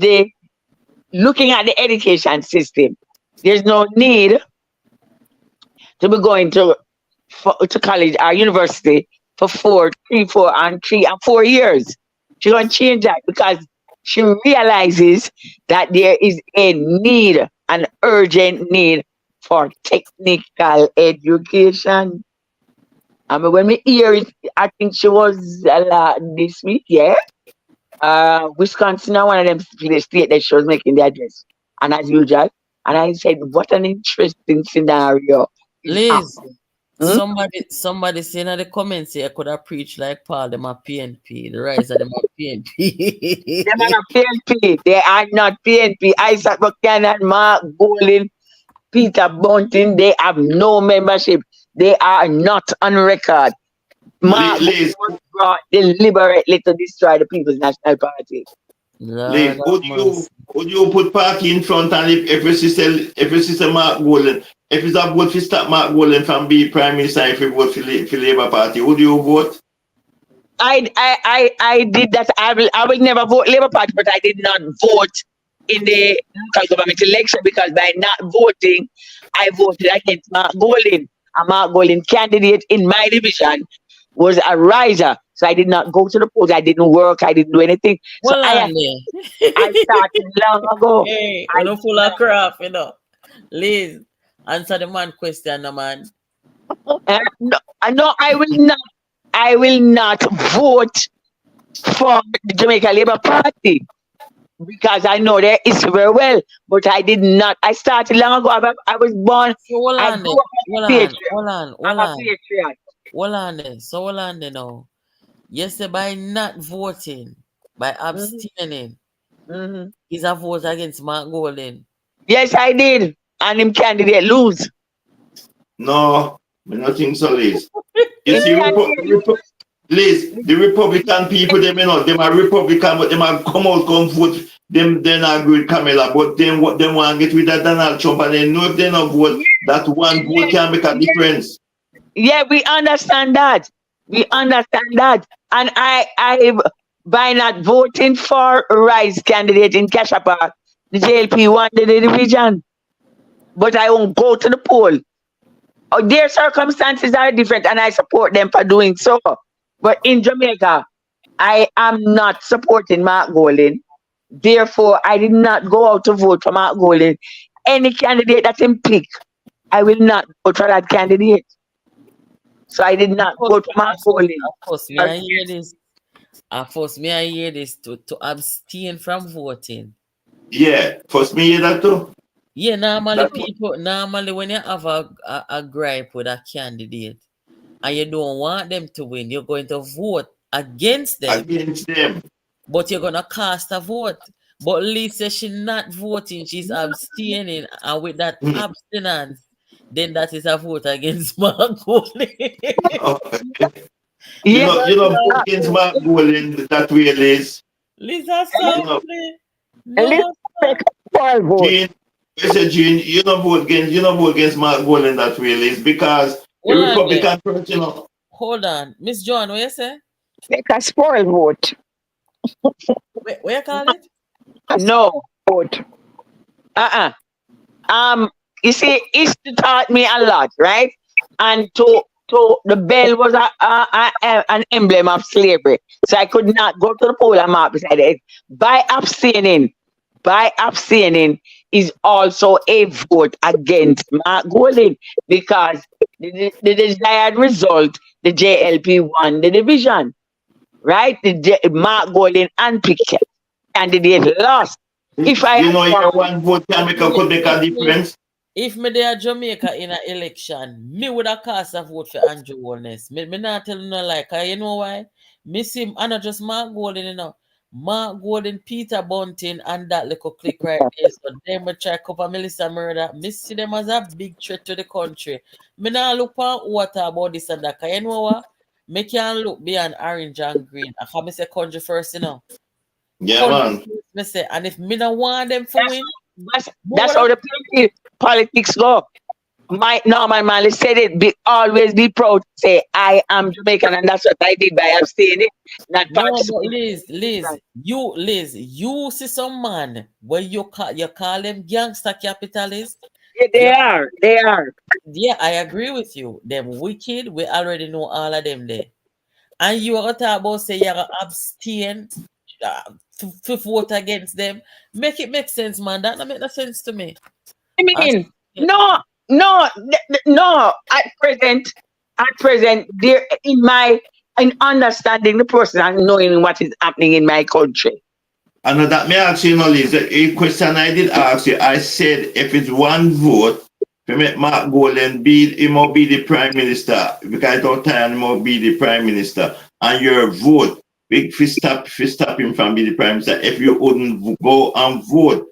looking at the education system. There's no need to be going to college or university for 4 and 4 years. She's going to change that because she realizes that there is a need, an urgent need for technical education. I mean, when we hear it, I think she was this week, yeah? Wisconsin, one of them states that she was making the address. And as usual, and I said, what an interesting scenario. Liz, somebody saying in the comments here, I could have preached like Paul, them are PNP, the rise of them are PNP. Them are not PNP. They are not PNP. Isaac Buchanan, Mark Golding, Peter Bunting, they have no membership. They are not on record. Mark was brought deliberately to destroy the People's National Party. Liz, would you put party in front and if you see Mark Golding, if it's a vote to stop Mark Golding from being Prime Minister, if you vote for Labour Party, would you vote? I did that. I will never vote Labour Party, but I did not vote in the local government election because by not voting, I voted against Mark Golding. A Mark Golding candidate in my division was a riser. So I did not go to the polls. I didn't work. I didn't do anything. So I started long ago. Hey, I'm full of crap, you know. Liz, Answer the man question, no man. No, I will not. I will not vote for the Jamaica Labour Party because I know their history very well. But I did not. I started long ago. I was born. So hold I on grew there. up as a patriot. I'm a patriot. Hold on there. So hold on there now. Yes, by not voting, by abstaining, is a vote against Mark Golden. Yes, I did. And him candidate lose. No, I don't think so, Liz. You see, Liz, the Republican people, them are Republican, but them are come vote. Them then agree with Kamala, but then what them want to get rid of Donald Trump, and they know if they not vote, that one vote can make a difference. Yeah, we understand that. We understand that. And I by not voting for Rice candidate in Cashapa, the JLP won the division. But I won't go to the poll. Their circumstances are different, and I support them for doing so. But in Jamaica, I am not supporting Mark Golden. Therefore, I did not go out to vote for Mark Golden. Any candidate that him pick, I will not vote for that candidate. So I did not vote for Mark Golden. Of course, may I hear this? May I hear this to abstain from voting? Yeah, first me hear that too. Yeah, normally when you have a gripe with a candidate and you don't want them to win, you're going to vote against them. But you're gonna cast a vote. But Lisa, she's not voting, she's abstaining, and with that abstinence, then that is a vote against Mark Golden. You know, vote against Mark Golden that way, Liz. Lisa, Jean, you don't vote against Mark Golden that way, Liz, because the Republican person, Hold on. Miss John, what you say? Make a spoil vote. What you call it? No. Vote. You see, history taught me a lot, right? And to the bell was an emblem of slavery. So I could not go to the poll and mark beside it. By abstaining is also a vote against Mark Golden because the desired result, the JLP won the division, right? Mark Golden and Pickett candidate lost. If your one vote could make a difference. If me there Jamaica in an election, me would have cast a vote for Andrew Holness. Me not tell you no like, you know why? Me see, I not just Mark Golden, you know. Mark Golden, Peter Bunting, and that little click right there. So them will try cover Melissa murder. Me see them as a big threat to the country. Me not look for water about this and that. You know what? Me can look beyond orange and green. I can say country first, you know. Yeah, man. Me say, and if me don't want them to win, that's how the politics go. My Norman Marley said it. Always be proud to say I am Jamaican, and that's what I did by abstaining. Not Liz, you see some man where you call them gangster capitalists. Yeah, they are. Yeah, I agree with you. Them wicked, we already know all of them there. And you are talking about say you're gonna abstain to vote against them. Make it make sense, man. That don't make no sense to me. I mean, no. At present, there in understanding the person and knowing what is happening in my country. And that may ask you, Liz, a question I did ask you. I said if it's one vote, to make Mark Golden he must be the prime minister because I don't time he must be the prime minister. And your vote, if you stop him from being the prime minister, if you wouldn't go and vote.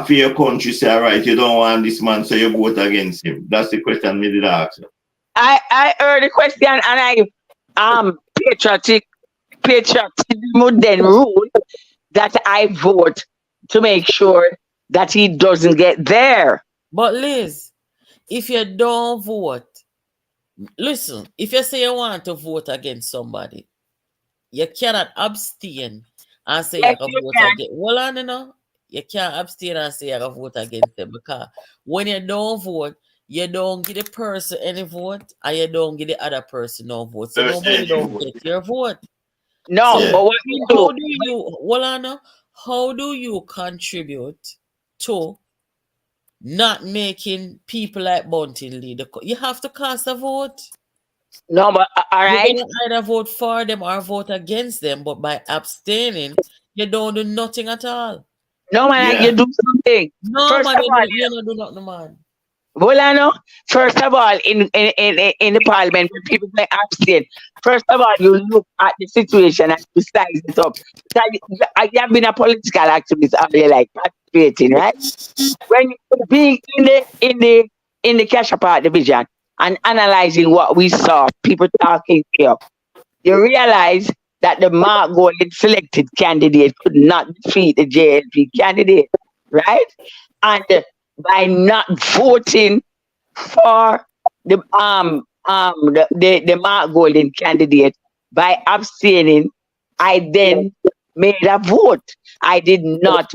For your country, say, all right, you don't want this man, so you vote against him. That's the question me did ask you. I heard the question and I patriotic would then rule that I vote to make sure that he doesn't get there. But Liz, if you don't vote, listen, if you say you want to vote against somebody, you cannot abstain and say you can vote against. Well, I know. You can't abstain and say you vote against them because when you don't vote, you don't give the person any vote and you don't give the other person no vote. So nobody don't get your vote. No, so, but what you do? How do you contribute to not making people like Bunting lead. You have to cast a vote. No, but all right. You're gonna either vote for them or vote against them, but by abstaining, you don't do nothing at all. No, man, you do something. No, First man, of all, you don't do nothing, man. well, I know. First of all, in the parliament, when people may abstain, first of all, you look at the situation and you size it up. You have been a political activist all your life, participating, right? When you being in the cash apart division and analyzing what we saw, people talking here, you realize that the Mark Golden selected candidate could not defeat the JLP candidate, right? And by not voting for the Mark Golden candidate, by abstaining, I then made a vote. I did not.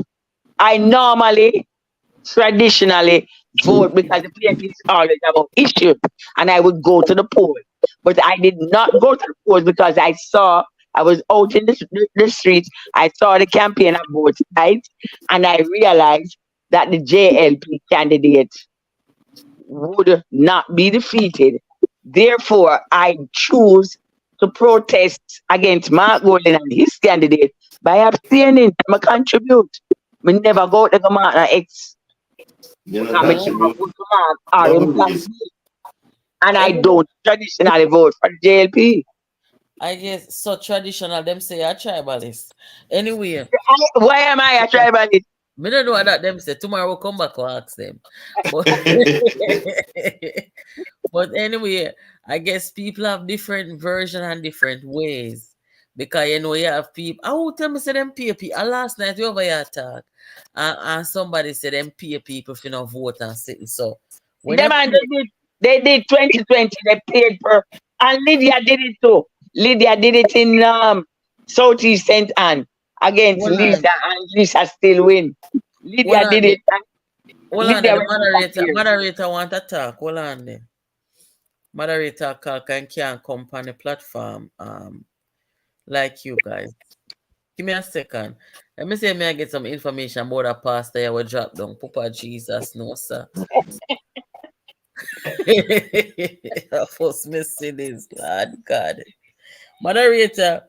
I normally, traditionally vote because the PNP is always about issues, and I would go to the polls. But I did not go to the polls because I was out in the streets. I saw the campaign of both sides, and I realized that the JLP candidate would not be defeated. Therefore, I choose to protest against Mark Golden and his candidate by abstaining. I'm a contribute. We never go to the Mark X. And I don't traditionally vote for the JLP. I guess so traditional, them say a tribalist. Anyway. Why am I a tribalist? Me don't know what that them say. Tomorrow we'll come back and ask them. But, but anyway, I guess people have different versions and different ways. Because you have people. I will tell me say them pay people. Last night we over here talk. And somebody said them pay people if you not vote and sit. So they did 2020, they paid per, and Lydia did it too. Lydia did it in Southeast St. Anne against Lisa, and Lisa still win. Lydia did it. Hold on, the moderator want to talk. Hold on then. Moderator Clarke can't come on the platform like you guys. Give me a second. Let me see, may I get some information about a pastor I will drop down. Papa Jesus, no, sir. I first missing this, Lord God. Moderator.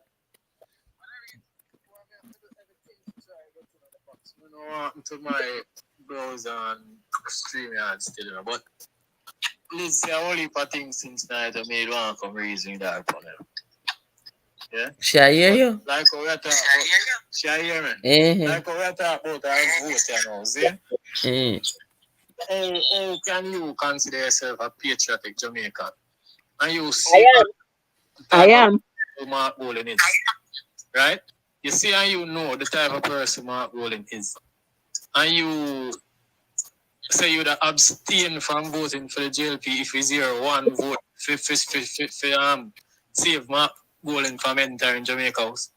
To my browser and stream yard still, but let's say I only for things since night I made one come reason that for them. Yeah. Shall I hear you? Like how we are talking. Shall I hear me? Like how we are talking about our vote, you know, see? How can you consider yourself a patriotic Jamaican? And you see I am. Mark Golden is. Right? You see and you know the type of person Mark Golden is. And you say you would abstain from voting for the JLP if you zero one vote for save Mark Golden from entering Jamaica House.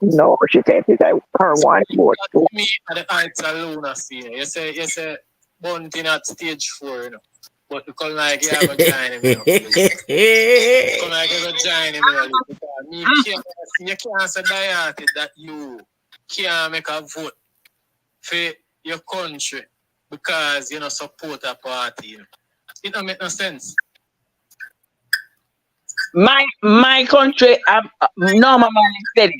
No, she said her one vote. Me at the heights alone, I see. You say Bunting at stage 4, you know. But you come like you have a join him, you know. You come like you have a join him, you know. You can't say that you can't make a vote for your country because you know support a party. You know. It don't make no sense. My country, normally said it.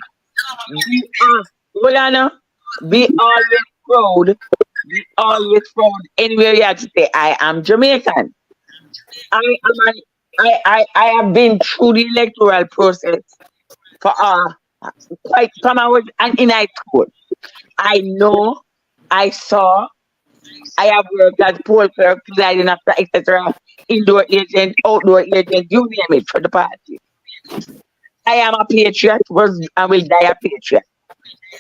Be always proud. Be always proud. Anywhere you have to say, I am Jamaican. I have been through the electoral process for quite from I was in high school. I know, I saw, I have worked as poll clerk, presiding after, etc., indoor agent, outdoor agent, you name it, for the party. I am a patriot, I will die a patriot.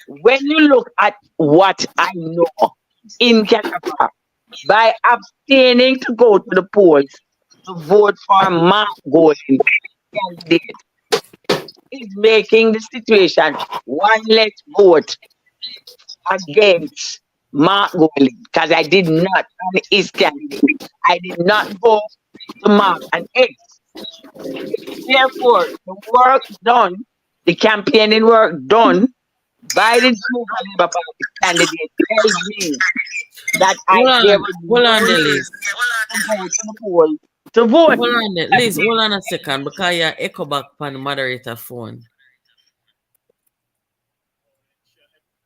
When you look at what I know in Canada, by abstaining to go to the polls to vote for Mark Golden candidate, is making the situation one less vote against Mark Golden, because I did not on his candidate. I did not vote to Mark and X. Therefore, the work done, the campaigning work done, Biden Labour Party candidate tells me that there was Hold on no there, need Liz. to go to the poll to vote. Hold on there. Liz, hold on a second because you echo back on the moderator phone.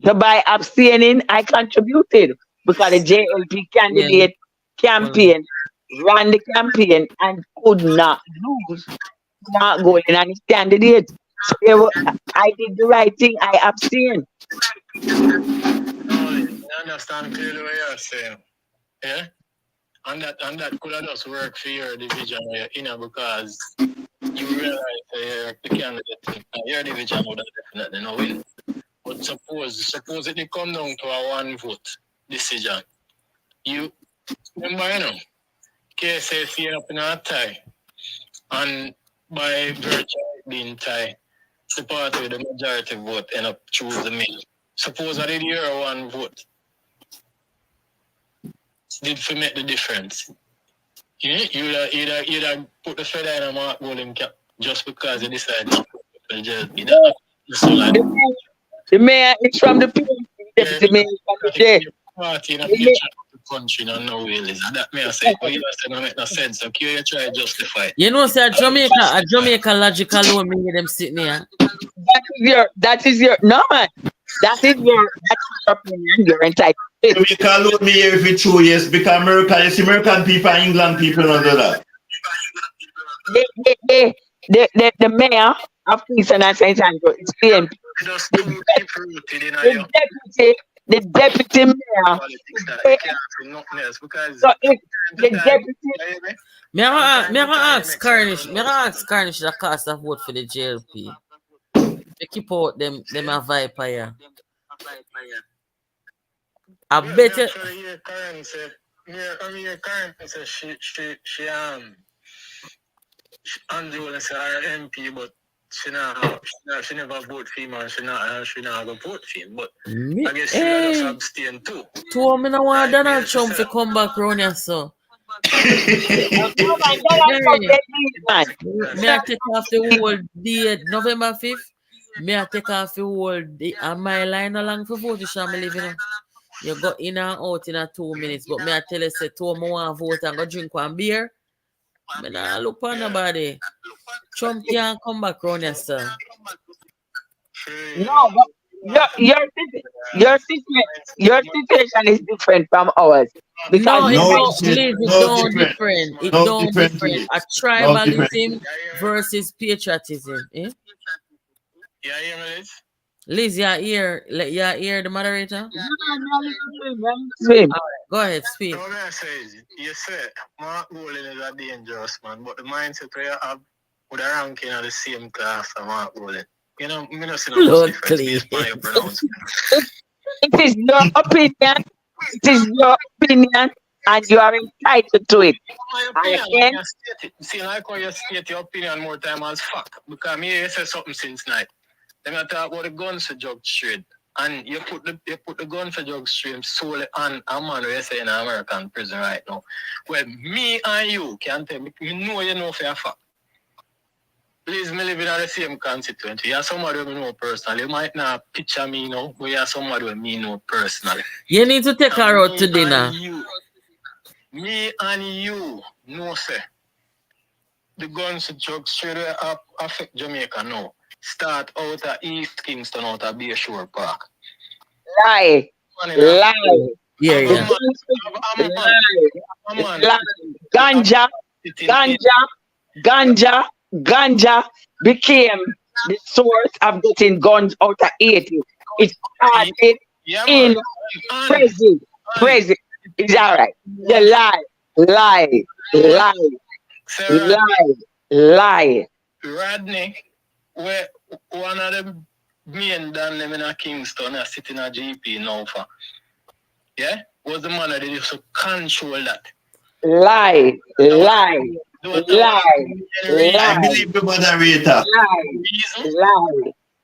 So by abstaining, I contributed because the JLP candidate campaign ran the campaign and could not lose, not going on his candidate. So I did the right thing. I abstained. I understand clearly what you're saying. Yeah? And that could have just worked for your division where you're in because you realize the candidate in your division would have definitely no win. But suppose it come down to a one vote decision. You remember, KSA up in a tie. And by virtue of being tie, the party with the majority vote end up choosing me. Suppose I did hear one vote. Did for make the difference. You'd have put the feather in a mark golden cap just because you decided to put the JLP. The mayor is from the people. The mayor is from the party in a picture of the country and no will is. That may I say, but you say no make no sense. So you try to justify it. You know, say a Jamaica logical alone me them sitting here. That is your no man. That's your opinion. You're entitled. We can load me here if it's true, yes, because American people and England people don't do that. The mayor of Kingston and St. Andrew is PNP. The deputy mayor. So if the deputy. Me ask Carnish the cost of vote for the JLP. They keep out them a viper here. I bet it. Andrew is our MP, but she never vote for him and she not go vote for him. But I guess she just abstain too. Two me no want Donald Trump to come back round here, so. Me I take off the whole day, November 5th. Me I take off the whole day, and my line along for vote. You living. You go in and out in a 2 minutes, but me I tell you, say 2 more want vote and go drink one beer. Me nah look on nobody. Trump can't come back round here, sir. No, but your situation is different from ours. Because it don't different. It don't different. A tribalism versus patriotism. Eh? Yeah, hear me, Liz? Liz, you hear the moderator? Swim. Right, go ahead, speak. You say Mark Bolin is a dangerous man, but the mindset where you have with a ranking of the same class as Mark Bolin. You know, me not see no difference based on your pronouncement. It is your opinion. It is your opinion, and you are entitled to it. See, like how you state your opinion more time as fact. Because me, you say something since night. Then I talk about the guns for drug trade. And you put the gun for drug trade solely on a man who you say in an American prison right now. Well, me and you can tell me, you know for a fact. Please, me live in the same constituency. You have somebody who know personally. You might not picture me, but you have somebody who me know personally. You need to take her out to dinner. Me and you know, say, the guns for drug trade affect Jamaica now. Start out at East Kingston, out at Bayshore Park. Lie. Yeah. Ganja became the source of getting guns out of 80. It started in Crazy. It's all right. The lie. Rodney, where one of the main dan them in Kingston are sitting at GP now for. Yeah? Was the man that used to control that. Lie. I believe the moderator.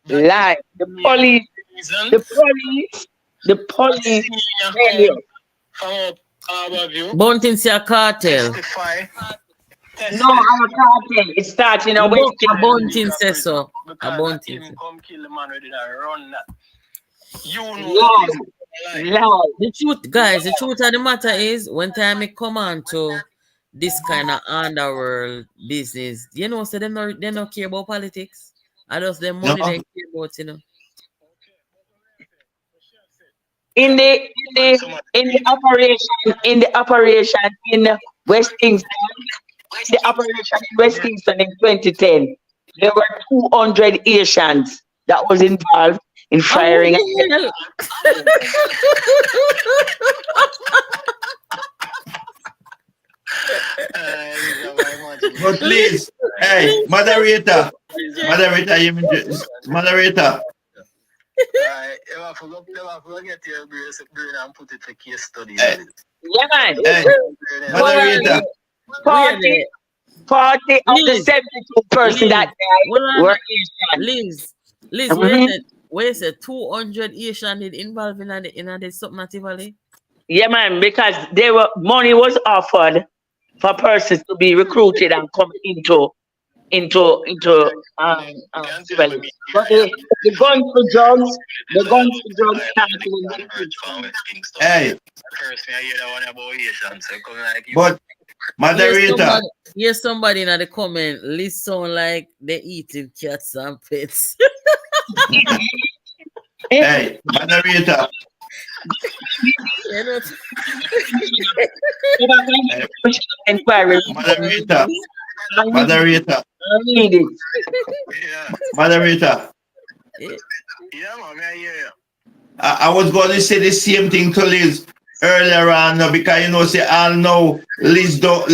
Lie. The police. Bunting say a cartel. No, I'm a cartel. It starts in a West. A Bunting says so. A Bunting. Come kill the man who did run that. You know Lord, that is Lord. The truth, guys, the truth of the matter is, when time it come on to this kind of underworld business, you know, so they don't care about politics. I just the money they No. care about, you know. In the operation in West Kingston, the operation in West Kingston in 2010, there were 200 Haitians that was involved in Oh, what firing. the hell? But please, hey, moderator, moderator. I forget your brain and put it to case study. Yeah, man. Hey, moderator. 40 of the 72 person that died were Liz, Haitian. where is it? 200 Asian involved in the something valley? Yeah, man, because money was offered for persons to be recruited and come into civil. But the guns for drugs started in Hey, First, I hear that one about Haitians. So come like you. but moderator. Here's somebody in the comment. Liz sound like they eating cats and pets. Hey, moderator. You know, moderator. Moderator. Moderator. Yeah, man, I hear you. I was going to say the same thing to Liz earlier on, because you know, say I know Liz don't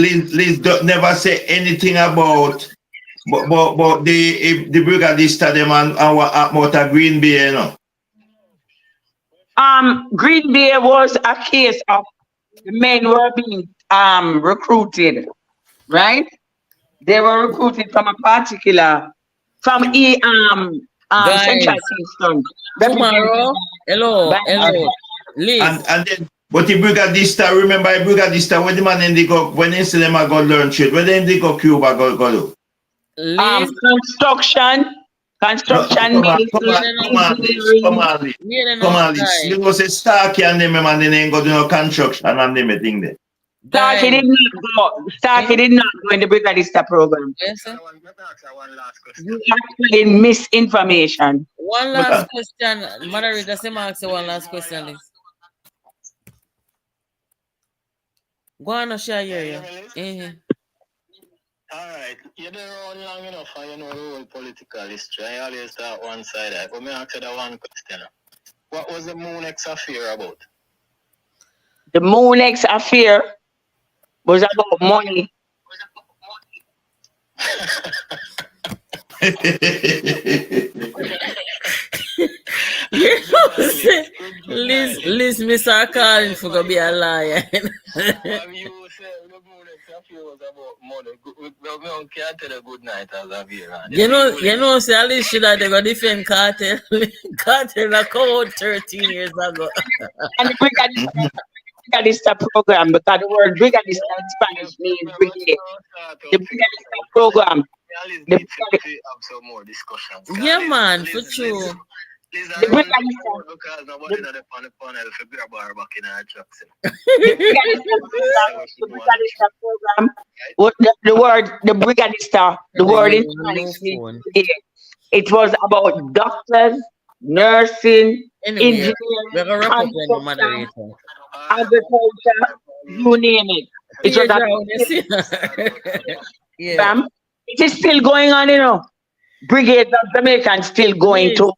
never say anything about but the brigadista them and our Motor Green Bay, you know. Green Bay was a case of the men were being recruited, right? They were recruited from a particular Central Kingston. Tomorrow, hello, Liz. And then, but the brigadista, remember the brigadista, when the man in the go, when they say them I go learn trade, when they go Cuba go do? Construction. Come on, Liz. You know, say Starkey and them, man, they ain't go do no construction and them thing there. Starkey did not go in the brigadista program. Yes, sir. You actually misinformation. One last question. Moderator, say ask one last question, Liz. Go on and share you. All right, you're there around long enough and you know the whole political history. I always start one side. But me ask you the one question. What was the Moonex affair about? The Moonex affair was about money. Liz, Mr. Calling for to be a liar. You know, say at least should have they got different cartel. Cartel that come out 13 years ago. And the brigadista program, because the word brigadista in Spanish means brigade. The brigadista program. Have some more discussions. Yeah, man, for sure. The brigadista because nobody on the panel for grab our back in our trucks. The brigadista program. The brigadista, the word in Spanish means brigade. It was about doctors, nursing, engineering, agriculture, you name it. It was it is still going on, you know. Brigades of Jamaicans still going to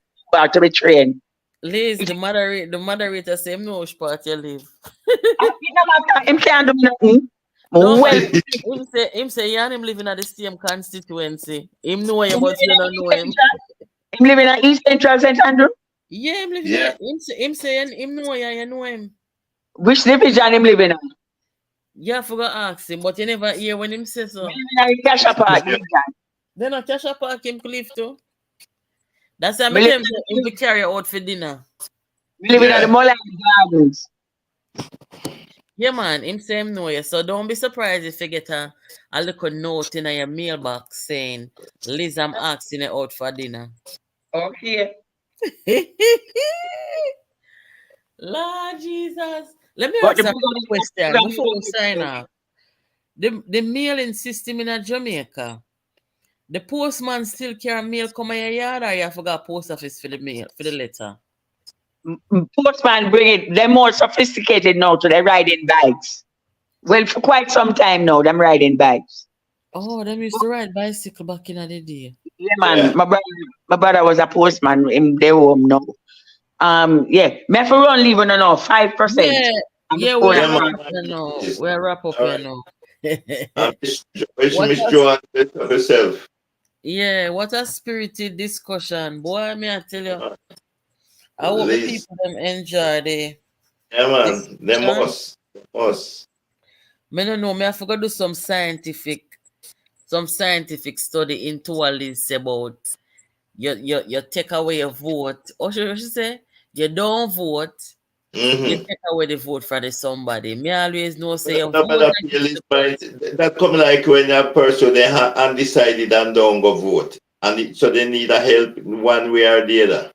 be trained. Liz, the moderator say him know which part you live. Him can't do nothing. No, well, him say yeah, him living at the same constituency. Him know him, but you don't know him. Him living at East Central St. Andrew? Yeah, him living there. Him saying him know you know him. Which division him living at? Yeah, I forgot to ask him, but you never hear when him say so. Casha Park. Then a Casha Park him cliff too. That's why I tell him to carry out for dinner. We living at the Mullen Gardens. Yeah, man, him say him know you. So don't be surprised if you get a little note in your mailbox saying, Liz, I'm asking you out for dinner. Okay. Lord Jesus. Let me But ask the a question before we sign off. The mailing system in Jamaica, the postman still carry mail come in your yard, or you forgot post office for the mail, for the letter? Postman bring it. They're more sophisticated now, so they're riding bikes. Well, for quite some time now, them riding bikes. Oh, them used to ride bicycle back in the day. Yeah, man. My brother was a postman in their home now. Yeah. Me have to run leave on now, 5%. Yeah, we're wrap up here now. We're wrap up here now. Miss Joanne, yourself. Yeah, what a spirited discussion. Boy, may I tell you, I hope the people them enjoy the man, them us. Me no know, me I forgot do some scientific study into all this about you take away a vote. Or should you say you don't vote, you take away the vote from the somebody. Me always know say a vote. That come like when a person they undecided and don't go vote, and so they need a help one way or the other.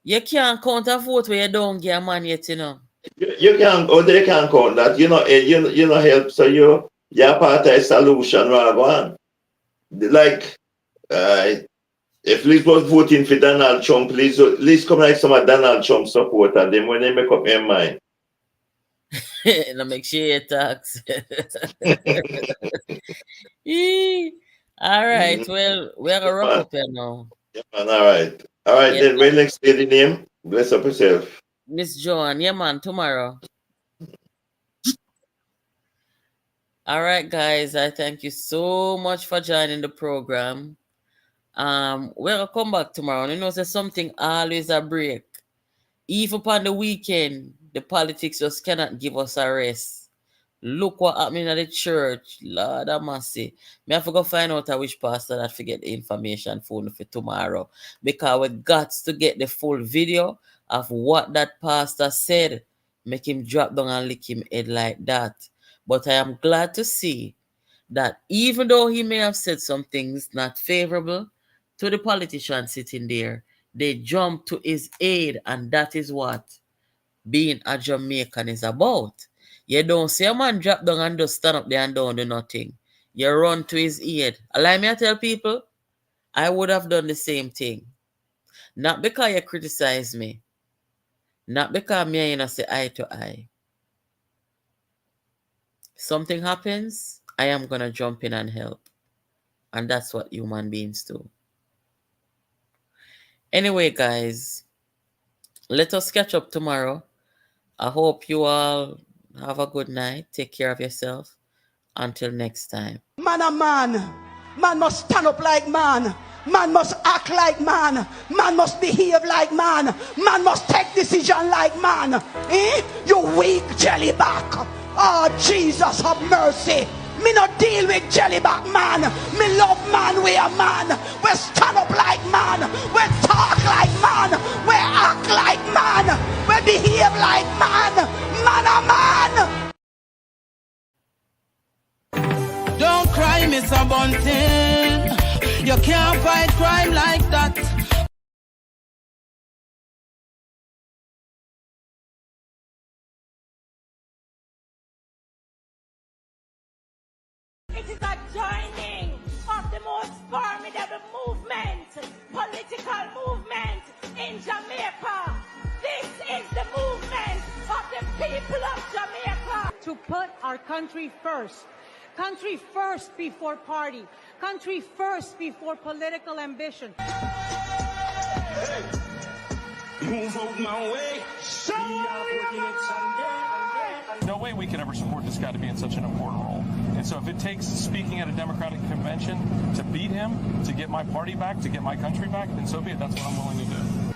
You can't count a vote where you don't get a man yet, you know. You can't, or they can't count that. You know help. So you're part of a solution rather on. Like, if Liz was voting for Donald Trump, Liz come like some of Donald Trump supporter. Them when they make up their mind. No make sure you tax. All right. Well, we're gonna wrap up here now. Yeah, man. All right. Yeah. Then when next say the name, bless up yourself. Miss Joan, yeah, man, tomorrow. All right, guys. I thank you so much for joining the program. We'll come back tomorrow. You know, there's something always a break. Even upon the weekend, the politics just cannot give us a rest. Look what happening at the church. Lord have mercy. Me have to go find out which pastor that forget the information for tomorrow. Because we got to get the full video of what that pastor said. Make him drop down and lick him head like that. But I am glad to see that even though he may have said some things not favorable to the politician sitting there, they jump to his aid, and that is what being a Jamaican is about. You don't see a man drop down and just stand up there and don't do nothing. You run to his aid. Allow me to tell people, I would have done the same thing. Not because you criticize me. Not because me and you say eye to eye. Something happens, I am going to jump in and help. And that's what human beings do. Anyway, guys, let us catch up tomorrow. I hope you all have a good night. Take care of yourself. Until next time. Man a man. Man must stand up like man. Man must act like man. Man must behave like man. Man must take decision like man. You weak jellyback. Oh, Jesus have mercy. Me not deal with jellyback man. Me love man, we a man. We stand up like man. We talk like man. We act like man. We behave like man. Man a man. Don't cry, Mr. Bunting. You can't fight crime like that. It is a joining of the most formidable movement, political movement in Jamaica. This is the movement of the people of Jamaica. To put our country first. Country first before party. Country first before political ambition. Move out my way. No way we can ever support this guy to be in such an important role. And so if it takes speaking at a Democratic convention to beat him, to get my party back, to get my country back, then so be it. That's what I'm willing to do.